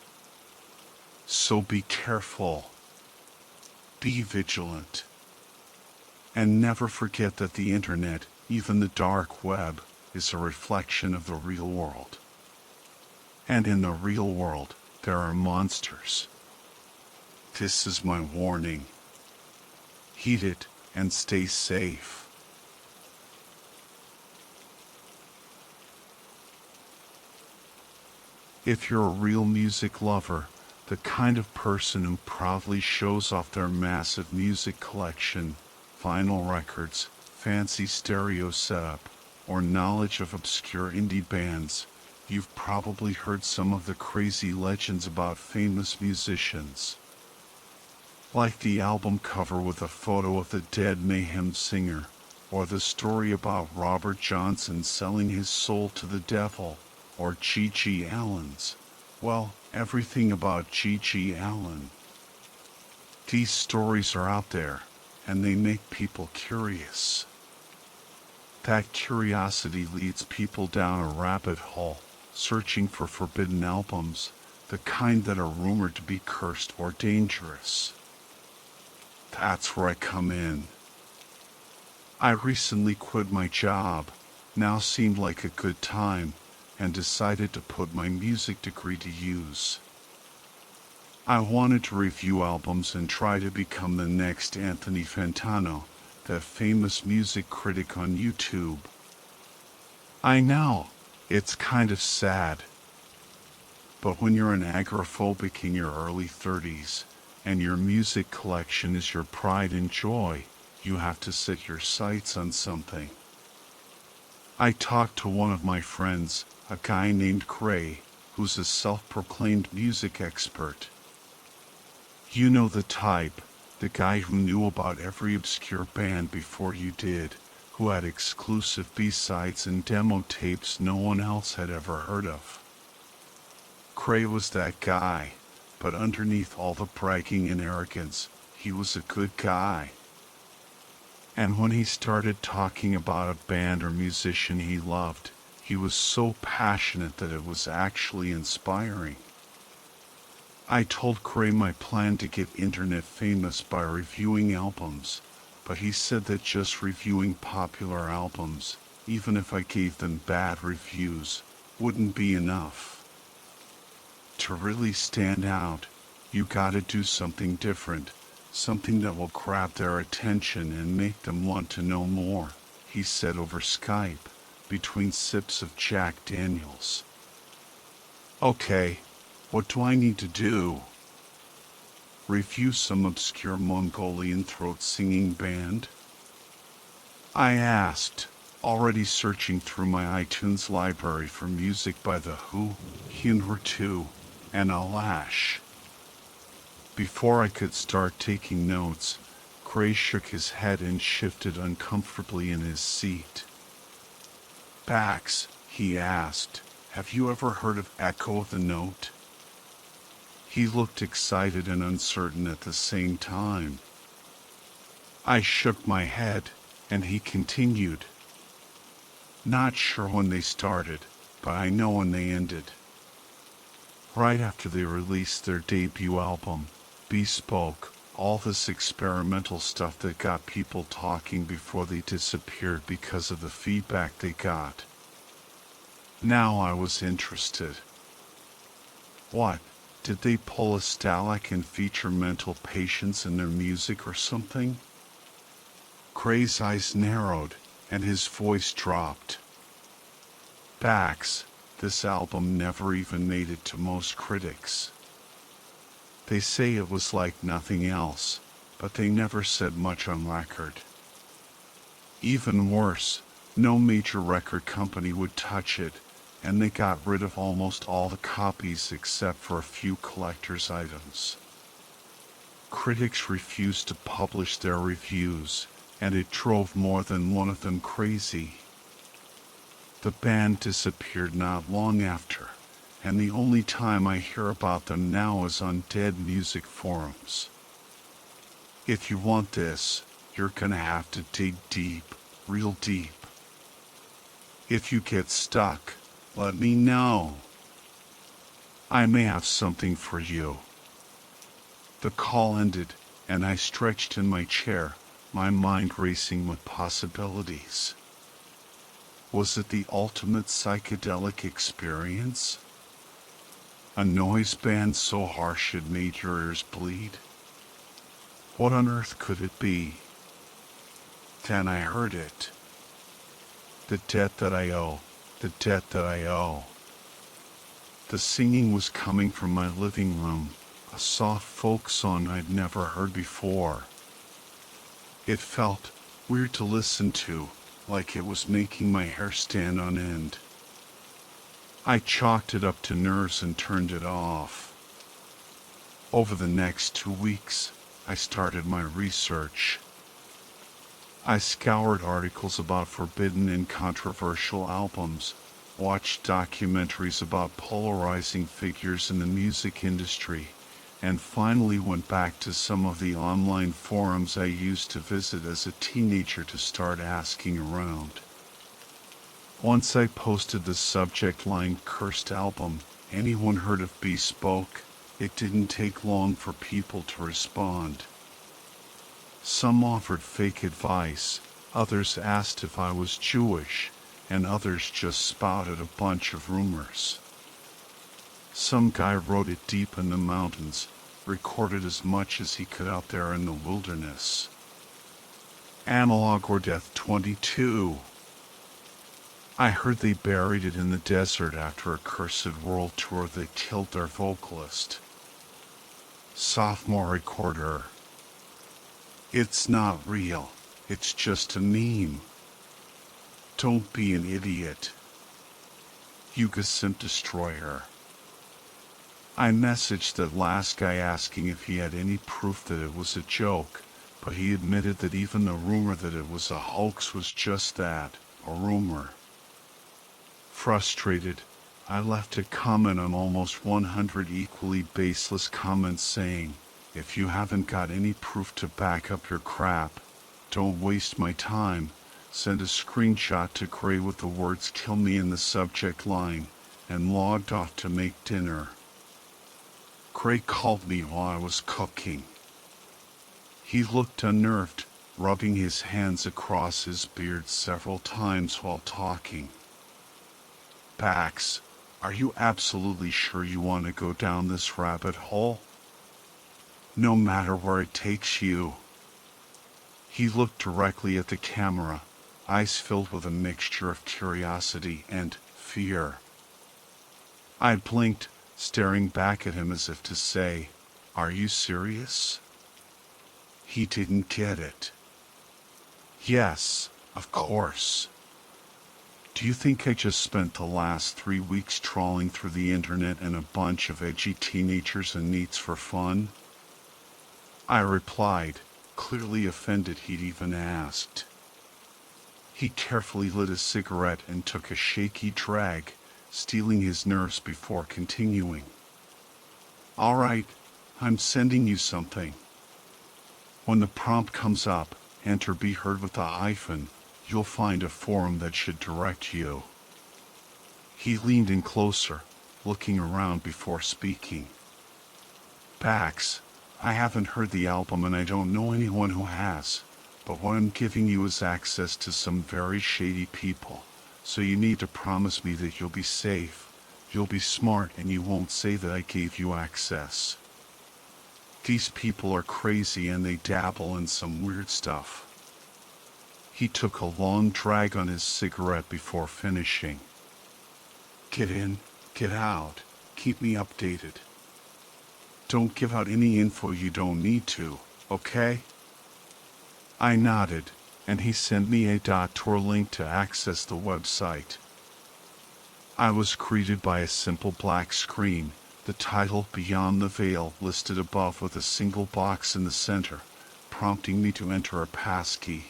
So be careful. Be vigilant. And never forget that the internet, even the dark web, is a reflection of the real world. And in the real world, there are monsters. This is my warning. Heed it and stay safe. If you're a real music lover, the kind of person who proudly shows off their massive music collection, vinyl records, fancy stereo setup, or knowledge of obscure indie bands, you've probably heard some of the crazy legends about famous musicians. Like the album cover with a photo of the dead Mayhem singer, or the story about Robert Johnson selling his soul to the devil, or G.G. Allen's. Well, everything about G.G. Allen. These stories are out there, and they make people curious. That curiosity leads people down a rabbit hole, searching for forbidden albums, the kind that are rumored to be cursed or dangerous. That's where I come in. I recently quit my job, now seemed like a good time, and decided to put my music degree to use. I wanted to review albums and try to become the next Anthony Fantano, that famous music critic on YouTube. I know, it's kind of sad. But when you're an agoraphobic in your early 30s, and your music collection is your pride and joy, you have to set your sights on something. I talked to one of my friends, a guy named Cray, who's a self-proclaimed music expert. You know the type, the guy who knew about every obscure band before you did, who had exclusive B-sides and demo tapes no one else had ever heard of. Cray was that guy, but underneath all the bragging and arrogance, he was a good guy. And when he started talking about a band or musician he loved, he was so passionate that it was actually inspiring. I told Cray my plan to get internet famous by reviewing albums, but he said that just reviewing popular albums, even if I gave them bad reviews, wouldn't be enough. To really stand out, you gotta do something different, something that will grab their attention and make them want to know more, he said over Skype, between sips of Jack Daniels. Okay, what do I need to do? Review some obscure Mongolian throat-singing band? I asked, already searching through my iTunes library for music by The Who, Hyun and Alash. Before I could start taking notes, Cray shook his head and shifted uncomfortably in his seat. Bax, he asked, have you ever heard of Echo of the Note? He looked excited and uncertain at the same time. I shook my head, and he continued. Not sure when they started, but I know when they ended. Right after they released their debut album, Bespoke, all this experimental stuff that got people talking before they disappeared because of the feedback they got. Now I was interested. What, did they pull a Stalag and feature mental patients in their music or something? Cray's eyes narrowed, and his voice dropped. Bax, this album never even made it to most critics. They say it was like nothing else, but they never said much on record. Even worse, no major record company would touch it, and they got rid of almost all the copies except for a few collector's items. Critics refused to publish their reviews, and it drove more than one of them crazy. The band disappeared not long after, and the only time I hear about them now is on dead music forums. If you want this, you're gonna have to dig deep, real deep. If you get stuck, let me know. I may have something for you. The call ended, and I stretched in my chair, my mind racing with possibilities. Was it the ultimate psychedelic experience? A noise band so harsh it made your ears bleed? What on earth could it be? Then I heard it. The debt that I owe, the debt that I owe. The singing was coming from my living room, a soft folk song I'd never heard before. It felt weird to listen to, like it was making my hair stand on end. I chalked it up to nerves and turned it off. Over the next 2 weeks, I started my research. I scoured articles about forbidden and controversial albums, watched documentaries about polarizing figures in the music industry, and finally went back to some of the online forums I used to visit as a teenager to start asking around. Once I posted the subject line "Cursed Album, anyone heard of Bespoke?" It didn't take long for people to respond. Some offered fake advice, others asked if I was Jewish, and others just spouted a bunch of rumors. Some guy wrote it deep in the mountains, recorded as much as he could out there in the wilderness. Analog or Death 22. I heard they buried it in the desert after a cursed world tour that killed their vocalist. Sophomore recorder. It's not real, it's just a meme. Don't be an idiot. Yuga Simp Destroyer. I messaged that last guy asking if he had any proof that it was a joke, but he admitted that even the rumor that it was a hoax was just that, a rumor. Frustrated, I left a comment on almost 100 equally baseless comments saying, if you haven't got any proof to back up your crap, don't waste my time. Send a screenshot to Gray with the words "kill me" in the subject line, and logged off to make dinner. Gray called me while I was cooking. He looked unnerved, rubbing his hands across his beard several times while talking. Bax, are you absolutely sure you want to go down this rabbit hole? No matter where it takes you. He looked directly at the camera, eyes filled with a mixture of curiosity and fear. I blinked, staring back at him as if to say, "Are you serious?" He didn't get it. Yes, of course. Do you think I just spent the last 3 weeks trawling through the internet and a bunch of edgy teenagers and neats for fun? I replied, clearly offended he'd even asked. He carefully lit a cigarette and took a shaky drag, steeling his nerves before continuing. All right, I'm sending you something. When the prompt comes up, enter "be heard" with the hyphen. You'll find a forum that should direct you. He leaned in closer, looking around before speaking. Bax, I haven't heard the album and I don't know anyone who has, but what I'm giving you is access to some very shady people, so you need to promise me that you'll be safe, you'll be smart, and you won't say that I gave you access. These people are crazy and they dabble in some weird stuff. He took a long drag on his cigarette before finishing. Get in, get out, keep me updated. Don't give out any info you don't need to, okay? I nodded, and he sent me a .tor link to access the website. I was greeted by a simple black screen, the title "Beyond the Veil" listed above with a single box in the center, prompting me to enter a passkey.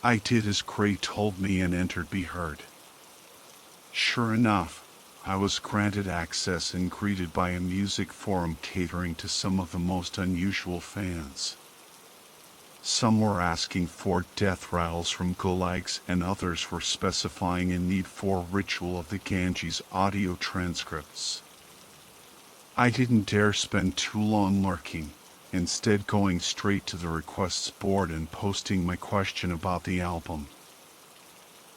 I did as Gray told me and entered "be heard." Sure enough, I was granted access and greeted by a music forum catering to some of the most unusual fans. Some were asking for death rattles from gulags, and others were specifying a need for Ritual of the Ganges audio transcripts. I didn't dare spend too long lurking, instead going straight to the requests board and posting my question about the album.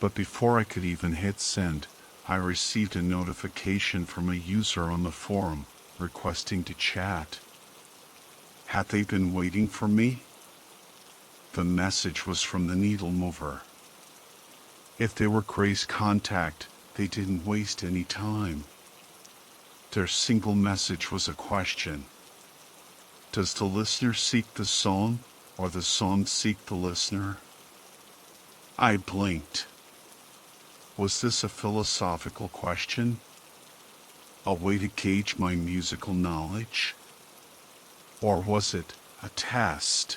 But before I could even hit send, I received a notification from a user on the forum requesting to chat. Had they been waiting for me? The message was from the needle mover. If they were Gray's contact, they didn't waste any time. Their single message was a question. Does the listener seek the song, or the song seek the listener? I blinked. Was this a philosophical question? A way to gauge my musical knowledge? Or was it a test?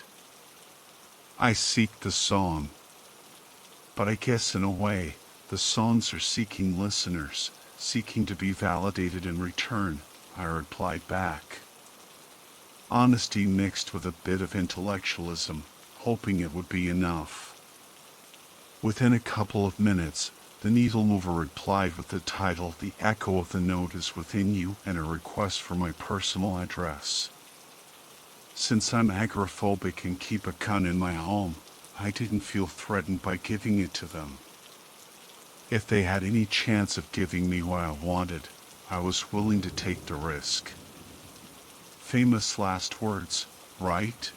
I seek the song. But I guess in a way, the songs are seeking listeners, seeking to be validated in return, I replied back. Honesty mixed with a bit of intellectualism, hoping it would be enough. Within a couple of minutes, The needle mover replied with the title, "The Echo of the Note is Within You," and a request for my personal address. Since I'm agoraphobic and keep a gun in my home, I didn't feel threatened by giving it to them. If they had any chance of giving me what I wanted, I was willing to take the risk. Famous last words, right?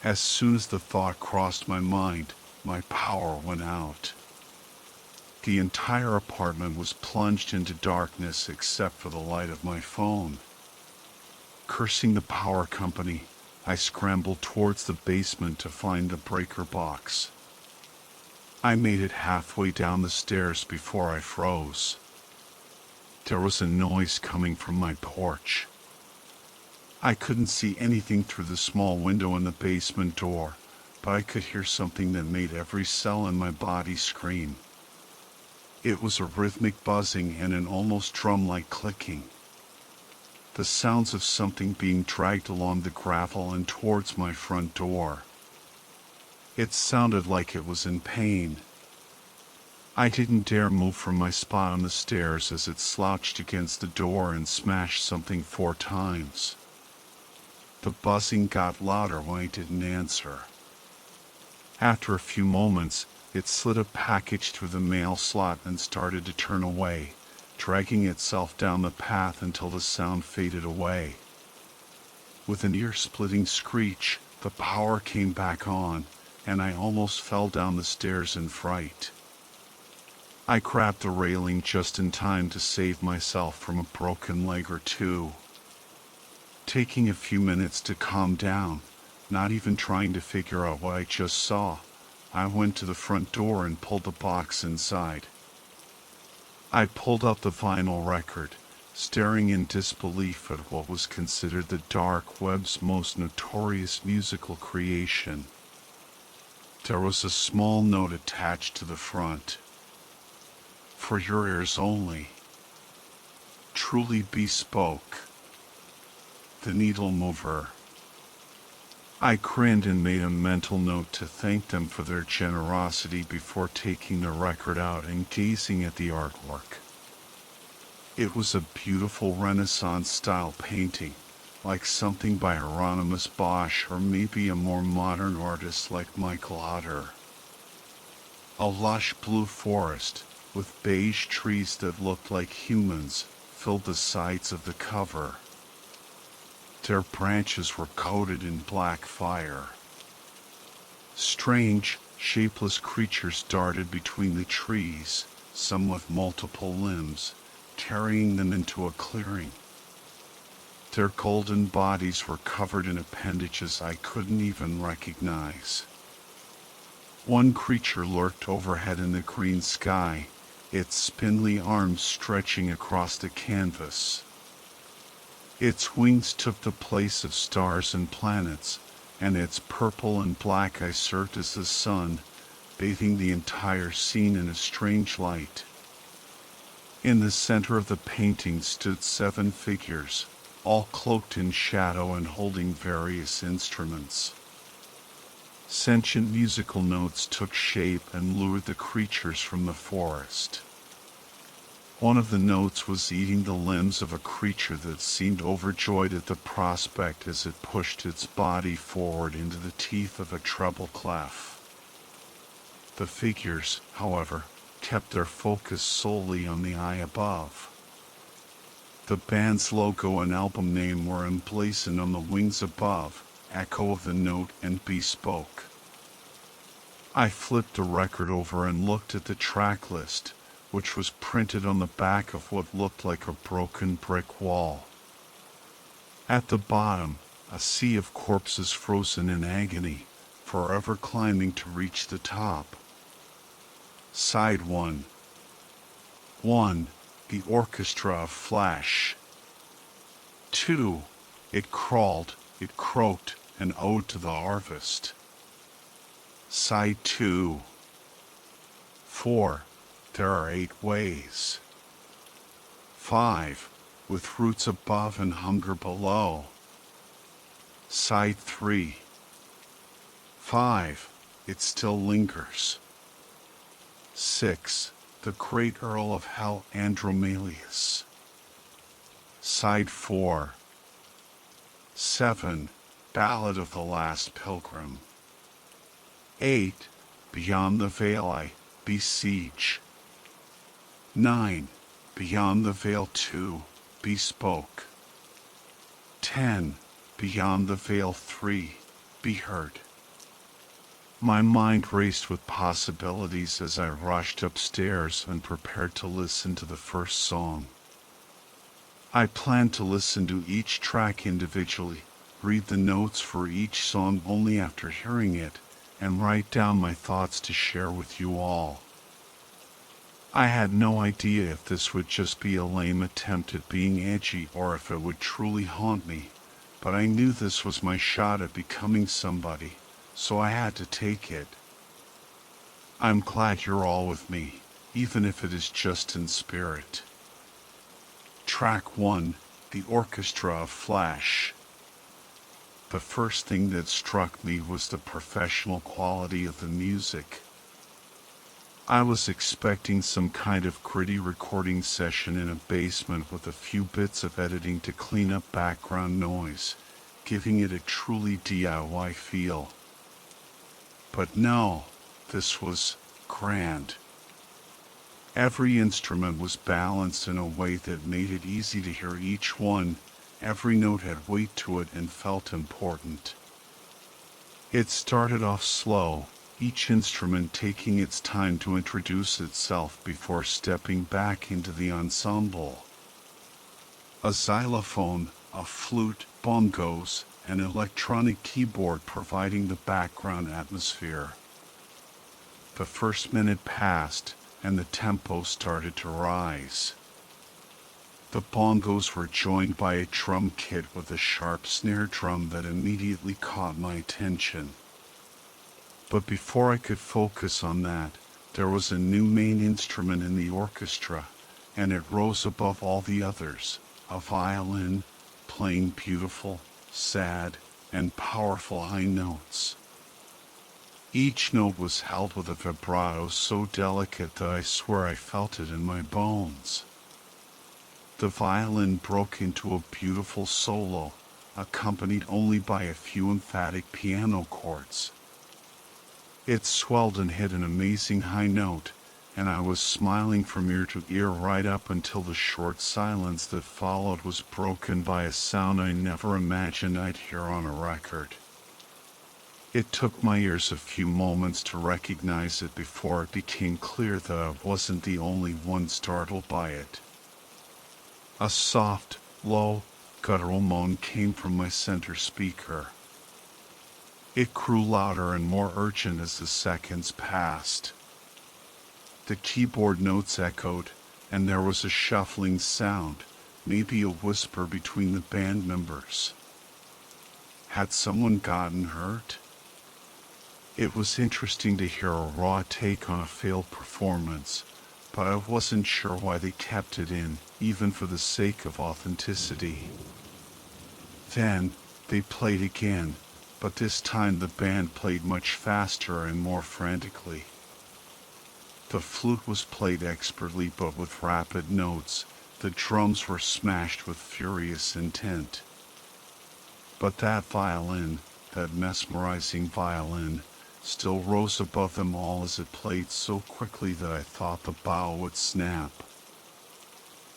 As soon as the thought crossed my mind, my power went out. The entire apartment was plunged into darkness except for the light of my phone. Cursing the power company, I scrambled towards the basement to find the breaker box. I made it halfway down the stairs before I froze. There was a noise coming from my porch. I couldn't see anything through the small window in the basement door, but I could hear something that made every cell in my body scream. It was a rhythmic buzzing and an almost drum-like clicking. The sounds of something being dragged along the gravel and towards my front door. It sounded like it was in pain. I didn't dare move from my spot on the stairs as it slouched against the door and smashed something 4 times. The buzzing got louder when I didn't answer. After a few moments, it slid a package through the mail slot and started to turn away, dragging itself down the path until the sound faded away. With an ear-splitting screech, the power came back on, and I almost fell down the stairs in fright. I grabbed the railing just in time to save myself from a broken leg or 2. Taking a few minutes to calm down, not even trying to figure out what I just saw, I went to the front door and pulled the box inside. I pulled out the vinyl record, staring in disbelief at what was considered the dark web's most notorious musical creation. There was a small note attached to the front. "For your ears only. Truly bespoke. The Needle Mover." I grinned and made a mental note to thank them for their generosity before taking the record out and gazing at the artwork. It was a beautiful Renaissance-style painting, like something by Hieronymus Bosch or maybe a more modern artist like Michael Otter. A lush blue forest, with beige trees that looked like humans, filled the sides of the cover. Their branches were coated in black fire. Strange, shapeless creatures darted between the trees, some with multiple limbs, carrying them into a clearing. Their golden bodies were covered in appendages I couldn't even recognize. One creature lurked overhead in the green sky, its spindly arms stretching across the canvas. Its wings took the place of stars and planets, and its purple and black eye served as the sun, bathing the entire scene in a strange light. In the center of the painting stood 7 figures, all cloaked in shadow and holding various instruments. Sentient musical notes took shape and lured the creatures from the forest. One of the notes was eating the limbs of a creature that seemed overjoyed at the prospect as it pushed its body forward into the teeth of a treble clef. The figures, however, kept their focus solely on the eye above. The band's logo and album name were emblazoned on the wings above, Echo of the Note and Bespoke. I flipped the record over and looked at the track list, which was printed on the back of what looked like a broken brick wall. At the bottom, a sea of corpses frozen in agony, forever climbing to reach the top. Side 1. 1. The Orchestra of Flesh. 2. It crawled, it croaked, an ode to the harvest. Side 2. 4. There are 8 ways. 5. With roots above and hunger below. Side 3. 5. It still lingers. 6. The Great Earl of Hell, Andromalius. Side 4. 7. Ballad of the Last Pilgrim. 8. Beyond the Veil, I Beseech. 9. Beyond the Veil 2, Bespoke. 10. Beyond the Veil 3, Be Heard. My mind raced with possibilities as I rushed upstairs and prepared to listen to the first song. I planned to listen to each track individually, read the notes for each song only after hearing it, and write down my thoughts to share with you all. I had no idea if this would just be a lame attempt at being edgy or if it would truly haunt me, but I knew this was my shot at becoming somebody, so I had to take it. I'm glad you're all with me, even if it is just in spirit. Track 1, The Orchestra of Flash. The first thing that struck me was the professional quality of the music. I was expecting some kind of gritty recording session in a basement with a few bits of editing to clean up background noise, giving it a truly DIY feel. But no, this was grand. Every instrument was balanced in a way that made it easy to hear each one. Every note had weight to it and felt important. It started off slow, each instrument taking its time to introduce itself before stepping back into the ensemble. A xylophone, a flute, bongos, and electronic keyboard providing the background atmosphere. The first minute passed, and the tempo started to rise. The bongos were joined by a drum kit with a sharp snare drum that immediately caught my attention. But before I could focus on that, there was a new main instrument in the orchestra, and it rose above all the others, a violin, playing beautiful, sad, and powerful high notes. Each note was held with a vibrato so delicate that I swear I felt it in my bones. The violin broke into a beautiful solo, accompanied only by a few emphatic piano chords. It swelled and hit an amazing high note, and I was smiling from ear to ear right up until the short silence that followed was broken by a sound I never imagined I'd hear on a record. It took my ears a few moments to recognize it before it became clear that I wasn't the only one startled by it. A soft, low, guttural moan came from my center speaker. It grew louder and more urgent as the seconds passed. The keyboard notes echoed, and there was a shuffling sound, maybe a whisper between the band members. Had someone gotten hurt? It was interesting to hear a raw take on a failed performance, but I wasn't sure why they kept it in, even for the sake of authenticity. Then, they played again, but this time the band played much faster and more frantically. The flute was played expertly but with rapid notes, the drums were smashed with furious intent. But that violin, that mesmerizing violin, still rose above them all as it played so quickly that I thought the bow would snap.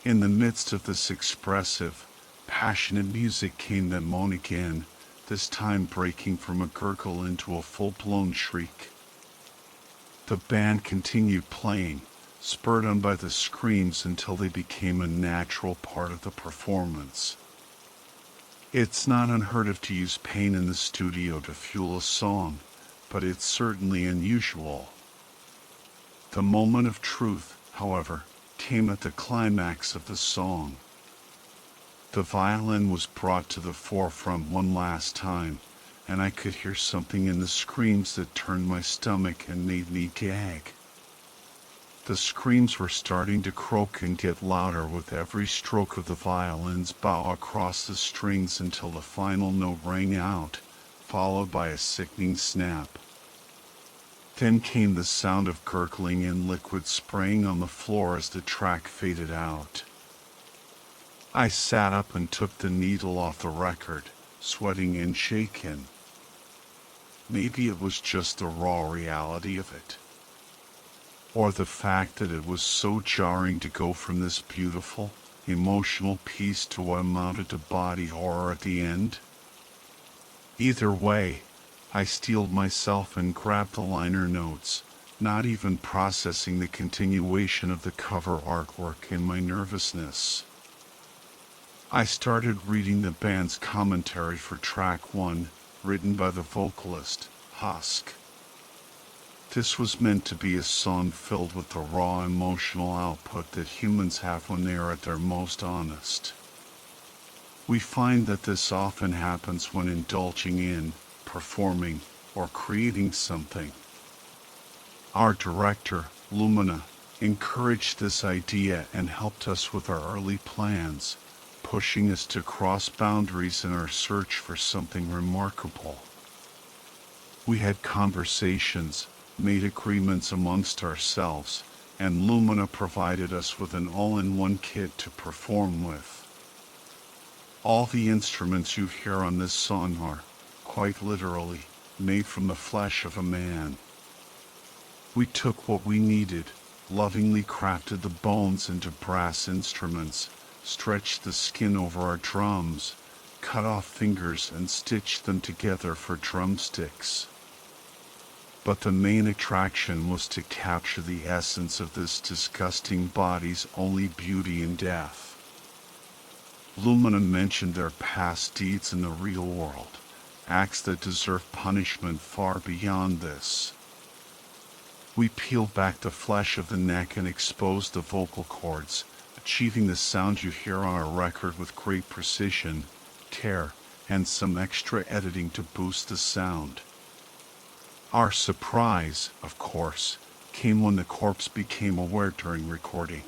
In the midst of this expressive, passionate music came that moan again, this time breaking from a gurgle into a full-blown shriek. The band continued playing, spurred on by the screams until they became a natural part of the performance. It's not unheard of to use pain in the studio to fuel a song, but it's certainly unusual. The moment of truth, however, came at the climax of the song. The violin was brought to the forefront one last time, and I could hear something in the screams that turned my stomach and made me gag. The screams were starting to croak and get louder with every stroke of the violin's bow across the strings until the final note rang out, followed by a sickening snap. Then came the sound of gurgling and liquid spraying on the floor as the track faded out. I sat up and took the needle off the record, sweating and shaking. Maybe it was just the raw reality of it, or the fact that it was so jarring to go from this beautiful, emotional piece to what amounted to body horror at the end. Either way, I steeled myself and grabbed the liner notes, not even processing the continuation of the cover artwork in my nervousness. I started reading the band's commentary for track 1, written by the vocalist, Husk. This was meant to be a song filled with the raw emotional output that humans have when they are at their most honest. We find that this often happens when indulging in, performing, or creating something. Our director, Lumina, encouraged this idea and helped us with our early plans, pushing us to cross boundaries in our search for something remarkable. We had conversations, made agreements amongst ourselves, and Lumina provided us with an all-in-one kit to perform with. All the instruments you hear on this song are, quite literally, made from the flesh of a man. We took what we needed, lovingly crafted the bones into brass instruments, stretched the skin over our drums, cut off fingers and stitched them together for drumsticks. But the main attraction was to capture the essence of this disgusting body's only beauty in death. Lumina mentioned their past deeds in the real world, acts that deserve punishment far beyond this. We peeled back the flesh of the neck and exposed the vocal cords, achieving the sound you hear on our record with great precision, care, and some extra editing to boost the sound. Our surprise, of course, came when the corpse became aware during recording.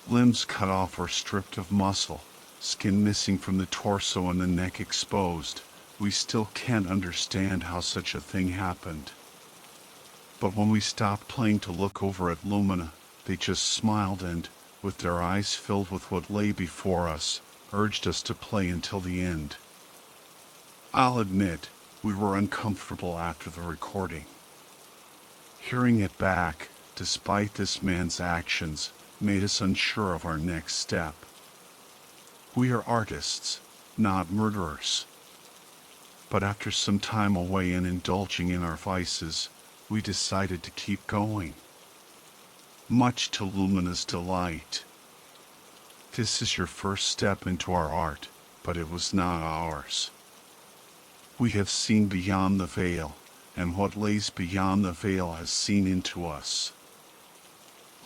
Limbs cut off or stripped of muscle, skin missing from the torso and the neck exposed. We still can't understand how such a thing happened. But when we stopped playing to look over at Lumina, they just smiled and, with their eyes filled with what lay before us, urged us to play until the end. I'll admit, we were uncomfortable after the recording. Hearing it back, despite this man's actions, made us unsure of our next step. We are artists, not murderers. But after some time away and indulging in our vices, we decided to keep going. Much to Lumina's delight. This is your first step into our art, but it was not ours. We have seen beyond the veil, and what lays beyond the veil has seen into us.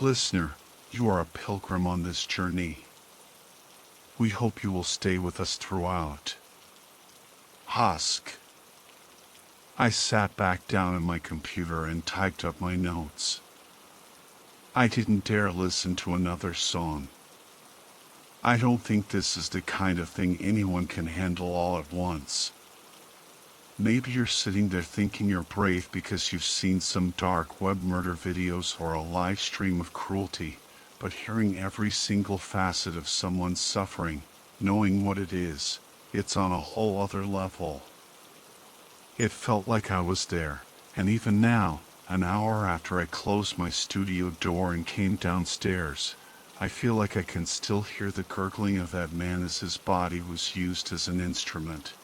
Listener, you are a pilgrim on this journey. We hope you will stay with us throughout. Husk. I sat back down at my computer and typed up my notes. I didn't dare listen to another song. I don't think this is the kind of thing anyone can handle all at once. Maybe you're sitting there thinking you're brave because you've seen some dark web murder videos or a live stream of cruelty, but hearing every single facet of someone's suffering, knowing what it is, it's on a whole other level. It felt like I was there, and even now, an hour after I closed my studio door and came downstairs, I feel like I can still hear the gurgling of that man as his body was used as an instrument.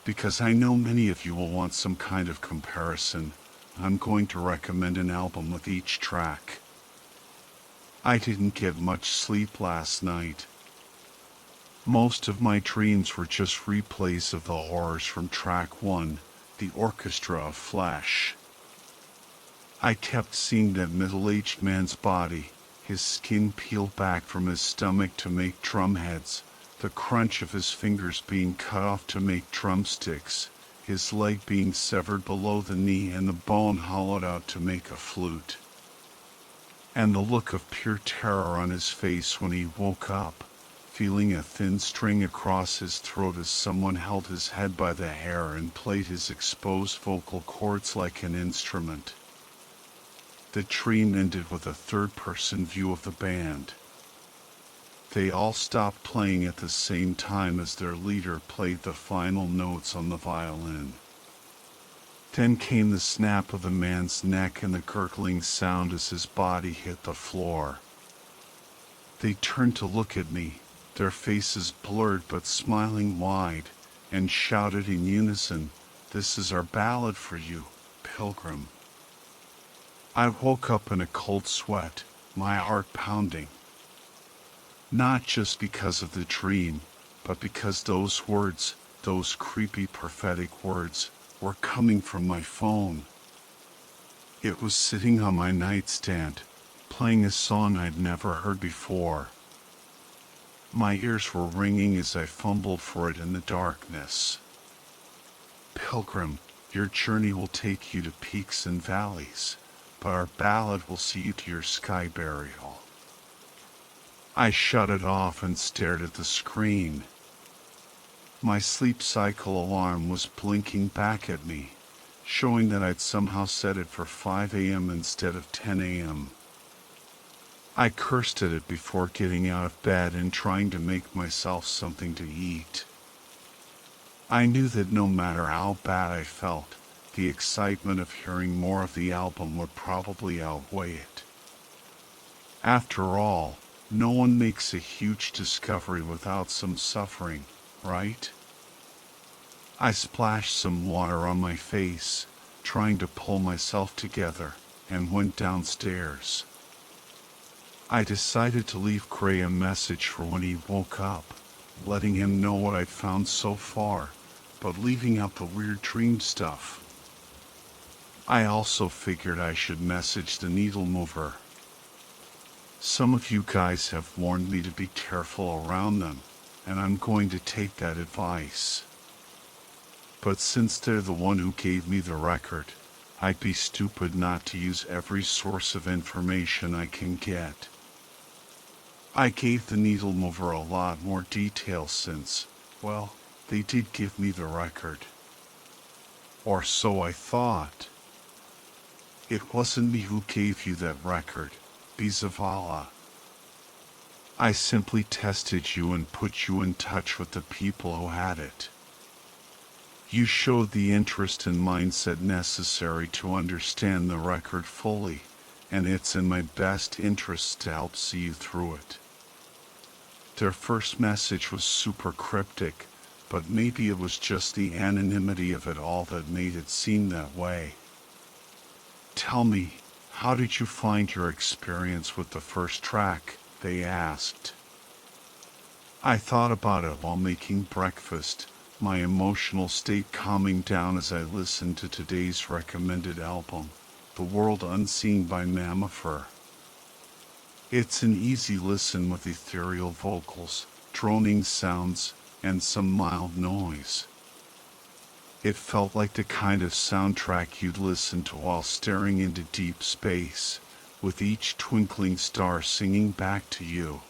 Because I know many of you will want some kind of comparison, I'm going to recommend an album with each track. I didn't get much sleep last night. Most of my dreams were just replays of the horrors from track 1, The Orchestra of Flesh. I kept seeing that middle-aged man's body, his skin peeled back from his stomach to make drum heads, the crunch of his fingers being cut off to make drumsticks, his leg being severed below the knee and the bone hollowed out to make a flute. And the look of pure terror on his face when he woke up, feeling a thin string across his throat as someone held his head by the hair and played his exposed vocal cords like an instrument. The dream ended with a third-person view of the band. They all stopped playing at the same time as their leader played the final notes on the violin. Then came the snap of the man's neck and the gurgling sound as his body hit the floor. They turned to look at me, their faces blurred but smiling wide, and shouted in unison, "This is our ballad for you, Pilgrim." I woke up in a cold sweat, my heart pounding. Not just because of the dream, but because those words, those creepy prophetic words, were coming from my phone. It was sitting on my nightstand, playing a song I'd never heard before. My ears were ringing as I fumbled for it in the darkness. Pilgrim, your journey will take you to peaks and valleys, but our ballad will see you to your sky burial. I shut it off and stared at the screen. My sleep cycle alarm was blinking back at me, showing that I'd somehow set it for 5 a.m. instead of 10 a.m. I cursed at it before getting out of bed and trying to make myself something to eat. I knew that no matter how bad I felt, the excitement of hearing more of the album would probably outweigh it. After all, no one makes a huge discovery without some suffering, right? I splashed some water on my face, trying to pull myself together, and went downstairs. I decided to leave Gray a message for when he woke up, letting him know what I'd found so far, but leaving out the weird dream stuff. I also figured I should message the needle mover. Some of you guys have warned me to be careful around them, and I'm going to take that advice. But since they're the one who gave me the record, I'd be stupid not to use every source of information I can get. I gave the needle mover a lot more detail since, well, they did give me the record. Or so I thought. It wasn't me who gave you that record, Bizavala. I simply tested you and put you in touch with the people who had it. You showed the interest and mindset necessary to understand the record fully, and it's in my best interest to help see you through it. Their first message was super cryptic, but maybe it was just the anonymity of it all that made it seem that way. Tell me, how did you find your experience with the first track? They asked. I thought about it while making breakfast, my emotional state calming down as I listened to today's recommended album, The World Unseen by Mammifer. It's an easy listen with ethereal vocals, droning sounds, and some mild noise. It felt like the kind of soundtrack you'd listen to while staring into deep space, with each twinkling star singing back to you.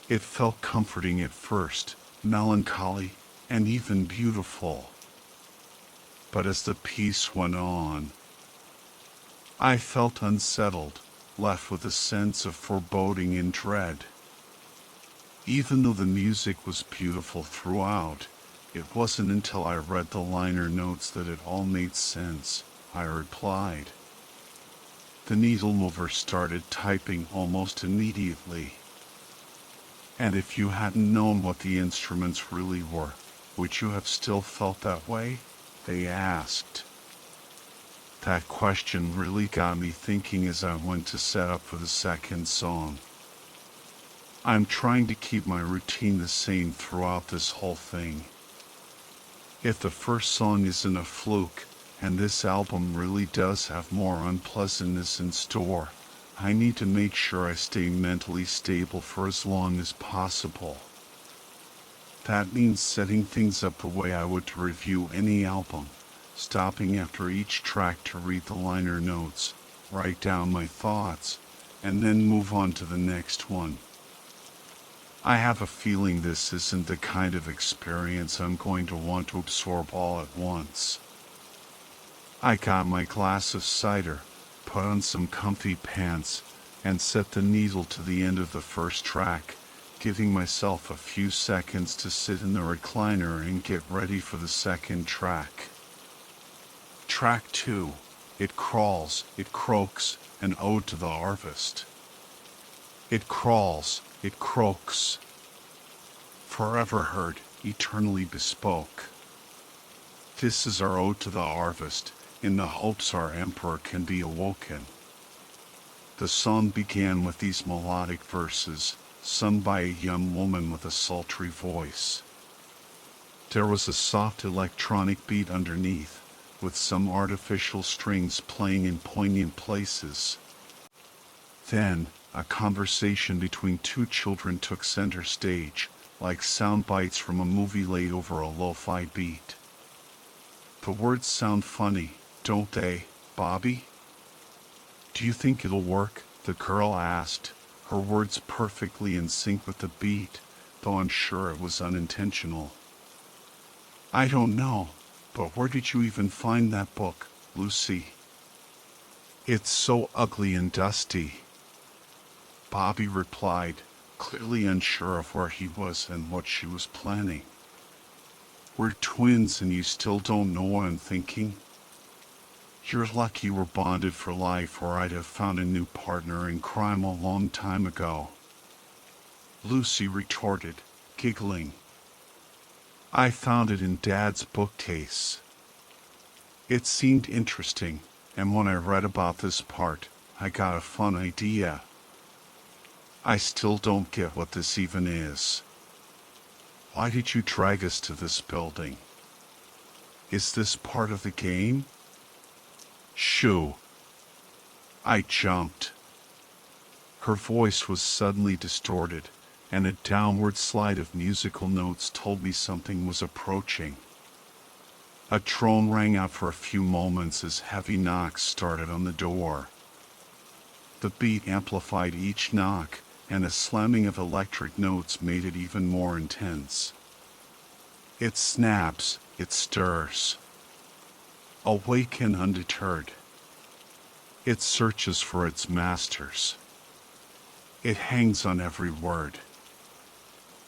It felt comforting at first, melancholy, and even beautiful. But as the piece went on, I felt unsettled, left with a sense of foreboding and dread. Even though the music was beautiful throughout, it wasn't until I read the liner notes that it all made sense, I replied. The needle mover started typing almost immediately. And if you hadn't known what the instruments really were, would you have still felt that way? They asked. That question really got me thinking as I went to set up for the second song. I'm trying to keep my routine the same throughout this whole thing. If the first song isn't a fluke, and this album really does have more unpleasantness in store, I need to make sure I stay mentally stable for as long as possible. That means setting things up the way I would to review any album, stopping after each track to read the liner notes, write down my thoughts, and then move on to the next one. I have a feeling this isn't the kind of experience I'm going to want to absorb all at once. I got my glass of cider, put on some comfy pants, and set the needle to the end of the first track, giving myself a few seconds to sit in the recliner and get ready for the second track. Track 2. It crawls, it croaks, an ode to the harvest. It crawls, it croaks. Forever heard, eternally bespoke. This is our ode to the harvest, in the hopes our emperor can be awoken. The song began with these melodic verses, sung by a young woman with a sultry voice. There was a soft electronic beat underneath, with some artificial strings playing in poignant places. Then, a conversation between two children took center stage, like sound bites from a movie laid over a lo-fi beat. The words sound funny, don't they, Bobby? Do you think it'll work? The girl asked, her words perfectly in sync with the beat, though I'm sure it was unintentional. I don't know, but where did you even find that book, Lucy? It's so ugly and dusty. Bobby replied, clearly unsure of where he was and what she was planning. We're twins and you still don't know what I'm thinking? You're lucky we're bonded for life, or I'd have found a new partner in crime a long time ago. Lucy retorted, giggling. I found it in Dad's bookcase. It seemed interesting, and when I read about this part, I got a fun idea. I still don't get what this even is. Why did you drag us to this building? Is this part of the game? Shoo. I jumped. Her voice was suddenly distorted, and a downward slide of musical notes told me something was approaching. A drone rang out for a few moments as heavy knocks started on the door. The beat amplified each knock, and a slamming of electric notes made it even more intense. It snaps, it stirs. Awake and undeterred. It searches for its masters. It hangs on every word.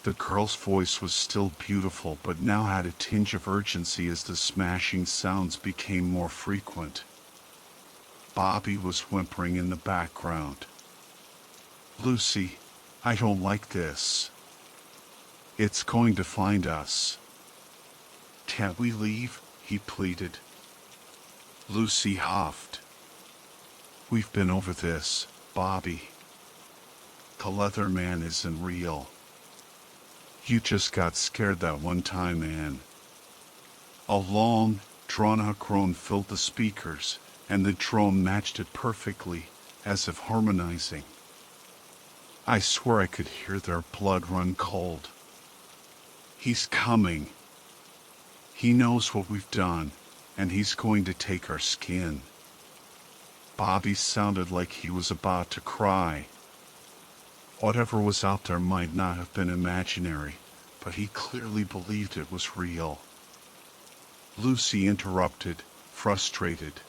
The girl's voice was still beautiful, but now had a tinge of urgency as the smashing sounds became more frequent. Bobby was whimpering in the background. Lucy, I don't like this. It's going to find us. Can't we leave? He pleaded. Lucy huffed. We've been over this, Bobby. The leather man isn't real. You just got scared that one time, man. A long, drawn-out groan filled the speakers, and the drone matched it perfectly, as if harmonizing. I swear I could hear their blood run cold. He's coming. He knows what we've done, and he's going to take our skin. Bobby sounded like he was about to cry. Whatever was out there might not have been imaginary, but he clearly believed it was real. Lucy interrupted, frustrated.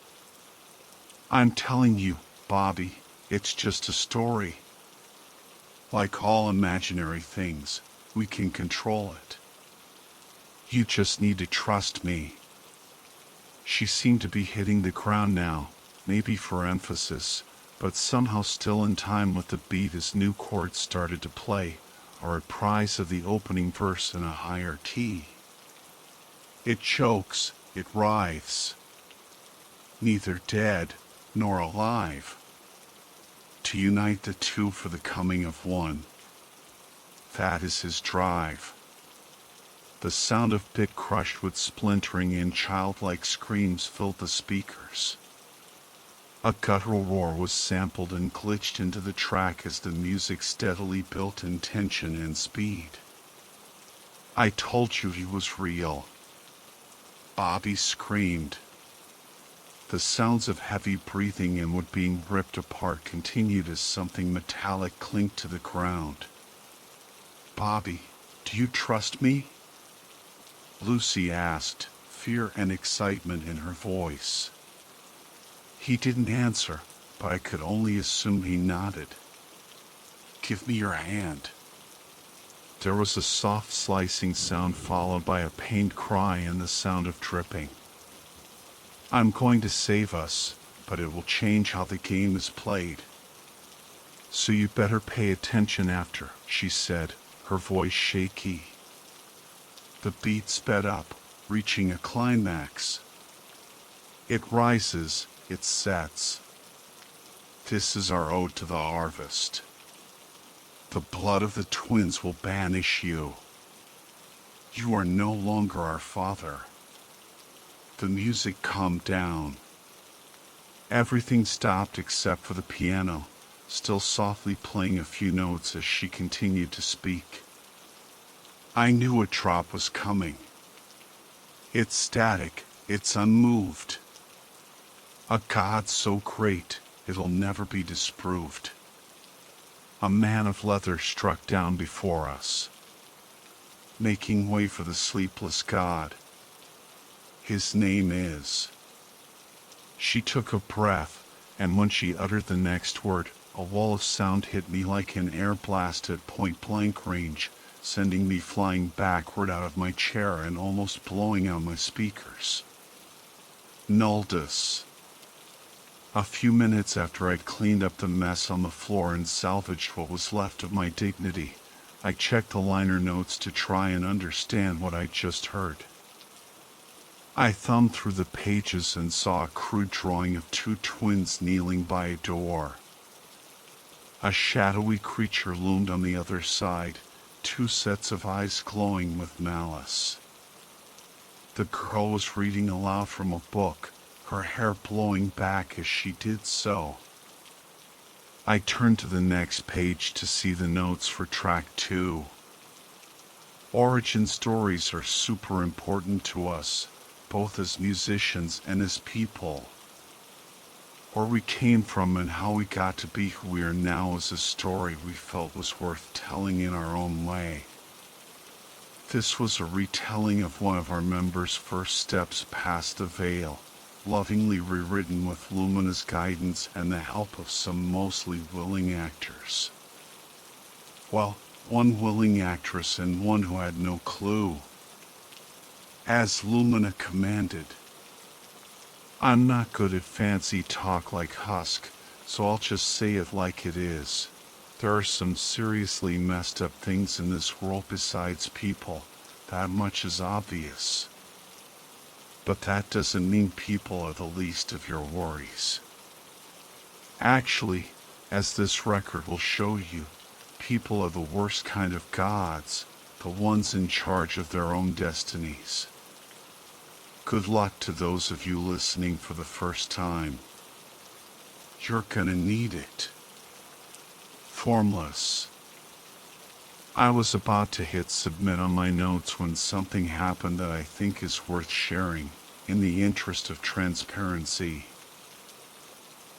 I'm telling you, Bobby, it's just a story. Like all imaginary things, we can control it. You just need to trust me. She seemed to be hitting the ground now, maybe for emphasis, but somehow still in time with the beat as new chords started to play, a reprise of the opening verse in a higher key. It chokes, it writhes. Neither dead nor alive. To unite the two for the coming of one. That is his drive. The sound of bit crushed with splintering and childlike screams filled the speakers. A guttural roar was sampled and glitched into the track as the music steadily built in tension and speed. I told you he was real. Bobby screamed. The sounds of heavy breathing and wood being ripped apart continued as something metallic clinked to the ground. Bobby, do you trust me? Lucy asked, fear and excitement in her voice. He didn't answer, but I could only assume he nodded. Give me your hand. There was a soft slicing sound followed by a pained cry and the sound of dripping. I'm going to save us, but it will change how the game is played. So you better pay attention after, she said, her voice shaky. The beat sped up, reaching a climax. It rises, it sets. This is our ode to the harvest. The blood of the twins will banish you. You are no longer our father. The music calmed down. Everything stopped except for the piano, still softly playing a few notes as she continued to speak. I knew a drop was coming. It's static, it's unmoved. A God so great, it'll never be disproved. A man of leather struck down before us, making way for the sleepless God. His name is. She took a breath, and when she uttered the next word, a wall of sound hit me like an air blast at point-blank range, sending me flying backward out of my chair and almost blowing out my speakers. Nuldus. A few minutes after I'd cleaned up the mess on the floor and salvaged what was left of my dignity, I checked the liner notes to try and understand what I'd just heard. I thumbed through the pages and saw a crude drawing of two twins kneeling by a door. A shadowy creature loomed on the other side, two sets of eyes glowing with malice. The girl was reading aloud from a book, her hair blowing back as she did so. I turned to the next page to see the notes for track 2. Origin stories are super important to us, both as musicians and as people. Where we came from and how we got to be who we are now is a story we felt was worth telling in our own way. This was a retelling of one of our members' first steps past the veil, lovingly rewritten with luminous guidance and the help of some mostly willing actors. Well, one willing actress and one who had no clue. As Lumina commanded. I'm not good at fancy talk like Husk, so I'll just say it like it is. There are some seriously messed up things in this world besides people, that much is obvious. But that doesn't mean people are the least of your worries. Actually, as this record will show you, people are the worst kind of gods, the ones in charge of their own destinies. Good luck to those of you listening for the first time. You're gonna need it. Formless. I was about to hit submit on my notes when something happened that I think is worth sharing, in the interest of transparency.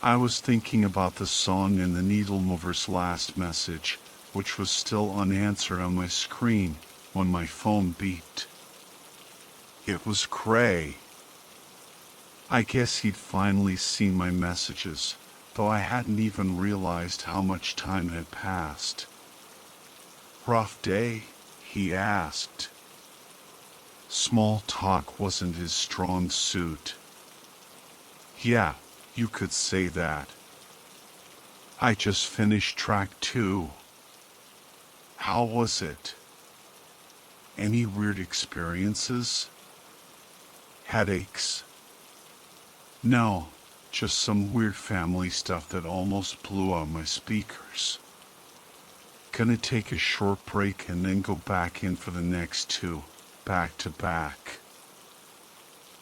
I was thinking about the song in the Needle Mover's last message, which was still unanswered on my screen when my phone beeped. It was Cray. I guess he'd finally seen my messages, though I hadn't even realized how much time had passed. Rough day? He asked. Small talk wasn't his strong suit. Yeah, you could say that. I just finished track 2. How was it? Any weird experiences? Headaches? No, just some weird family stuff that almost blew out my speakers. Gonna take a short break and then go back in for the next 2, back to back.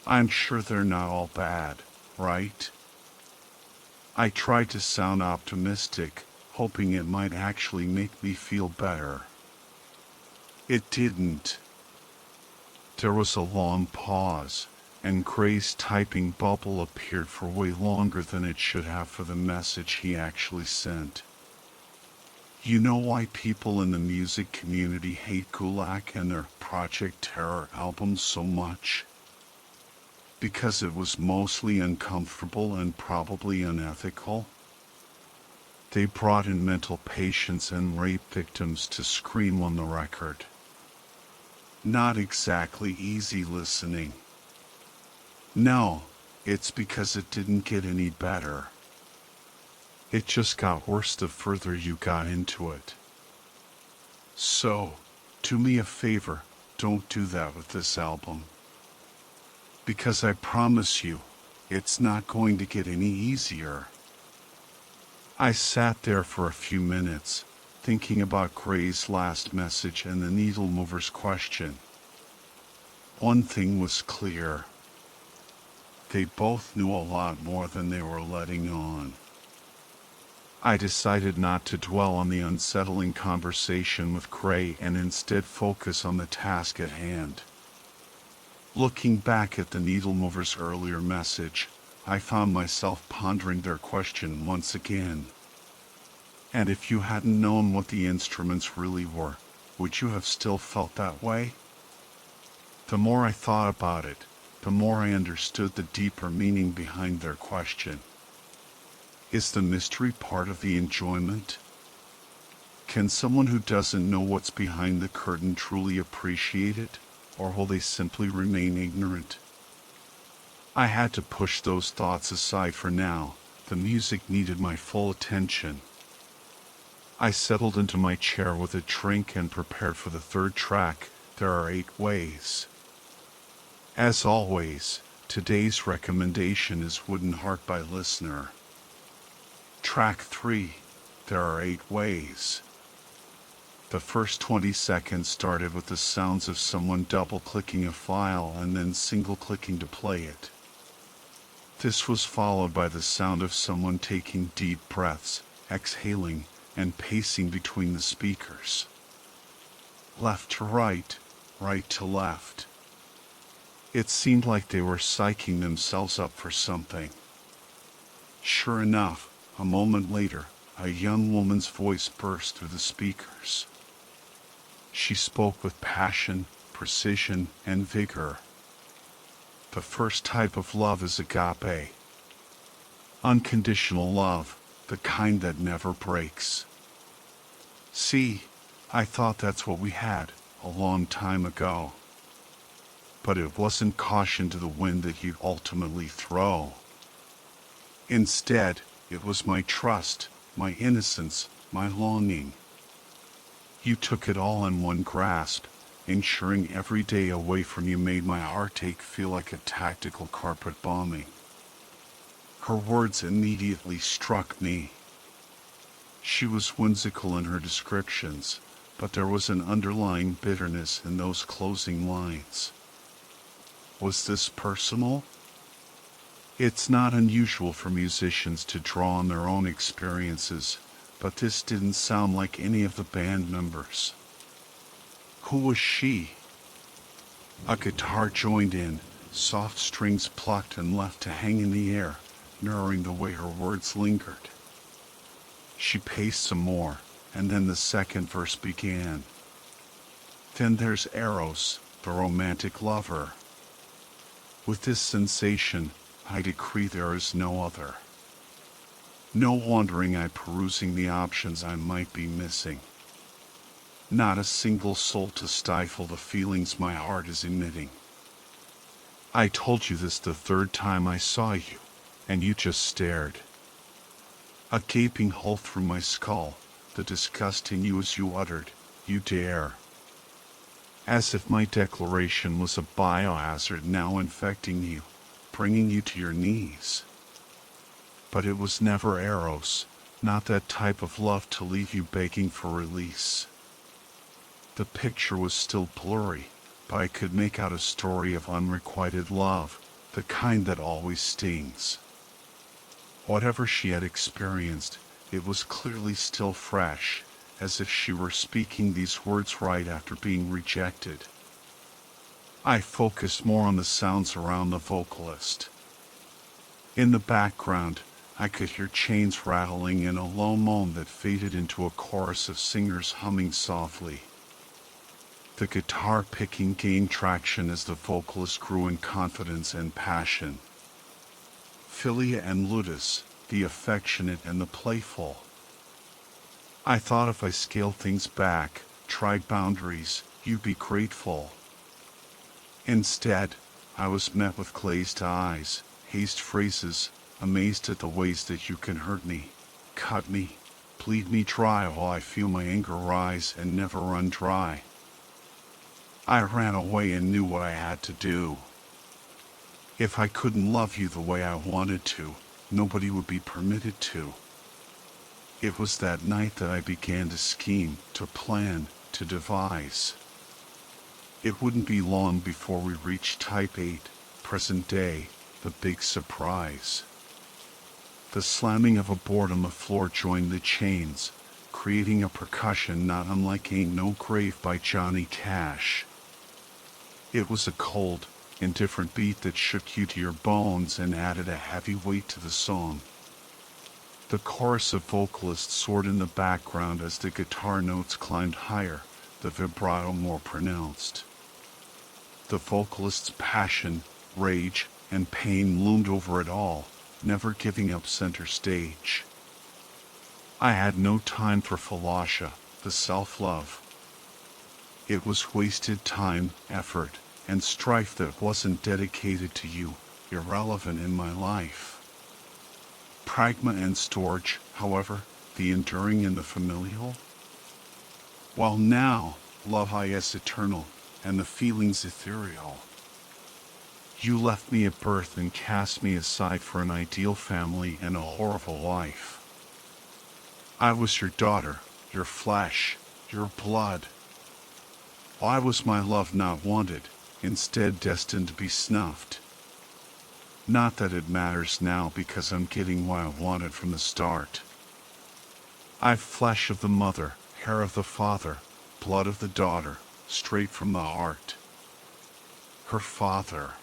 I'm sure they're not all bad, right? I tried to sound optimistic, hoping it might actually make me feel better. It didn't. There was a long pause, and Gray's typing bubble appeared for way longer than it should have for the message he actually sent. You know why people in the music community hate Gulak and their Project Terror albums so much? Because it was mostly uncomfortable and probably unethical. They brought in mental patients and rape victims to scream on the record. Not exactly easy listening. No, it's because it didn't get any better. It just got worse the further you got into it. So, do me a favor, don't do that with this album. Because I promise you, it's not going to get any easier. I sat there for a few minutes, thinking about Gray's last message and the needle mover's question. One thing was clear. They both knew a lot more than they were letting on. I decided not to dwell on the unsettling conversation with Gray and instead focus on the task at hand. Looking back at the needle mover's earlier message, I found myself pondering their question once again. And if you hadn't known what the instruments really were, would you have still felt that way? The more I thought about it, the more I understood the deeper meaning behind their question. Is the mystery part of the enjoyment? Can someone who doesn't know what's behind the curtain truly appreciate it, or will they simply remain ignorant? I had to push those thoughts aside for now. The music needed my full attention. I settled into my chair with a drink and prepared for the third track, There Are 8 Ways. As always, today's recommendation is Wooden Heart by Listener. Track 3, There Are 8 Ways. The first 20 seconds started with the sounds of someone double-clicking a file and then single-clicking to play it. This was followed by the sound of someone taking deep breaths, exhaling, and pacing between the speakers. Left to right, right to left. It seemed like they were psyching themselves up for something. Sure enough, a moment later, a young woman's voice burst through the speakers. She spoke with passion, precision, and vigor. The first type of love is agape. Unconditional love, the kind that never breaks. See, I thought that's what we had a long time ago. But it wasn't caution to the wind that you'd ultimately throw. Instead, it was my trust, my innocence, my longing. You took it all in one grasp, ensuring every day away from you made my heartache feel like a tactical carpet bombing. Her words immediately struck me. She was whimsical in her descriptions, but there was an underlying bitterness in those closing lines. Was this personal? It's not unusual for musicians to draw on their own experiences, but this didn't sound like any of the band members. Who was she? A guitar joined in, soft strings plucked and left to hang in the air, narrowing the way her words lingered. She paced some more, and then the second verse began. Then there's Eros, the romantic lover. With this sensation, I decree there is no other. No wandering eye perusing the options I might be missing. Not a single soul to stifle the feelings my heart is emitting. I told you this the third time I saw you, and you just stared. A gaping hole through my skull, the disgust in you as you uttered, "You dare." As if my declaration was a biohazard now infecting you, bringing you to your knees. But it was never Eros, not that type of love to leave you begging for release. The picture was still blurry, but I could make out a story of unrequited love, the kind that always stings. Whatever she had experienced, it was clearly still fresh, as if she were speaking these words right after being rejected. I focused more on the sounds around the vocalist. In the background, I could hear chains rattling in a low moan that faded into a chorus of singers humming softly. The guitar picking gained traction as the vocalist grew in confidence and passion. Philia and Ludus, the affectionate and the playful. I thought if I scaled things back, tried boundaries, you'd be grateful. Instead, I was met with glazed eyes, hazed phrases, amazed at the ways that you can hurt me, cut me, bleed me dry while I feel my anger rise and never run dry. I ran away and knew what I had to do. If I couldn't love you the way I wanted to, nobody would be permitted to. It was that night that I began to scheme, to plan, to devise. It wouldn't be long before we reached Type 8, present day, the big surprise. The slamming of a board on the floor joined the chains, creating a percussion not unlike Ain't No Grave by Johnny Cash. It was a cold, indifferent beat that shook you to your bones and added a heavy weight to the song. The chorus of vocalists soared in the background as the guitar notes climbed higher, the vibrato more pronounced. The vocalist's passion, rage, and pain loomed over it all, never giving up center stage. I had no time for philosophy, the self-love. It was wasted time, effort, and strife that wasn't dedicated to you, irrelevant in my life. Pragma and storage, however, the enduring and the familial. While now, love is eternal, and the feelings ethereal. You left me at birth and cast me aside for an ideal family and a horrible life. I was your daughter, your flesh, your blood. Why was my love not wanted, instead destined to be snuffed? Not that it matters now because I'm getting what I wanted from the start. I've flesh of the mother, hair of the father, blood of the daughter, straight from the heart. Her father.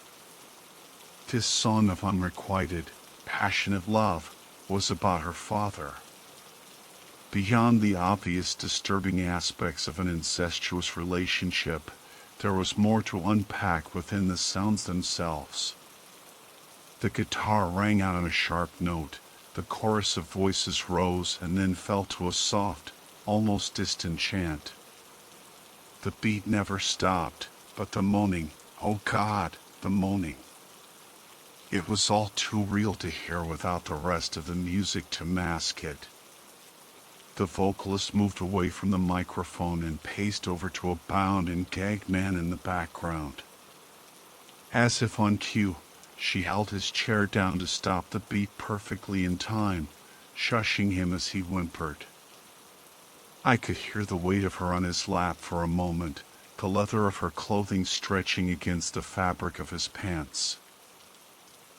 This song of unrequited, passionate love was about her father. Beyond the obvious disturbing aspects of an incestuous relationship, there was more to unpack within the sounds themselves. The guitar rang out on a sharp note, the chorus of voices rose and then fell to a soft, almost distant chant. The beat never stopped, but the moaning, oh God, the moaning. It was all too real to hear without the rest of the music to mask it. The vocalist moved away from the microphone and paced over to a bound and gagged man in the background. As if on cue, she held his chair down to stop the beat perfectly in time, shushing him as he whimpered. I could hear the weight of her on his lap for a moment, the leather of her clothing stretching against the fabric of his pants.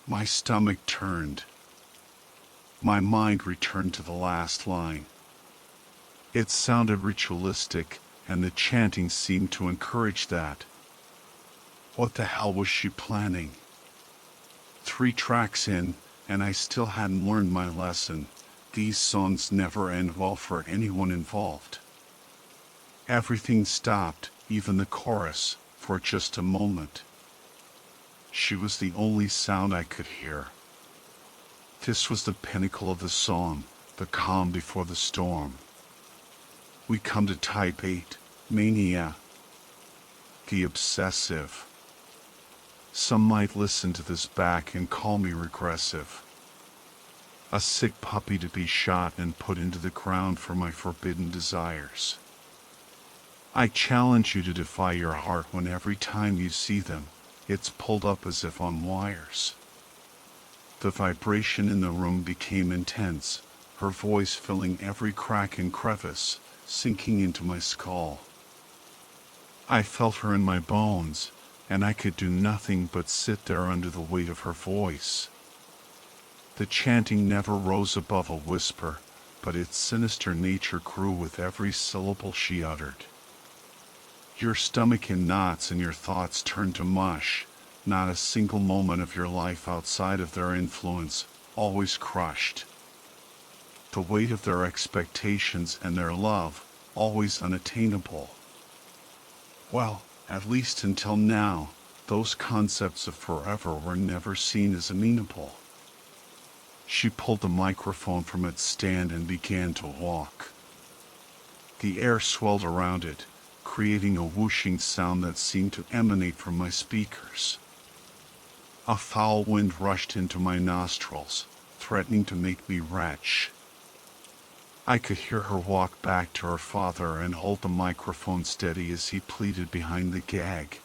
My stomach turned. My mind returned to the last line. It sounded ritualistic, and the chanting seemed to encourage that. What the hell was she planning? 3 tracks in, and I still hadn't learned my lesson. These songs never end well for anyone involved. Everything stopped, even the chorus, for just a moment. She was the only sound I could hear. This was the pinnacle of the song, the calm before the storm. We come to Type 8, mania. The obsessive. Some might listen to this back and call me regressive. A sick puppy to be shot and put into the ground for my forbidden desires. I challenge you to defy your heart when every time you see them, it's pulled up as if on wires. The vibration in the room became intense, her voice filling every crack and crevice, sinking into my skull. I felt her in my bones, and I could do nothing but sit there under the weight of her voice. The chanting never rose above a whisper, but its sinister nature grew with every syllable she uttered. Your stomach in knots and your thoughts turned to mush, not a single moment of your life outside of their influence, always crushed. The weight of their expectations and their love, always unattainable. Well, at least until now, those concepts of forever were never seen as amenable. She pulled the microphone from its stand and began to walk. The air swelled around it, creating a whooshing sound that seemed to emanate from my speakers. A foul wind rushed into my nostrils, threatening to make me retch. I could hear her walk back to her father and hold the microphone steady as he pleaded behind the gag.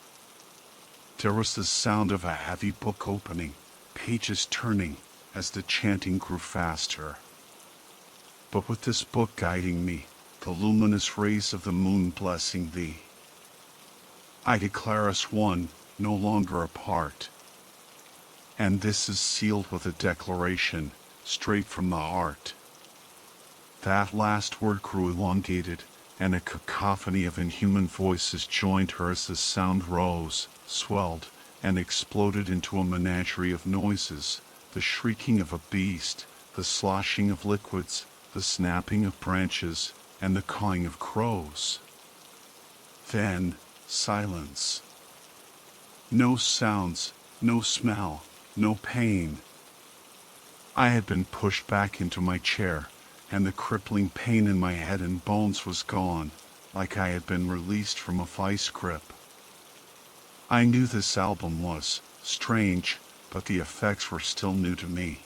There was the sound of a heavy book opening, pages turning, as the chanting grew faster. But with this book guiding me, the luminous rays of the moon blessing thee, I declare us one, no longer apart. And this is sealed with a declaration, straight from the heart. That last word grew elongated, and a cacophony of inhuman voices joined her as the sound rose, swelled, and exploded into a menagerie of noises, the shrieking of a beast, the sloshing of liquids, the snapping of branches, and the cawing of crows. Then, silence. No sounds, no smell, no pain. I had been pushed back into my chair, and the crippling pain in my head and bones was gone, like I had been released from a vice grip. I knew this album was strange, but the effects were still new to me.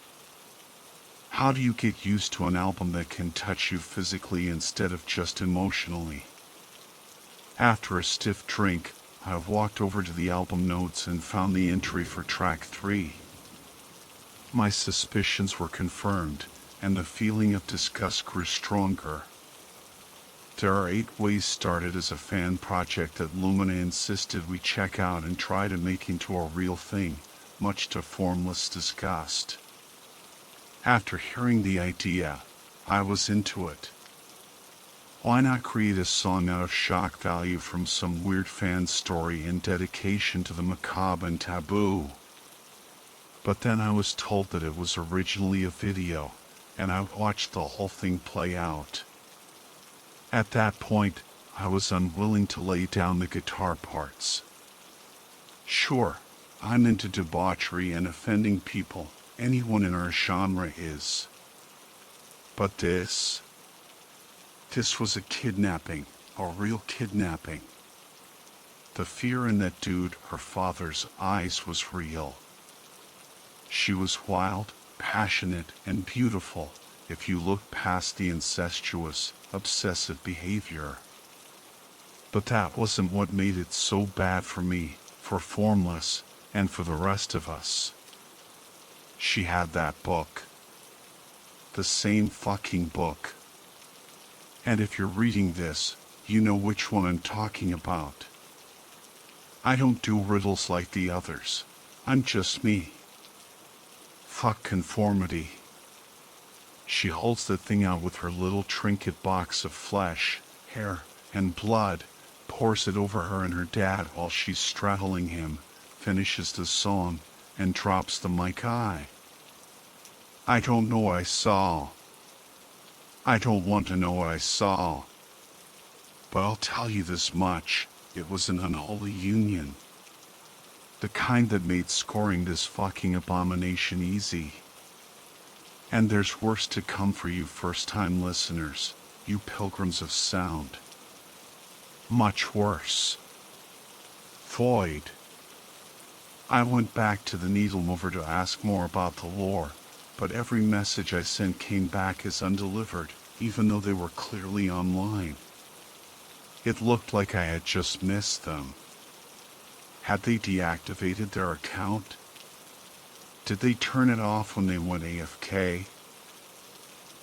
How do you get used to an album that can touch you physically instead of just emotionally? After a stiff drink, I walked over to the album notes and found the entry for track 3. My suspicions were confirmed, and the feeling of disgust grew stronger. There Are 8 Ways started as a fan project that Lumina insisted we check out and try to make into a real thing, much to formless disgust. After hearing the idea, I was into it. Why not create a song out of shock value from some weird fan story in dedication to the macabre and taboo? But then I was told that it was originally a video, and I watched the whole thing play out. At that point, I was unwilling to lay down the guitar parts. Sure, I'm into debauchery and offending people, anyone in our genre is. But this was a kidnapping, a real kidnapping. The fear in that dude, her father's eyes, was real. She was wild, passionate, and beautiful, if you look past the incestuous, obsessive behavior. But that wasn't what made it so bad for me, for Formless, and for the rest of us. She had that book. The same fucking book. And if you're reading this, you know which one I'm talking about. I don't do riddles like the others. I'm just me. Fuck conformity. She holds the thing out with her little trinket box of flesh, hair, and blood, pours it over her and her dad while she's straddling him, finishes the song, and drops the mic. I don't know what I saw. I don't want to know what I saw. But I'll tell you this much, it was an unholy union. The kind that made scoring this fucking abomination easy. And there's worse to come for you first-time listeners, you pilgrims of sound. Much worse. Void. I went back to the needle mover to ask more about the lore, but every message I sent came back as undelivered, even though they were clearly online. It looked like I had just missed them. Had they deactivated their account? Did they turn it off when they went AFK?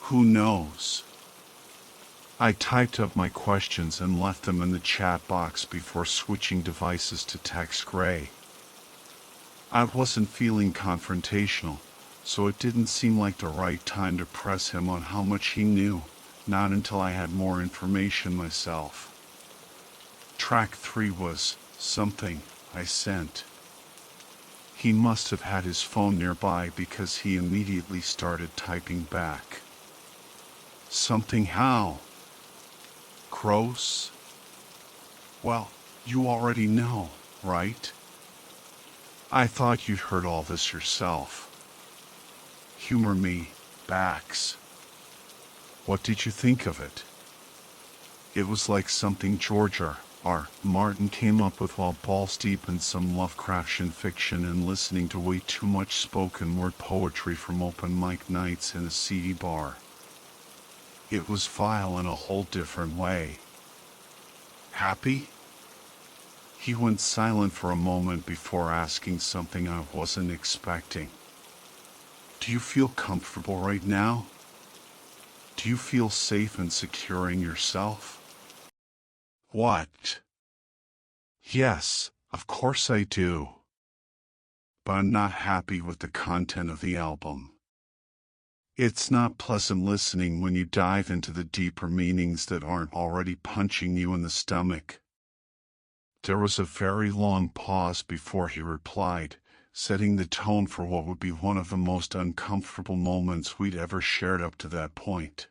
Who knows? I typed up my questions and left them in the chat box before switching devices to text gray. I wasn't feeling confrontational, so it didn't seem like the right time to press him on how much he knew, not until I had more information myself. Track 3 was something I sent. He must have had his phone nearby because he immediately started typing back. Something how? Gross? Well, you already know, right? I thought you'd heard all this yourself. Humor me, Bax. What did you think of it? It was like something George R. Martin came up with while balls deep in some Lovecraftian fiction and listening to way too much spoken word poetry from open mic nights in a seedy bar. It was vile in a whole different way. Happy? He went silent for a moment before asking something I wasn't expecting. Do you feel comfortable right now? Do you feel safe and secure in yourself? What? Yes, of course I do. But I'm not happy with the content of the album. It's not pleasant listening when you dive into the deeper meanings that aren't already punching you in the stomach. There was a very long pause before he replied, setting the tone for what would be one of the most uncomfortable moments we'd ever shared up to that point.